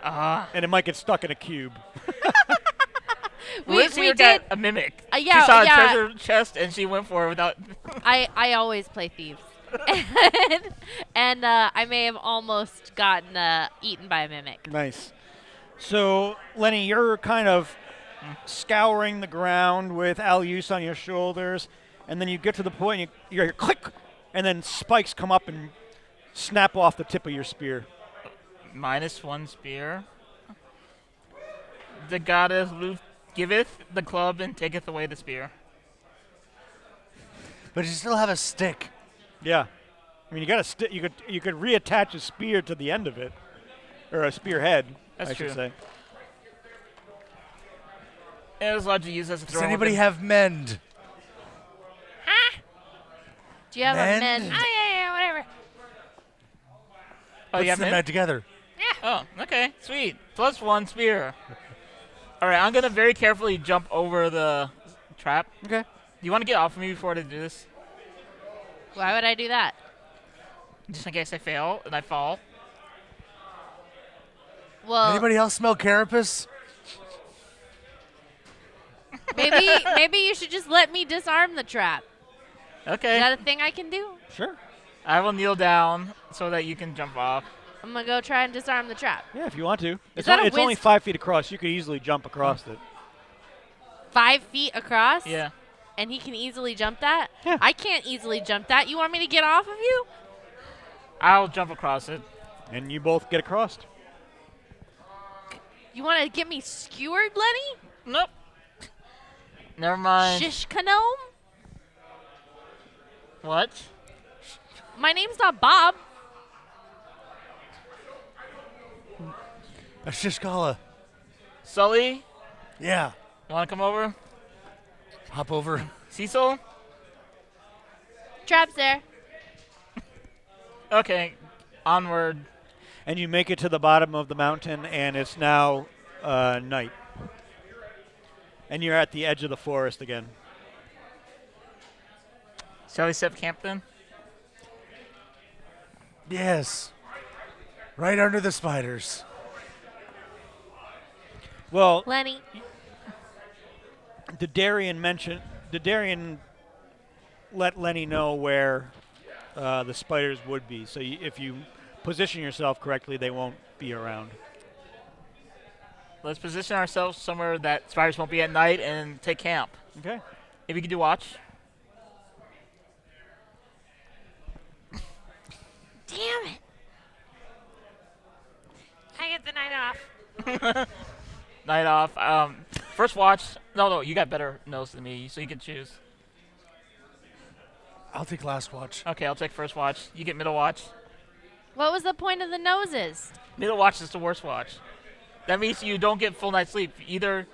Uh-huh. and it might get stuck in a cube. we Lindsay did. got a mimic. Yeah, she saw yeah. a treasure chest and she went for it without. I always play thieves. and I may have almost gotten eaten by a mimic. Nice. So, Lenny, you're kind of scouring the ground with Alius on your shoulders, and then you get to the point, and you hear click, and then spikes come up and snap off the tip of your spear. -1 spear. The goddess Luth giveth the club and taketh away the spear. But you still have a stick. Yeah. I mean, you got to you could reattach a spear to the end of it, or a spearhead, That's I should true. say. It was allowed to use as a Does throw. anybody have mend? Do you have Mend? a men? Oh, yeah, whatever. Oh, Let's yeah, put man. that together. Oh, okay, sweet. +1 spear. All right, I'm gonna very carefully jump over the trap. Okay. Do you want to get off of me before I do this? Why would I do that? Just in case I fail and I fall. Well, Anybody else smell carapace? maybe you should just let me disarm the trap. Okay. Is that a thing I can do? Sure. I will kneel down so that you can jump off. I'm gonna go try and disarm the trap. Yeah, if you want to. It's, that a it's only wisdom? 5 feet across. You could easily jump across it. 5 feet across? Yeah. And he can easily jump that? Yeah. I can't easily jump that. You want me to get off of you? I'll jump across it. And you both get across. You want to get me skewered, Lenny? Nope. Never mind. Shish Kanome? What? My name's not Bob. A shishkala. Sully, Yeah. want to come over? Hop over. Cecil? Trap's there. Okay, onward. And you make it to the bottom of the mountain, and it's now night. And you're at the edge of the forest again. Shall we set camp then? Yes. Right under the spiders. Well, Lenny. Darian let Lenny know where the spiders would be. So if you position yourself correctly, they won't be around. Let's position ourselves somewhere that spiders won't be at night and take camp. Okay. If you could do watch. Damn it. I get the night off. Night off. First watch. No, you got better nose than me, so you can choose. I'll take last watch. Okay, I'll take first watch. You get middle watch. What was the point of the noses? Middle watch is the worst watch. That means you don't get full night's sleep. Either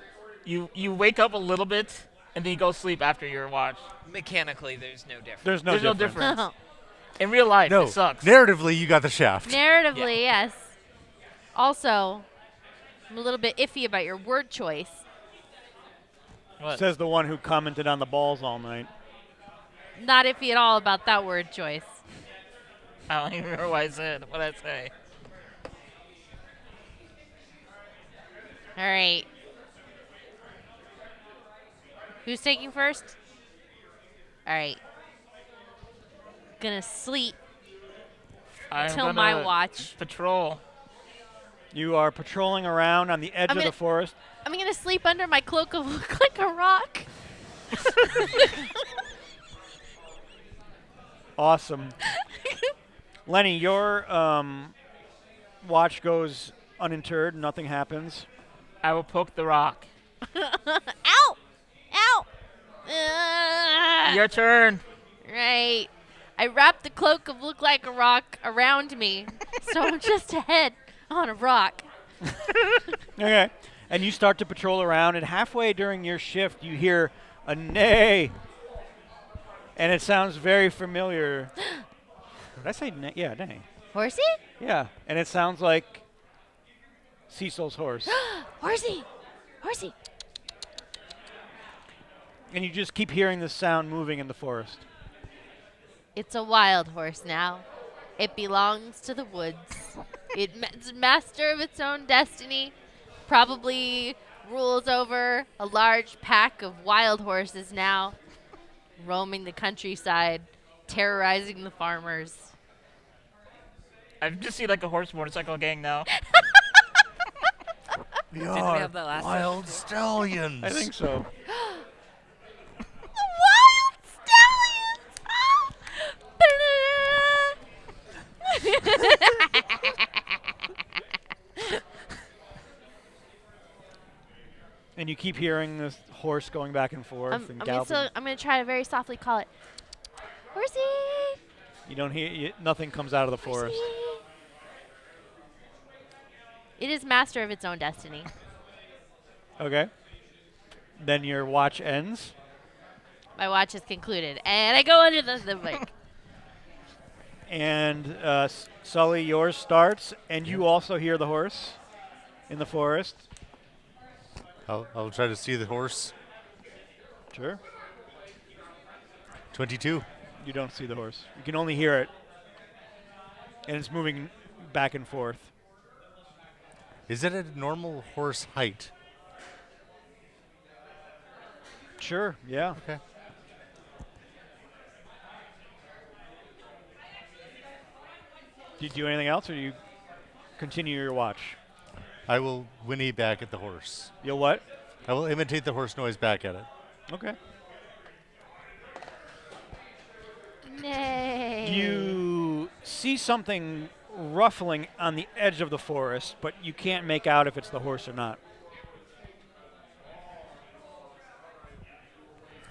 you wake up a little bit and then you go sleep after your watch. Mechanically, there's no difference. There's no There's difference. no difference. In real life, No. it sucks. Narratively, you got the shaft. Narratively, yes. Also, I'm a little bit iffy about your word choice. What? Says the one who commented on the balls all night. Not iffy at all about that word choice. I don't even remember what I said. What did I say? All right. Who's taking first? All right. Gonna sleep I'm till my gonna watch. Patrol. You are patrolling around on the edge I'm of the gonna- forest. I'm gonna sleep under my cloak of look like a rock. Awesome. Lenny, your watch goes uninterred. Nothing happens. I will poke the rock. Ow! Ow! Ugh. Your turn. Right. I wrap the cloak of look like a rock around me, so I'm just a head on a rock. Okay. And you start to patrol around, and halfway during your shift, you hear a neigh. And it sounds very familiar. Did I say neigh? Yeah, neigh. Horsey? Yeah. And it sounds like Cecil's horse. Horsey! Horsey! And you just keep hearing this sound moving in the forest. It's a wild horse now. It belongs to the woods. It's master of its own destiny. Probably rules over a large pack of wild horses now, roaming the countryside, terrorizing the farmers. I just see like a horse motorcycle gang now. We we are have that last wild stallions. I think so. The wild stallions! And you keep hearing this horse going back and forth and galloping. I'm gonna try to very softly call it, Horsey! You don't hear. Nothing comes out of the forest. Horsey! It is master of its own destiny. Okay. Then your watch ends. My watch is concluded, and I go under the lake. And Sully, yours starts, and you also hear the horse in the forest. I'll try to see the horse. Sure. 22. You don't see the horse. You can only hear it. And it's moving back and forth. Is it at normal horse height? Sure, yeah. Okay. Do you do anything else, or do you continue your watch? I will whinny back at the horse. You'll what? I will imitate the horse noise back at it. Okay. Nay. You see something ruffling on the edge of the forest, but you can't make out if it's the horse or not.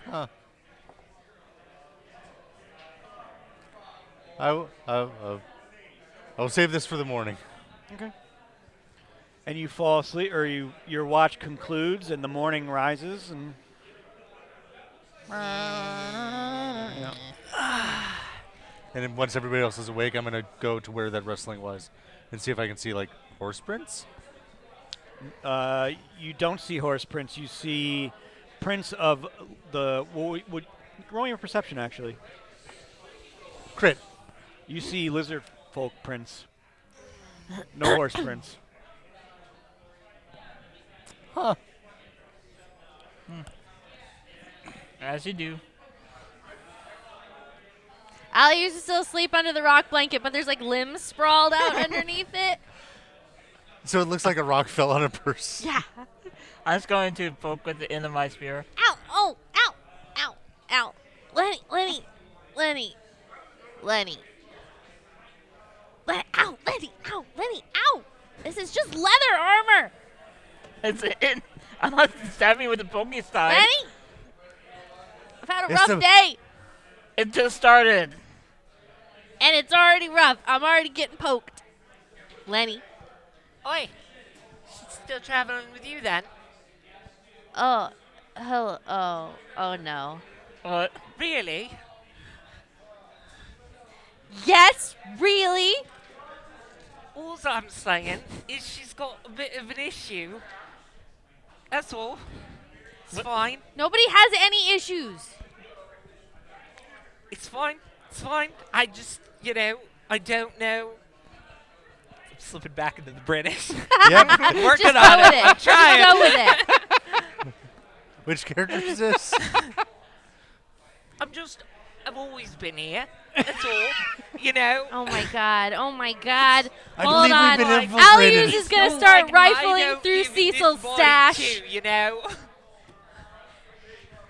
Huh. I'll save this for the morning. Okay. and you fall asleep, or your watch concludes, and the morning rises, and yeah. And then once everybody else is awake, I'm gonna go to where that rustling was, and see if I can see like horse prints. You don't see horse prints. You see prints of the roll your perception actually. Crit. You see lizard folk prints. No horse prints. Huh. As you do. Ali used to still sleep under the rock blanket, but there's like limbs sprawled out underneath it. So it looks like a rock fell on a person. Yeah. I'm just going to poke with the end of my spear. Ow! Oh! Ow! Ow! Ow! Lenny! Lenny! Lenny! Lenny! Ow! Lenny! Ow! Lenny! Ow! This is just leather armor! It's in. I'm not stabbing with the pokey style. Lenny! I've had a It's rough a- day, It just started. and it's already rough. I'm already getting poked. Lenny. Oi. She's still traveling with you then? Oh. Hello. Oh. Oh no. What? Really? Yes? Really? All I'm saying is she's got a bit of an issue. That's all. It's fine. Nobody has any issues. It's fine. It's fine. I just, I don't know. I'm slipping back into the British. Yep. Working Just on go with it. it. I'm Just trying. go with it. Which character is this? I've always been here. That's all. Oh my god. Oh my god. I Hold believe on. we've been infiltrated. Alius is going to It's start like rifling I don't through live in this Cecil's body stash. too,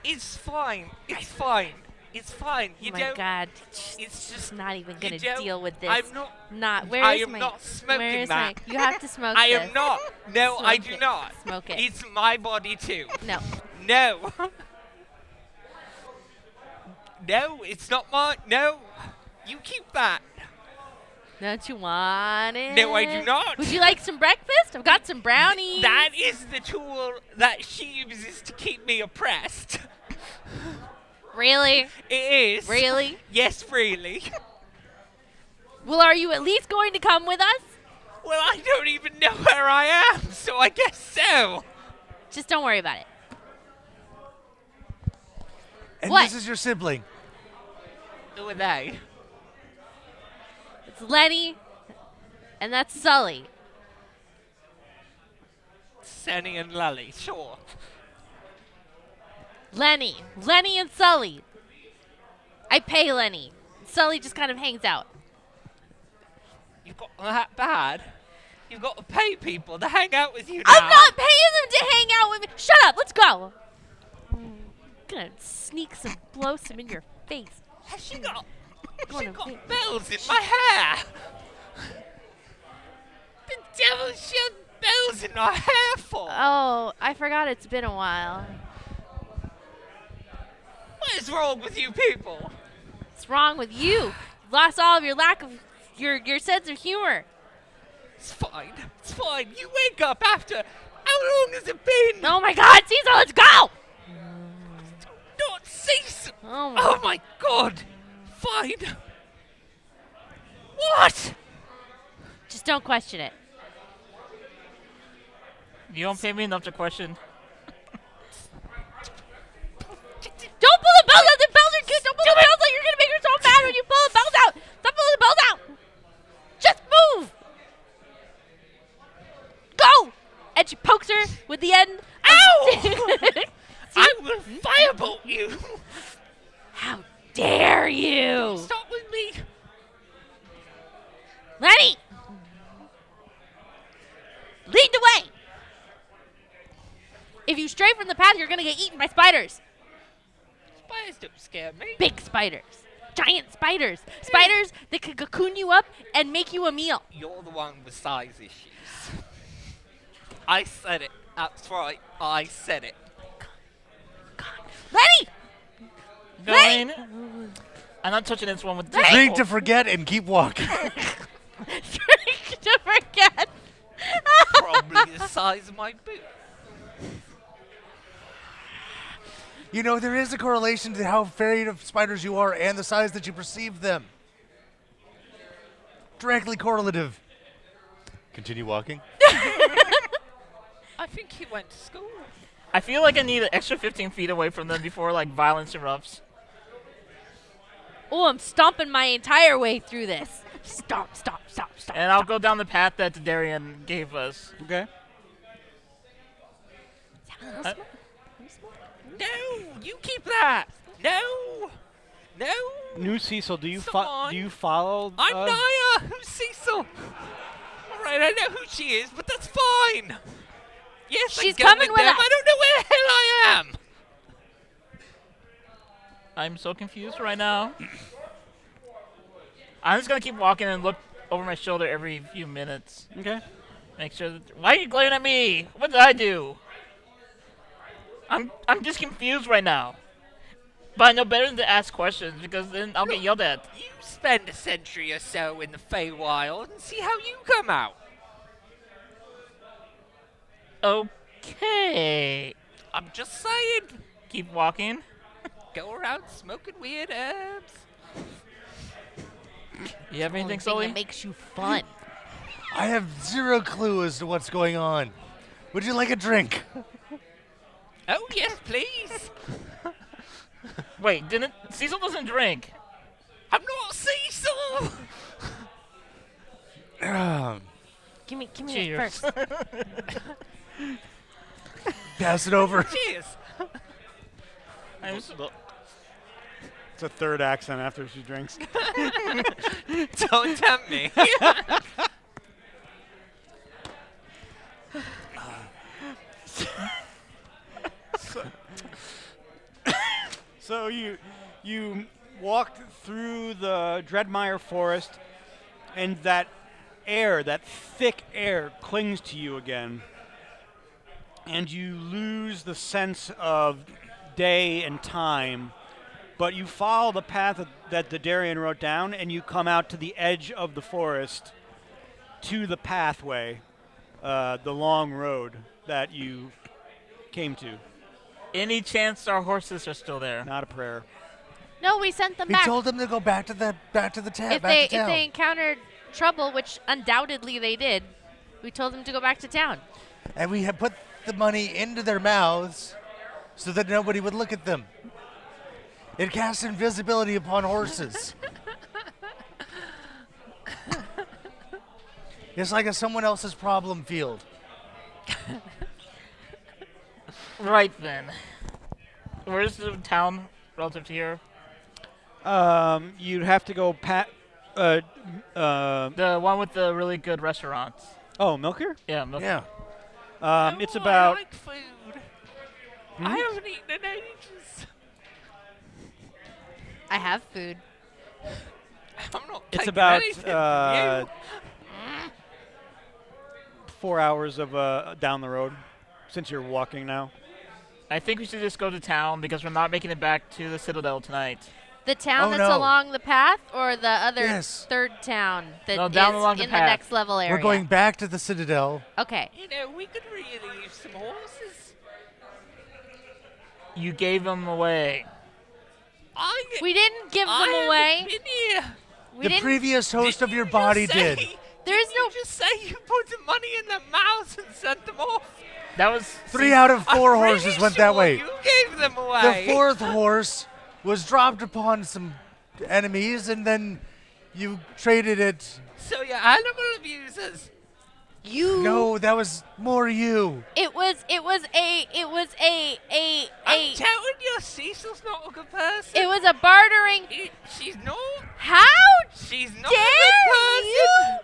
It's fine. It's fine. It's fine. Oh my god. It's Just not even going to don't- deal with this. I'm not. Where I is am my, not smoking where is that. My, you have to smoke I this. am not. No, I Smoke do it. not. Smoke it. It's my body too. No. No. No, it's not mine. No. You keep that. Don't you want it? No, I do not. Would you like some breakfast? I've got some brownies. That is the tool that she uses to keep me oppressed. Really? It is. Really? Yes, really. Well, are you at least going to come with us? Well, I don't even know where I am, so I guess so. Just don't worry about it. And What? this is your sibling. Who are they? It's Lenny, and that's Sully. Sunny and Lully, sure. Lenny and Sully. I pay Lenny. Sully just kind of hangs out. You've got that bad? You've got to pay people to hang out with you now. I'm not paying them to hang out with me. Shut up. Let's go. I'm gonna sneak some, blow some in your face. Has she got Gonna be- bells in my hair? The devil she had bells in her hair for? Oh, I forgot it's been a while. What is wrong with you people? What's wrong with you? You lost all of your lack of your sense of humor. It's fine. It's fine. You wake up after. How long has it been? Oh my God, Cecil, let's go! Not cease. Oh my. Oh my god. Fine. What? Just don't question it. You don't pay me enough to question. Don't pull the bells out. The bells are good. Don't pull the bells out. You're gonna make her so mad when you pull the bells out. Stop pulling the bells out. Just move. Go. And she pokes her with the end. Ow! I will firebolt you. How dare you? Stop with me. Lenny! Lead the way! If you stray from the path, you're gonna get eaten by spiders. Spiders don't scare me. Big spiders. Giant spiders. Spiders that could cocoon you up and make you a meal. You're the one with size issues. I said it. That's right. I said it. Lenny! Going. I'm not touching this one with this. Drink to forget and keep walking. Drink to forget. Probably the size of my boot. You know, there is a correlation to how afraid of spiders you are and the size that you perceive them. Directly correlative. Continue walking. I think he went to school. I feel like I need an extra 15 feet away from them before like violence erupts. Oh, I'm stomping my entire way through this. Stomp, stomp, stomp, stomp. And I'll go down the path that Darian gave us. Okay. No, you keep that. No, no. New Cecil, do you Someone- do you follow? I'm Naya. Who's Cecil? All right, I know who she is, but that's fine. Yes, She's I go coming with with them. us. I don't know where the hell I am. I'm so confused right now. I'm just gonna keep walking and look over my shoulder every few minutes. Okay. Make sure that. Why are you glaring at me? What did I do? I'm just confused right now. But I know better than to ask questions because then I'll get yelled at. You spend a century or so in the Feywild and see how you come out. Okay. I'm just saying. Keep walking. Go around smoking weird herbs. You have anything, Only thing Sully? that makes you fun. I have zero clue as to what's going on. Would you like a drink? Oh, yes, please. Wait, didn't Cecil doesn't drink? I'm not Cecil. Give me it Cheers. first. Pass it over. Cheers. It's a third accent after she drinks. Don't tempt me. So you walked through the Dreadmire Forest, and that air, that thick air, clings to you again, and you lose the sense of day and time. But you follow the path that the Darian wrote down, and you come out to the edge of the forest, to the pathway, the long road that you came to. Any chance our horses are still there? Not a prayer. No, we sent them We back. told them to go back to the town. if they encountered trouble, which undoubtedly they did, we told them to go back to town. And we had put the money into their mouths so that nobody would look at them. It casts invisibility upon horses. It's like someone else's problem field. Right then. Where's the town relative to here? You'd have to go The one with the really good restaurants. oh, Milker? Yeah. Milk. Yeah. It's Oh, about I like food. I haven't eaten in ages. I have food. I'm not it's taking about anything from you. 4 hours of down the road, since you're walking now. I think we should just go to town because we're not making it back to the Citadel tonight. The town Oh, that's no. along the path, or the other Yes. third town that No, down is along the in path. the next level area? We're going back to the Citadel. Okay. You know, we could really use some horses. You gave them away. We didn't give I them haven't away. been here. We The didn't. previous host of Didn't your you body just say- did. There's didn't you no- just say you put the money in their mouths and sent them off. That was 3 out of 4 I'm horses pretty went sure that way. You gave them The away. 4th horse was dropped upon some enemies, and then you traded it. So you're animal abusers. You. No, that was more you. It was I'm telling you, Cecil's not a good person. it was a bartering. She's not. How She's not a dare good person. you?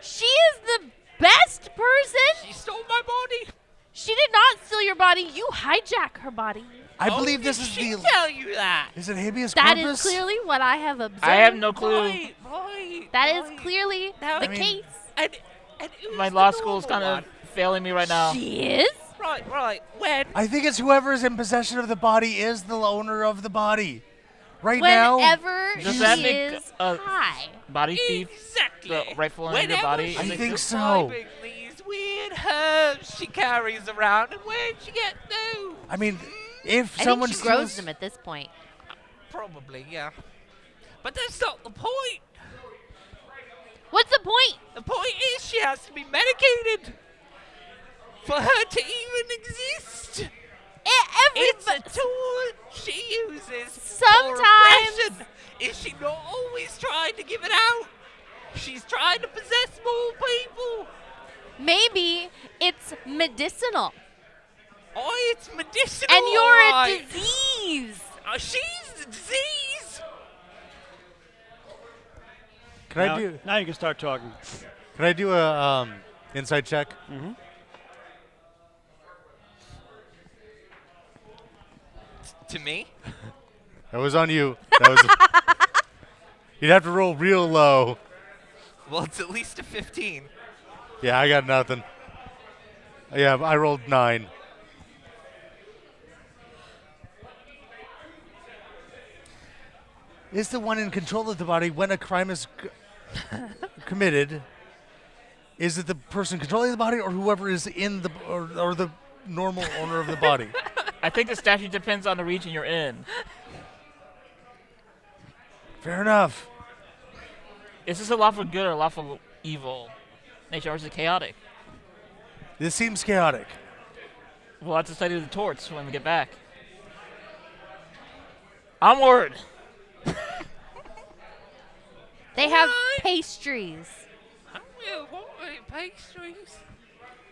She is the best person. She stole my body. She did not steal your body. You hijack her body. I Oh, believe this did is she the. tell you that? Is it habeas That corpus? is clearly what I have observed. I have no clue. Right. That is right. clearly Now, the I mean- case. And who's My the law school is normal kind of failing me right now. She is. one? Right. When? I think it's whoever is in possession of the body is the owner of the body. Right now, Whenever Does she that make is a high. body thief Exactly. the rightful owner of your Whenever body? I she's think so. describing these weird herbs she carries around, and where'd she get those? I mean, if I someone think she grows steals, them at this point. Probably, yeah. But that's not the point. What's the point? The point is she has to be medicated for her to even exist. It's a tool she uses for Sometimes- oppression. Is she not always trying to give it out? She's trying to possess more people. Maybe it's medicinal. Oh, it's medicinal. And you're a alright. disease. She's the disease. can I now, do? now you can start talking. Can I do a insight check? To me? That was on you. That was. You'd have to roll real low. Well, it's at least a 15. Yeah, I got nothing. Yeah, I rolled 9. Is the one in control of the body when a crime is committed? Is it the person controlling the body, or whoever is in the, or the normal owner of the body? I think the statute depends on the region you're in. Fair enough. Is this a lawful good or a lawful evil nature, or is it chaotic? This seems chaotic. We'll have to study the torts when we get back. Onward! They have pastries. I will want pastries.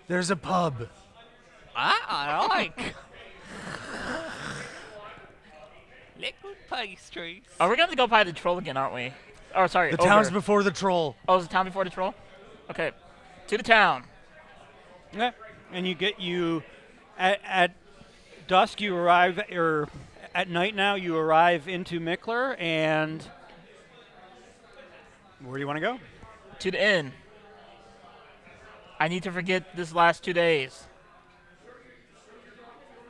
There's a pub. I like liquid pastries. Oh, we're going to go by the troll again, aren't we? Oh, sorry. The town's ogre. before the troll. Oh, is the town before the troll? Okay. To the town. Yeah. And you at dusk you arrive, or at night now you arrive into Mickler, and where do you want to go? To the inn. I need to forget this last 2 days.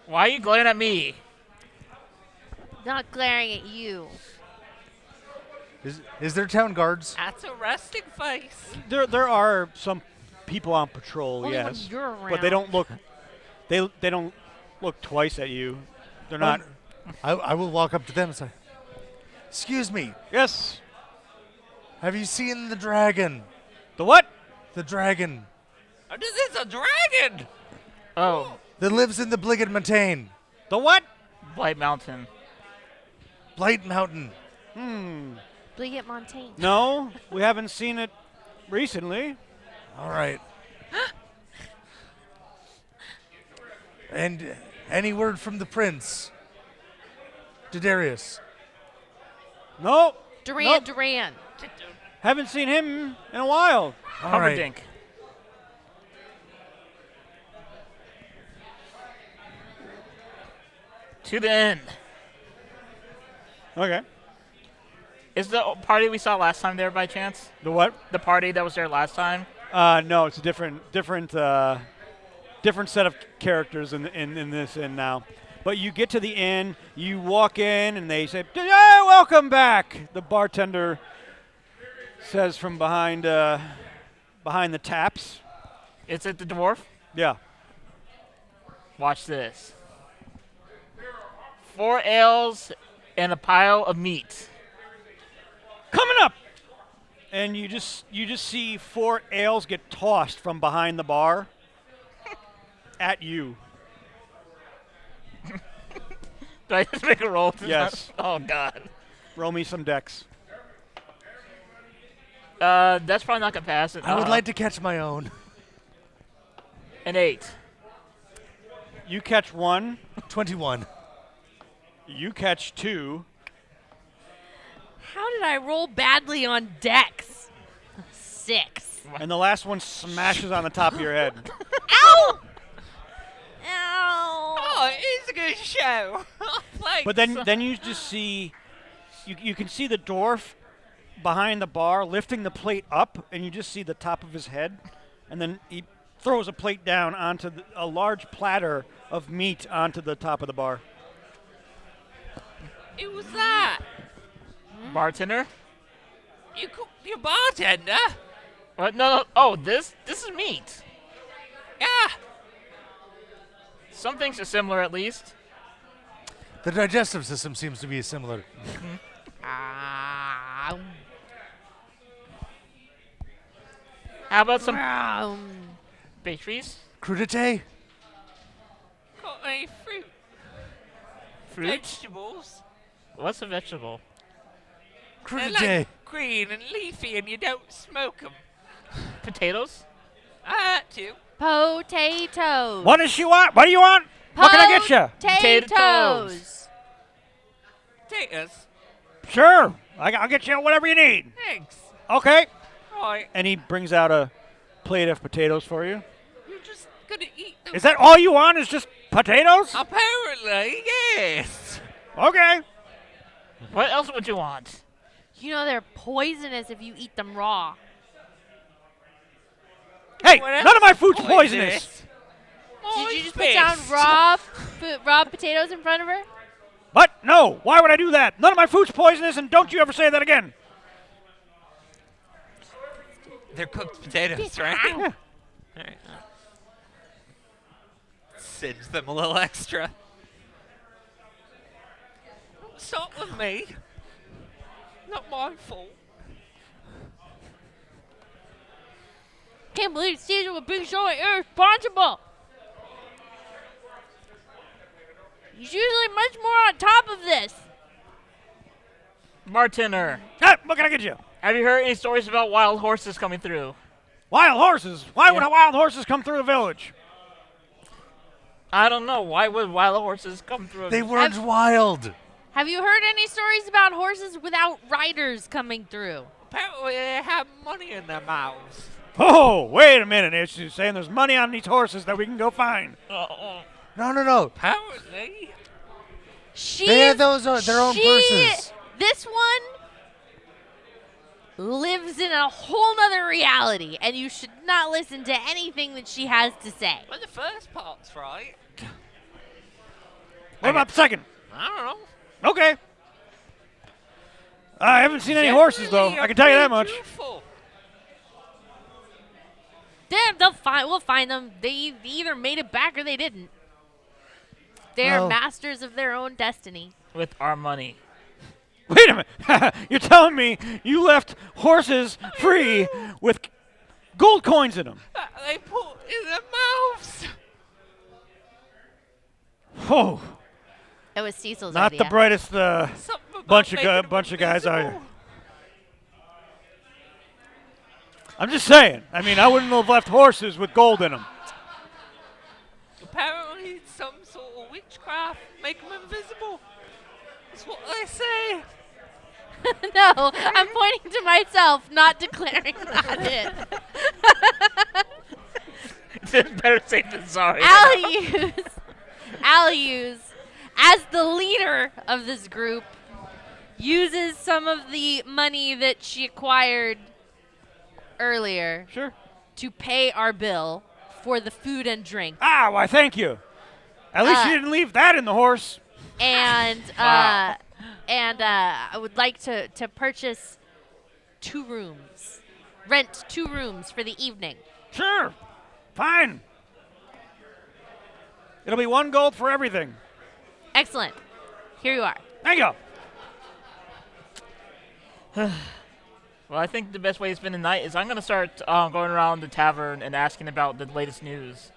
Why are you glaring at me? Not glaring at you. Is there town guards? That's a resting face. There are some people on patrol, Only when yes, you're around. but they don't look they don't look twice at you. They're not. I will walk up to them and say, "Excuse me, Yes. have you seen the dragon? The what? The dragon This is a dragon. Oh, that lives in the Blighted Mountain, The what? Blight Mountain. Blight Mountain." Blighted Montaigne. No, we haven't seen it recently. All right. And any word from the prince, Didarius? No. Duran Nope. Duran. Haven't seen him in a while. All right. Humperdinck. To the inn. Okay. Is the party we saw last time there by chance? The what? The party that was there last time? No, it's a different set of characters in this inn now. But you get to the inn, you walk in, and they say, "Hey, welcome back." The bartender says from behind the taps. Is it the dwarf? Yeah. Watch this. 4 ales and a pile of meat. Coming up. And you just see 4 ales get tossed from behind the bar at you. Do I just make a roll? Yes. Oh, God. Roll me some decks. That's probably not going to pass it. I would like to catch my own. An 8. You catch 1. 21. You catch 2. How did I roll badly on decks? 6. And the last one smashes on the top of your head. Ow! Ow! Oh, it is a good show. Thanks. But then you just see, you can see the dwarf behind the bar lifting the plate up, and you just see the top of his head, and then he throws a plate down onto a large platter of meat onto the top of the bar. It was that. Bartender? You bartender. What? No. Oh, this is meat. Some things are similar, at least. The digestive system seems to be similar. Ah. How about some pastries? Crudité? Got any fruit? Fruit? Vegetables? What's a vegetable? They're Crudité. like green and leafy and you don't smoke them. Potatoes? That too. Potatoes. What does she want? What do you want? What can I get you? Potatoes. Potatoes. Sure. I'll get you whatever you need. Thanks. Okay. Right. And he brings out a plate of potatoes for you. You're just gonna eat them. Is that all you want? Is just potatoes? Apparently, yes. Okay. What else would you want? You know they're poisonous if you eat them raw. Hey, What none of my else food's is poisonous. Did you just put down raw potatoes in front of her? But no, why would I do that? None of my food's poisonous, and don't you ever say that again. They're cooked potatoes, right? Yeah. All right. Singe them a little extra. Don't start with me. Not my fault. Can't believe Caesar would be so irresponsible. He's usually much more on top of this. Bartender, Hey, what can I get you? have you heard any stories about wild horses coming through? Wild horses. Why would Yeah. wild horses come through the village? I don't know. Why would wild horses come through? They weren't wild. Have you heard any stories about horses without riders coming through? Apparently, they have money in their mouths. Oh, wait a minute. It's just saying there's money on these horses that we can go find. No. Apparently. They had those their own purses. This one lives in a whole nother reality, and you should not listen to anything that she has to say. Well, the first part's right. What about the second? I don't know. Okay. I haven't seen any horses, though. Generally, I can tell you that pretty much. truthful. Damn, we'll find them. They either made it back or they didn't. They're Well- masters of their own destiny. With our money. Wait a minute. You're telling me you left horses free with gold coins in them? They put in their mouths. Oh, It was Cecil's not idea. the brightest Something about bunch making them of guys out here. invisible. I'm just saying. I mean, I wouldn't have left horses with gold in them. Apparently, it's some sort of witchcraft. Make them invisible. That's what they say. No, I'm pointing to myself, not declaring that it. Better safe than sorry. Alius, as the leader of this group, uses some of the money that she acquired earlier Sure. to pay our bill for the food and drink. Ah, why, thank you. At least you didn't leave that in the horse. And Wow. I would like to purchase 2 rooms. Rent 2 rooms for the evening. Sure. Fine. It'll be 1 gold for everything. Excellent. Here you are. Thank you. Well, I think the best way to spend the night is I'm going to start going around the tavern and asking about the latest news.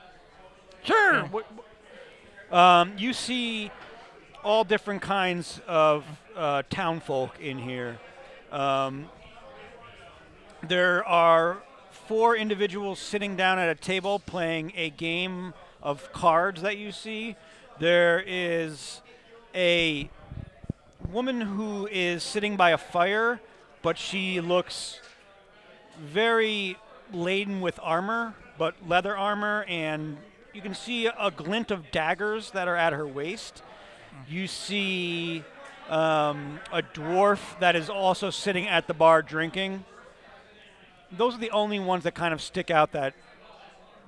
Sure. You see all different kinds of town folk in here. There are 4 individuals sitting down at a table playing a game of cards that you see. There is a woman who is sitting by a fire, but she looks very laden with armor, but leather armor, and you can see a glint of daggers that are at her waist. You see a dwarf that is also sitting at the bar drinking. Those are the only ones that kind of stick out that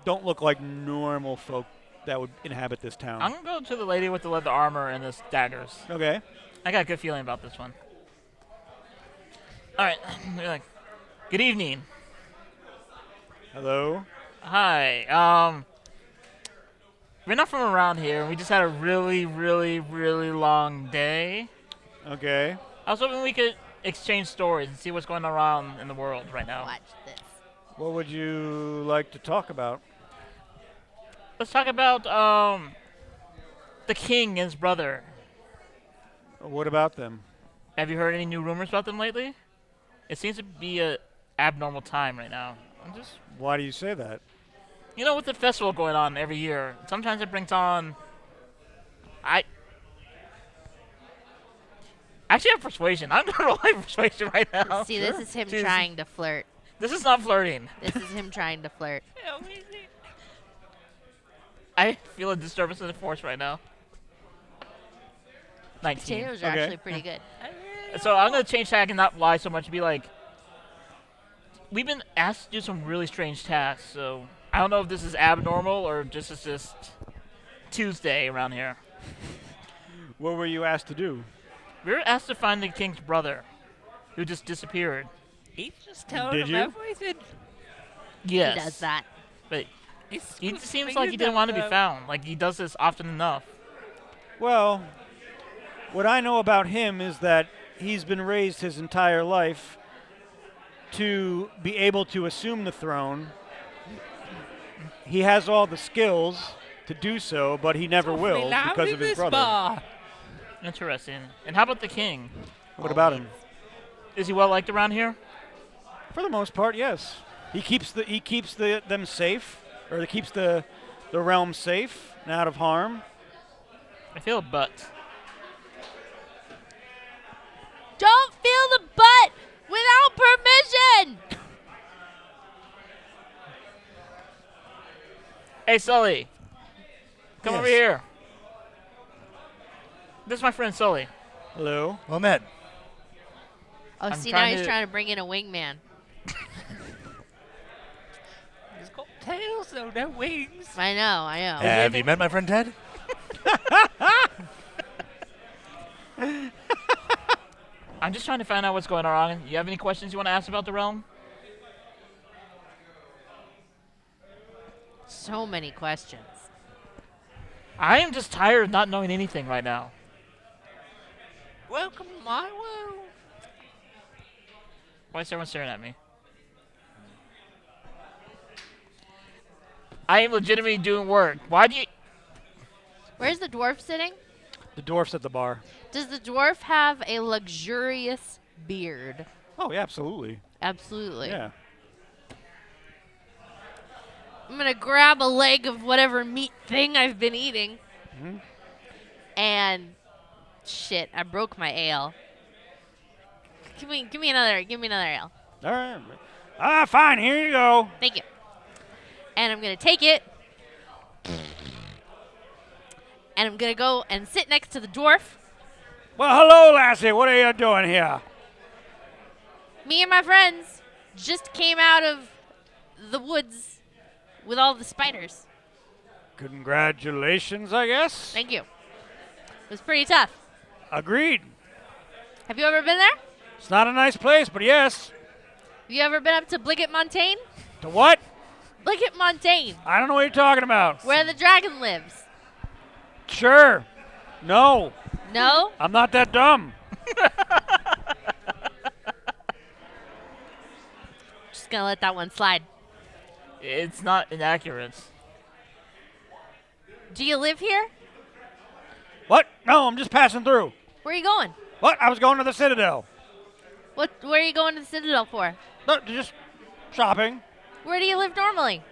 don't look like normal folk that would inhabit this town. I'm going to go to the lady with the leather armor and the daggers. Okay. I got a good feeling about this one. All right. They're like, good evening. Hello. Hi. We're not from around here. We just had a really, really, really long day. Okay. I was hoping we could exchange stories and see what's going around in the world right now. Watch this. What would you like to talk about? Let's talk about the king and his brother. What about them? Have you heard any new rumors about them lately? It seems to be a abnormal time right now. Why do you say that? You know, with the festival going on every year, sometimes it brings on. I actually have persuasion. I'm gonna roll my persuasion right now. See, this is him Jeez. trying to flirt. This is not flirting. This is him trying to flirt. I feel a disturbance in the force right now. 19. Potatoes are Okay. actually pretty good. So I'm gonna change tack and not lie so much and be like, we've been asked to do some really strange tasks, so I don't know if this is abnormal or this is just Tuesday around here. What were you asked to do? We were asked to find the king's brother, who just disappeared. He's just telling Did him you? everything. Yes. He does that. But He's he good seems for like you he didn't now, want to be though. found. Like he does this often enough. Well, what I know about him is that he's been raised his entire life to be able to assume the throne. He has all the skills to do so, but he never Awfully will loud because in of his this brother. bar. Interesting. And how about the king? What about him? Is he well liked around here? For the most part, yes. He keeps them safe, or he keeps the realm safe and out of harm. I feel a butt. Don't feel the butt without permission. Hey, Sully. Come Yes. over here. This is my friend Sully. Hello. Well met. Oh, I'm see, now trying he's to- trying to bring in a wingman. He's got tails, though, no wings. I know. Have you met my friend Ted? I'm just trying to find out what's going on. You have any questions you want to ask about the realm? So many questions. I am just tired of not knowing anything right now. Welcome to my world. Why is everyone staring at me? I am legitimately doing work. Why do you... Where's the dwarf sitting? The dwarf's at the bar. Does the dwarf have a luxurious beard? Oh, yeah, absolutely. Absolutely. Yeah. I'm gonna grab a leg of whatever meat thing I've been eating. Mhm. And shit, I broke my ale. Give me another ale. All right. Ah, fine. Here you go. Thank you. And I'm gonna take it. And I'm gonna go and sit next to the dwarf. Well, hello, lassie. What are you doing here? Me and my friends just came out of the woods with all the spiders. Congratulations, I guess. Thank you. It was pretty tough. Agreed. Have you ever been there? It's not a nice place, but yes. Have you ever been up to Bliggett Montaigne? To what? Bliggett Montaigne, I don't know what you're talking about. where the dragon lives. Sure. No, No? I'm not that dumb. Just gonna let that one slide. It's not inaccurate. Do you live here? What? No, I'm just passing through. Where are you going? What? I was going to the Citadel. Where are you going to the Citadel for? No, just shopping. Where do you live normally?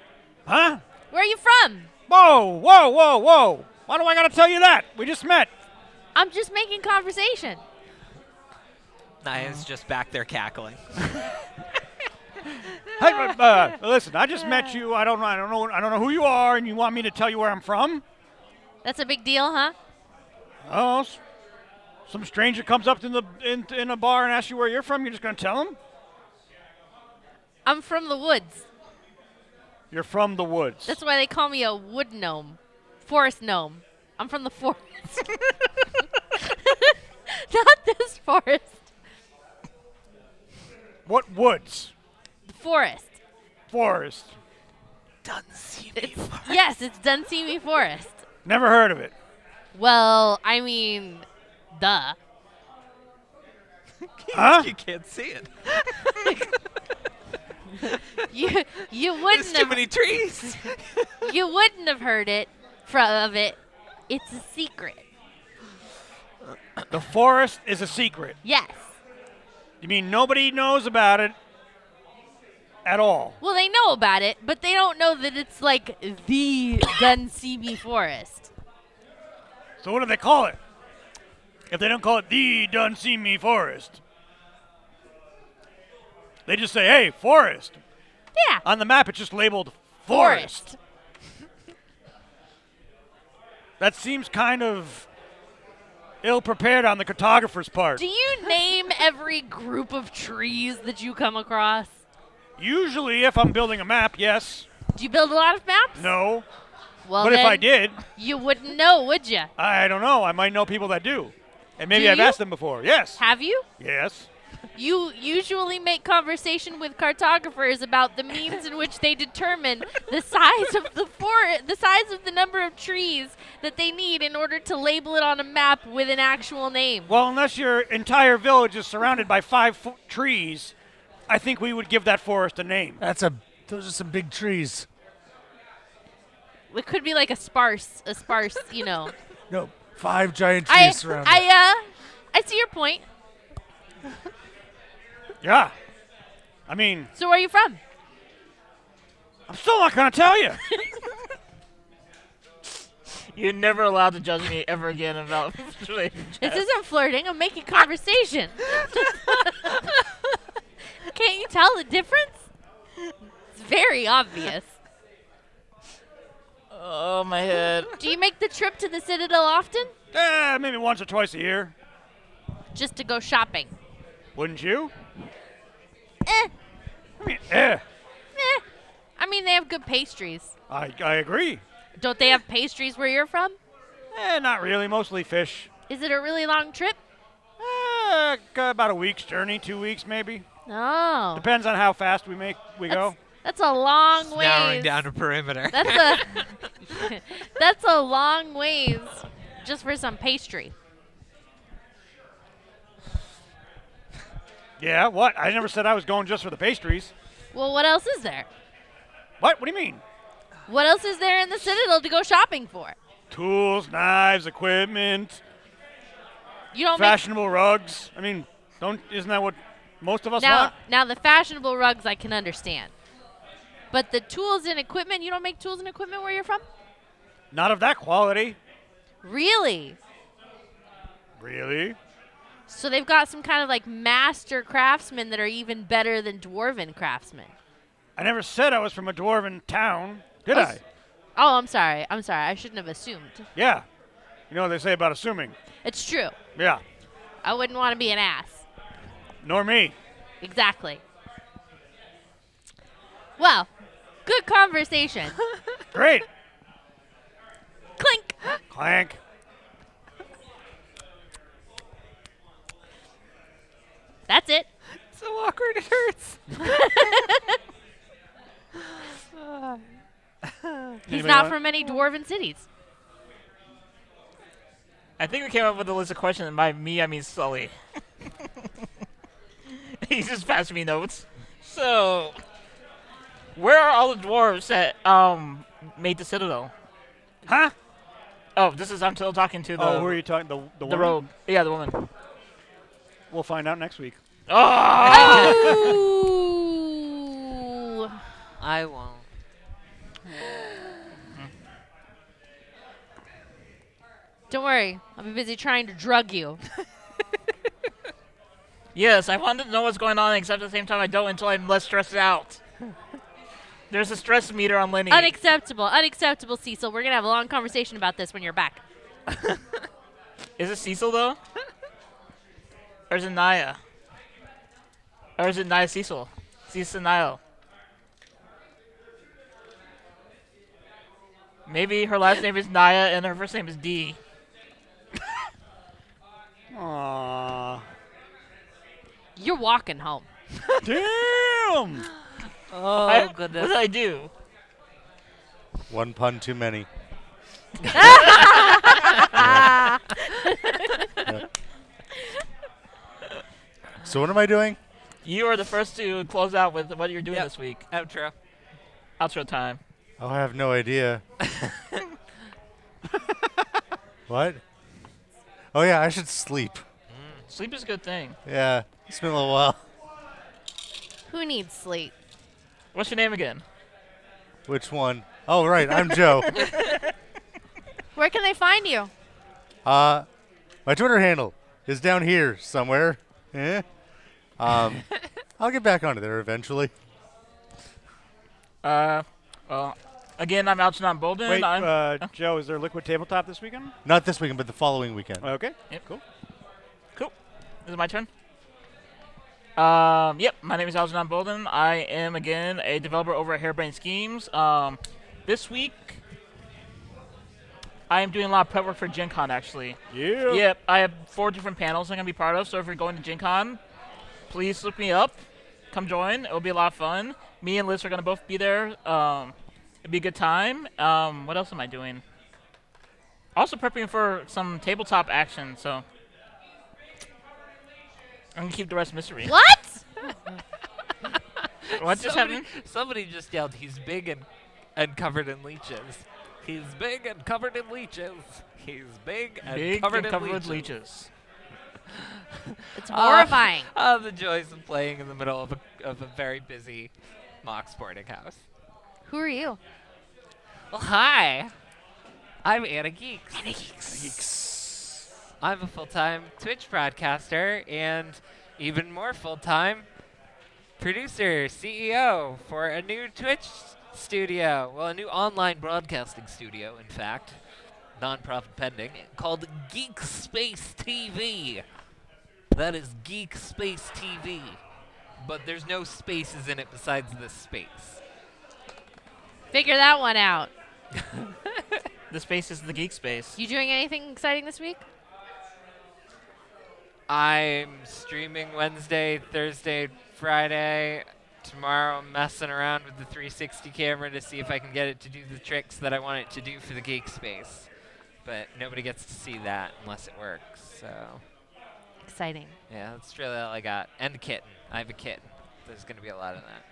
Huh? Where are you from? Whoa, whoa, whoa, whoa. Why do I gotta tell you that? We just met. I'm just making conversation. Naya's just back there cackling. Hey, listen, I just met you. I don't know who you are, and you want me to tell you where I'm from? That's a big deal, huh? Oh, some stranger comes up in a bar and asks you where you're from. You're just gonna tell him? I'm from the woods. You're from the woods. That's why they call me a wood gnome. Forest gnome. I'm from the forest. Not this forest. What woods? The forest. Forest. Doesn't see me. Yes, it's Dunsemy Forest. Never heard of it. Well, I mean, duh. Huh? You can't see it. You There's wouldn't too have many trees. you wouldn't have heard it of it. It's a secret. The forest is a secret. Yes. You mean nobody knows about it at all? Well, they know about it, but they don't know that it's like the Dunsemy Forest. So what do they call it? If they don't call it the Dunsemy Forest. They just say, hey, forest. Yeah. On the map, it's just labeled forest. That seems kind of ill-prepared on the cartographer's part. Do you name every group of trees that you come across? Usually, if I'm building a map, yes. Do you build a lot of maps? No. Well, But if then I did, you wouldn't know, would you? I don't know. I might know people that do. And maybe Do I've you? asked them before. Yes. Have you? Yes. You usually make conversation with cartographers about the means in which they determine the size of the forest, the size of the number of trees that they need in order to label it on a map with an actual name. Well, unless your entire village is surrounded by 5 trees, I think we would give that forest a name. Those are some big trees. It could be like a sparse, you know. No, 5 giant trees surrounded. I see your point. Yeah. I mean, So where are you from? I'm still not going to tell you. You're never allowed to judge me ever again about relationships. This isn't flirting. I'm making conversation. Can't you tell the difference? It's very obvious. Oh, my head. Do you make the trip to the Citadel often? Maybe once or twice a year. Just to go shopping? Wouldn't you? Eh. I mean, I mean, they have good pastries. I agree. Don't they have pastries where you're from? Not really. Mostly fish. Is it a really long trip? About a week's journey, 2 weeks maybe. No. Depends on how fast we go. That's a long ways. Narrowing down a perimeter. That's a long ways just for some pastry. Yeah, what? I never said I was going just for the pastries. Well, what else is there? What? What do you mean? What else is there in the Citadel to go shopping for? Tools, knives, equipment, You don't fashionable rugs. I mean, isn't that what most of us now. want? Now the fashionable rugs I can understand, but the tools and equipment, you don't make tools and equipment where you're from? Not of that quality. Really? Really? So they've got some kind of like master craftsmen that are even better than dwarven craftsmen. I never said I was from a dwarven town, did Oh, I? Oh, I'm sorry. I shouldn't have assumed. Yeah. You know what they say about assuming. It's true. Yeah. I wouldn't want to be an ass. Nor me. Exactly. Well, good conversation. Great. Clink. Clank. That's it. So awkward, it hurts. He's Anybody not want- from any dwarven cities. I think we came up with a list of questions, and by me, I mean Sully. He's just passing me notes. So, where are all the dwarves that made the Citadel? Huh? Oh, I'm still talking to the Who are you talking? The the woman? rogue. Yeah, the woman. We'll find out next week. Oh! I won't. Don't worry. I'll be busy trying to drug you. Yes, I wanted to know what's going on, except at the same time I don't until I'm less stressed out. There's a stress meter on Lenny. Unacceptable. Unacceptable, Cecil. We're going to have a long conversation about this when you're back. Is it Cecil, though? Or is it Naya? Or is it Naya Cecil? Cecil Nile. Maybe her last name is Naya and her first name is D. Aww. You're walking home. Damn! Oh, What goodness. did I do? One pun too many. So what am I doing? You are the first to close out with what you're doing Yep. this week. Outro. Outro time. Oh, I have no idea. What? Oh yeah, I should sleep. Sleep is a good thing. Yeah, it's been a little while. Who needs sleep? What's your name again? Which one? Oh right, I'm Joe. Where can they find you? My Twitter handle is down here somewhere. Eh? I'll get back onto there eventually. Well, again, I'm Algernon Bolden. Wait, I'm Joe, is there Liquid Tabletop this weekend? Not this weekend, but the following weekend. Okay. Yep. Cool. Cool. Is it my turn? Yep. My name is Algernon Bolden. I am again a developer over at Harebrained Schemes. This week, I am doing a lot of prep work for Gen Con, actually. Yeah. Yep. I have 4 different panels I'm gonna be part of. So if you're going to Gen Con, please look me up. Come join. It'll be a lot of fun. Me and Liz are gonna both be there. It'll be a good time. What else am I doing? Also prepping for some tabletop action. So I'm gonna keep the rest mystery. What? What just happened? Somebody just yelled, he's big and covered in leeches. He's big and covered in leeches. He's big and Big covered and in covered leeches. with leeches. It's horrifying. The joys of playing in the middle of a very busy mock sporting house. Who are you? Well, hi. I'm Anna Geeks. I'm a full-time Twitch broadcaster and even more full-time producer, CEO for a new Twitch studio. Well, a new online broadcasting studio, in fact. Non-profit pending, called Geek Space TV. That is Geek Space TV. But there's no spaces in it besides this space. Figure that one out. The space is the geek space. You doing anything exciting this week? I'm streaming Wednesday, Thursday, Friday. Tomorrow I'm messing around with the 360 camera to see if I can get it to do the tricks that I want it to do for the geek space. But nobody gets to see that unless it works, so... Exciting. Yeah, that's really all I got. And a kitten. I have a kitten. There's going to be a lot of that.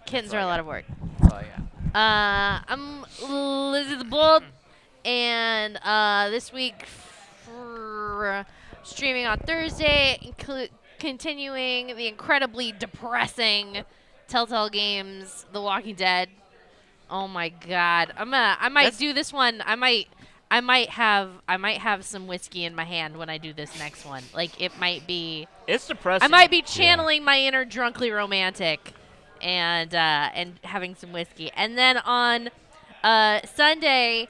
Kittens all are I a lot got. of work. That's all I got. I'm Lizzie the Bold, and this week for streaming on Thursday, continuing the incredibly depressing Telltale Games, The Walking Dead. Oh my God, I might do this one. I might have some whiskey in my hand when I do this next one. Like it might be. It's depressing. I might be channeling my inner drunkly romantic, and having some whiskey. And then on Sunday,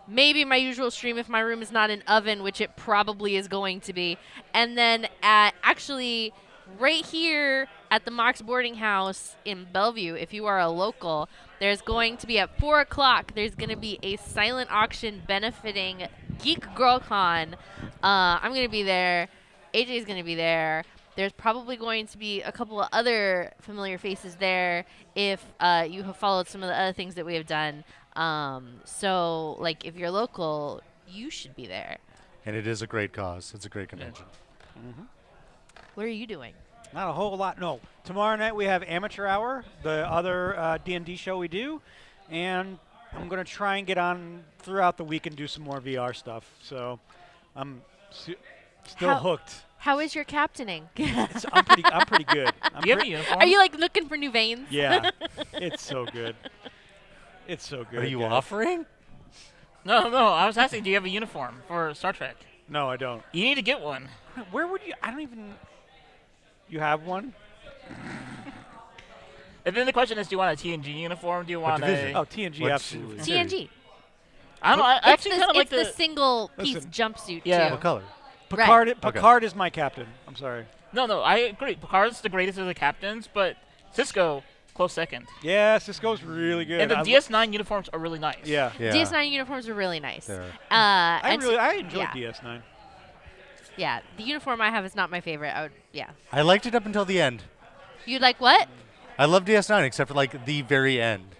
maybe my usual stream if my room is not an oven, which it probably is going to be. And then actually right here at the Mox Boarding House in Bellevue, if you are a local, there's going to be at 4 o'clock, there's going to be a silent auction benefiting Geek Girl Con. I'm going to be there. AJ's going to be there. There's probably going to be a couple of other familiar faces there if you have followed some of the other things that we have done. So, like, if you're local, you should be there. And it is a great cause. It's a great convention. What are you doing? Not a whole lot. No. Tomorrow night we have Amateur Hour, the other D&D show we do, and I'm going to try and get on throughout the week and do some more VR stuff. So I'm still hooked. How is your captaining? I'm pretty good. Do you have a uniform? Are you like looking for new veins? Yeah. It's so good. It's so good. Are you guys. offering? No. I was asking, do you have a uniform for Star Trek? No, I don't. You need to get one. Where would you? I don't even. You have one? And then the question is, do you want a TNG uniform? Do you want division? Oh, TNG, What's- absolutely. TNG. I don't know. I actually kind of like It's the single piece Listen. jumpsuit Yeah. too. What color? Picard. Okay. Picard is my captain. I'm sorry. No, I agree. Picard's the greatest of the captains, but Cisco, close second. Yeah, Cisco's really good. And the I DS9 uniforms are really nice. Yeah. Yeah. DS9 uniforms are really nice. They're- I and so- enjoyed yeah. DS9. Yeah, the uniform I have is not my favorite. Yeah. I liked it up until the end. You like what? I love DS9 except for like the very end.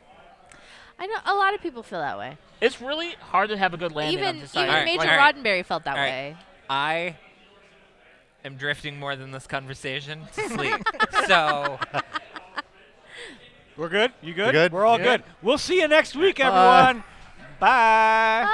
I know a lot of people feel that way. It's really hard to have a good landing. Even I'm deciding. Alright, Major alright. Roddenberry felt that Alright. way. I am drifting more than this conversation to sleep. So We're good? You good? good? We're all Yeah. good. We'll see you next week, everyone. Bye.